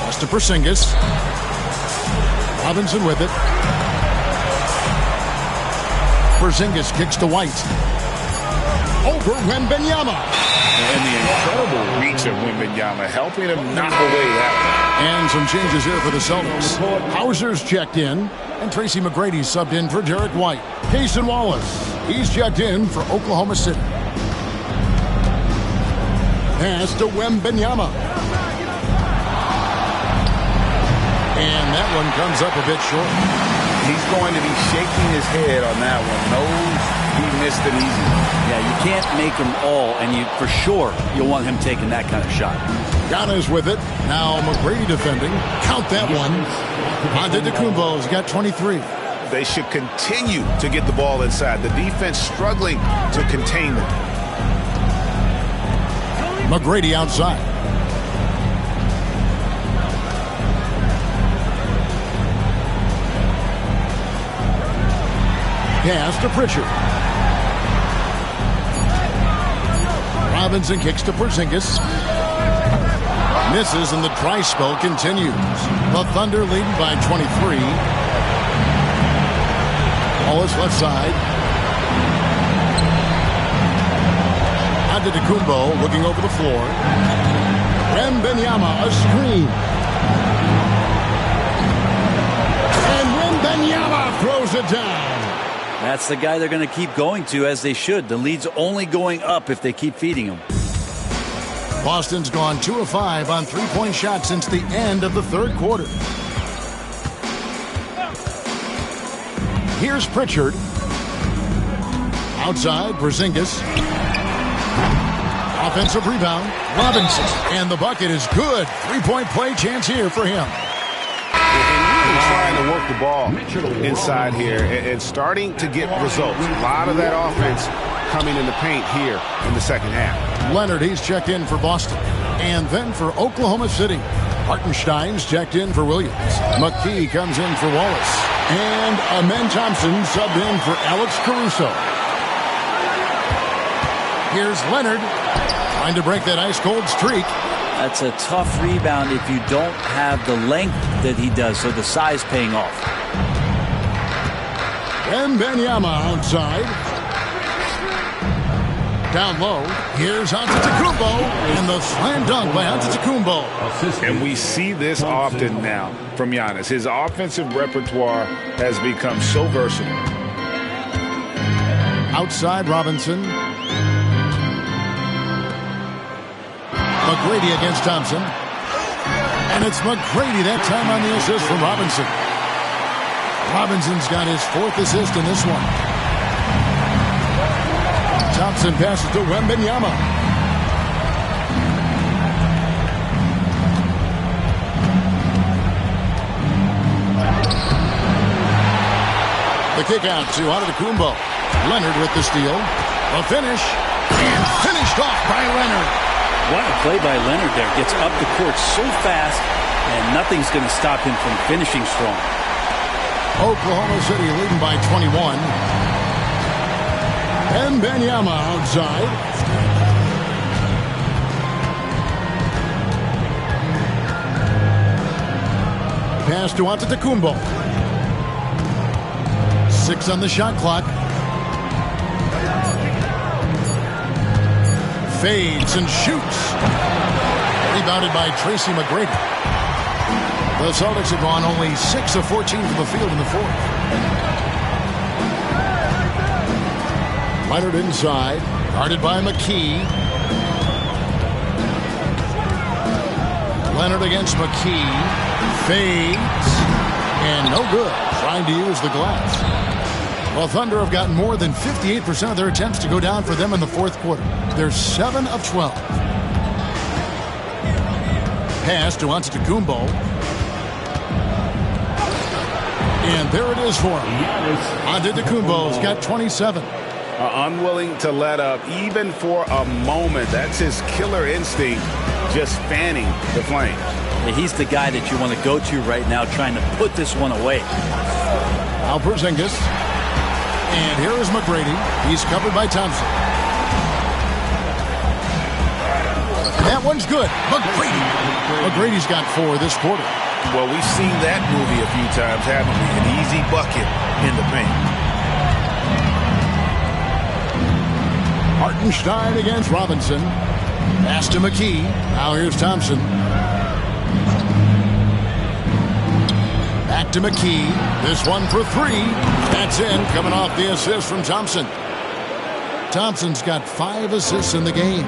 Pass to Porzingis. Robinson with it. Porzingis kicks to White. Over Wembanyama. And the incredible reach of Wembanyama, helping him knock away that one. And some changes here for the Celtics. Hauser's checked in, and Tracy McGrady subbed in for Derek White. Cason Wallace, he's checked in for Oklahoma City. Pass to Wembanyama. And that one comes up a bit short. He's going to be shaking his head on that one. Knows he missed an easy one. Yeah, you can't make them all, and you for sure you'll want him taking that kind of shot. Giannis with it. Now McGrady defending. Count that one. Antetokounmpo's got 23. They should continue to get the ball inside. The defense struggling to contain them. McGrady outside. Pass to Pritchard. Robinson kicks to Porzingis. Misses, and the dry spell continues. The Thunder leading by 23. Wallace left side. Antetokounmpo looking over the floor. Wembanyama, a screen. And Wembanyama throws it down. That's the guy they're going to keep going to, as they should. The lead's only going up if they keep feeding him. Boston's gone 2 of 5 on three-point shots since the end of the third quarter. Here's Pritchard. Outside, Porzingis. Offensive rebound, Robinson. And the bucket is good. Three-point play chance here for him. Trying to work the ball inside here and starting to get results. A lot of that offense coming in the paint here in the second half. Leonard, he's checked in for Boston. And then for Oklahoma City, Hartenstein's checked in for Williams. McKee comes in for Wallace. And Amen Thompson subbed in for Alex Caruso. Here's Leonard trying to break that ice-cold streak. That's a tough rebound if you don't have the length that he does, so the size paying off. Wembanyama outside. Down low. Here's Antetokounmpo. And the slam dunk by Antetokounmpo. And we see this often now from Giannis. His offensive repertoire has become so versatile. Outside, Robinson. McGrady against Thompson. And it's McGrady that time on the assist from Robinson. Robinson's got his 4th assist in this one. Thompson passes to Wembanyama. The kick out to Antetokounmpo. Leonard with the steal. The finish. And finished off by Leonard. What a play by Leonard there. Gets up the court so fast, and nothing's going to stop him from finishing strong. Oklahoma City leading by 21. Wembanyama outside. Pass to Antetokounmpo. 6 on the shot clock. Fades and shoots. Rebounded by Tracy McGrady. The Celtics have gone only 6 of 14 from the field in the fourth. Leonard inside, guarded by McKee. Leonard against McKee. Fades. And no good. Trying to use the glass. Well, Thunder have gotten more than 58% of their attempts to go down for them in the fourth quarter. They're 7 of 12. Pass to Antetokounmpo. And there it is for him. Antetokounmpo's got 27. Unwilling to let up even for a moment. That's his killer instinct, just fanning the flame. He's the guy that you want to go to right now, trying to put this one away. Now Porzingis. And here is McGrady. He's covered by Thompson. And that one's good. McGrady's got 4 this quarter. Well, we've seen that movie a few times, haven't we? An easy bucket in the paint. Hartenstein against Robinson. Pass to McKee. Now here's Thompson. Back to McKee. This one for 3. That's in. Coming off the assist from Thompson. Thompson's got 5 assists in the game.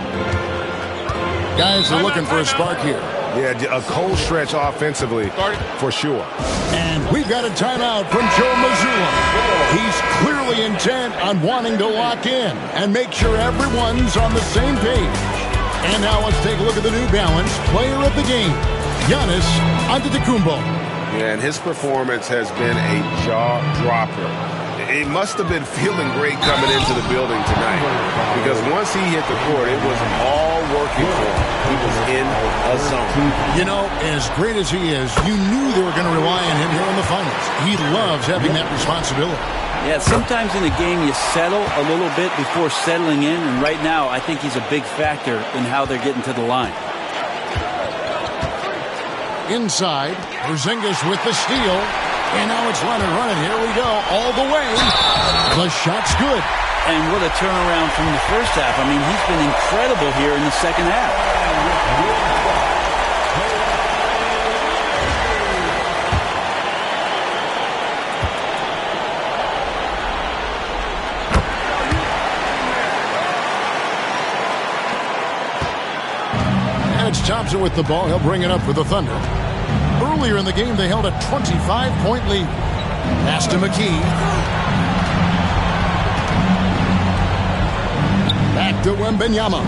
Guys are looking for a spark here. Yeah, a cold stretch offensively, for sure. And we've got a timeout from Joe Mazzulla. He's clearly intent on wanting to lock in and make sure everyone's on the same page. And now let's take a look at the New Balance player of the game, Giannis Antetokounmpo. Yeah, and his performance has been a jaw-dropper. He must have been feeling great coming into the building tonight, because once he hit the court, it was all working for him. He was in a zone. You know, as great as he is, you knew they were going to rely on him here in the finals. He loves having that responsibility. Yeah, sometimes in a game you settle a little bit before settling in, and right now I think he's a big factor in how they're getting to the line. Inside, Porzingis with the steal. And now it's Leonard running. Here we go, all the way. The shot's good. And what a turnaround from the first half. I mean, he's been incredible here in the second half. And it's Thompson with the ball. He'll bring it up for the Thunder. Earlier in the game, they held a 25-point lead. Pass to McKee. Back to Wembanyama.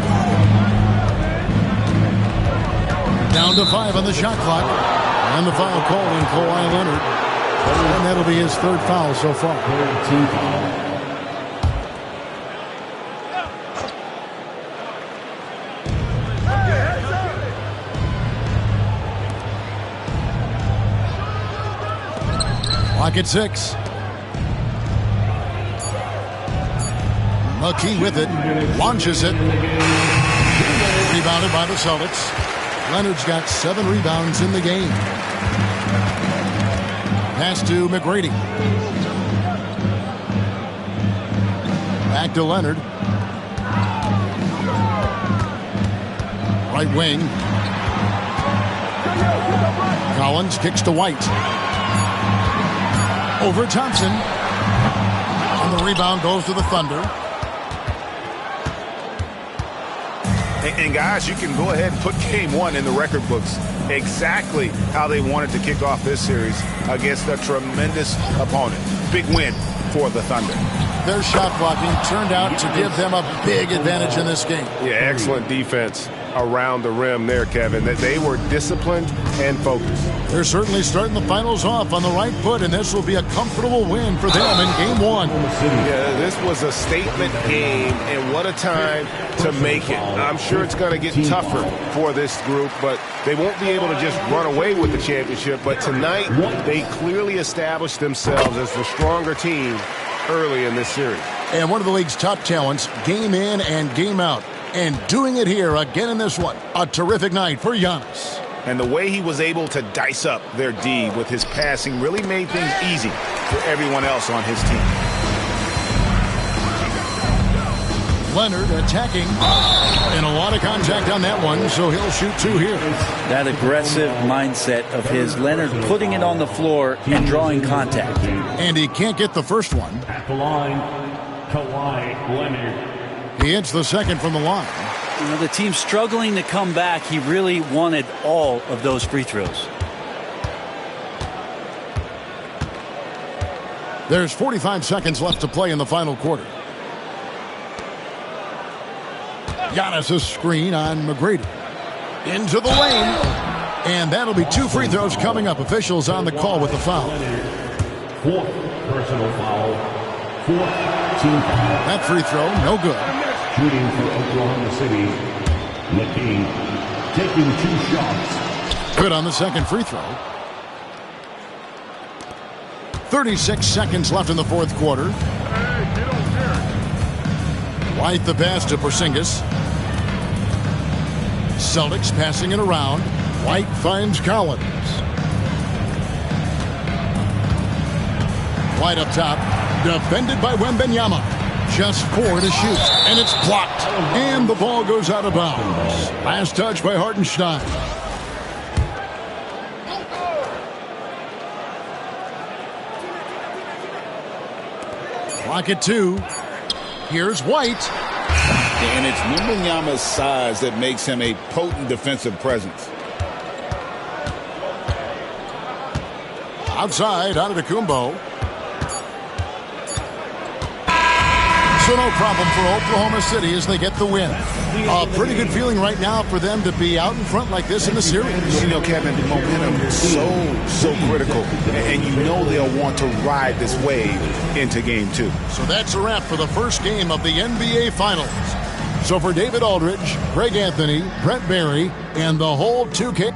Down to 5 on the shot clock. And the foul call on Kawhi Leonard. And that'll be his 3rd foul so far. Team foul. Clock at 6. McKee with it. Launches it. Rebounded by the Celtics. Leonard's got 7 rebounds in the game. Pass to McGrady. Back to Leonard. Right wing. Collins kicks to White. Over Thompson. And the rebound goes to the Thunder. And guys, you can go ahead and put game 1 in the record books. Exactly how they wanted to kick off this series against a tremendous opponent. Big win for the Thunder. Their shot blocking turned out to give them a big advantage in this game. Yeah, excellent defense around the rim there, Kevin. That they were disciplined and focused. They're certainly starting the finals off on the right foot, and this will be a comfortable win for them in game 1. Yeah, this was a statement game, and what a time to make it. I'm sure it's going to get tougher for this group, but they won't be able to just run away with the championship. But tonight, they clearly established themselves as the stronger team early in this series. And one of the league's top talents, game in and game out. And doing it here again in this one. A terrific night for Giannis. And the way he was able to dice up their D with his passing really made things easy for everyone else on his team. Leonard attacking. And a lot of contact on that one, so he'll shoot 2 here. That aggressive mindset of his, Leonard putting it on the floor and drawing contact. And he can't get the first one. At the line, Kawhi Leonard. He hits the second from the line. You know, the team's struggling to come back. He really wanted all of those free throws. There's 45 seconds left to play in the final quarter. Giannis' screen on McGrady. Into the lane. And that'll be 2 free throws coming up. Officials on the call with the foul. 4th personal foul. 4th team foul. That free throw, no good. Shooting for Oklahoma City, McKee taking 2 shots. Good on the second free throw. 36 seconds left in the fourth quarter. White the pass to Porzingis. Celtics passing it around. White finds Collins. White up top. Defended by Wembanyama. Just 4 to shoot. And it's blocked. And the ball goes out of bounds. Last touch by Hartenstein. Clock at 2. Here's White. And it's Wembanyama's size that makes him a potent defensive presence. Outside, Antetokounmpo. So no problem for Oklahoma City as they get the win. A pretty good feeling right now for them to be out in front like this in the series. You know, Kevin, momentum is so critical. And you know they'll want to ride this wave into game 2. So that's a wrap for the first game of the NBA Finals. So for David Aldridge, Greg Anthony, Brett Barry, and the whole 2K...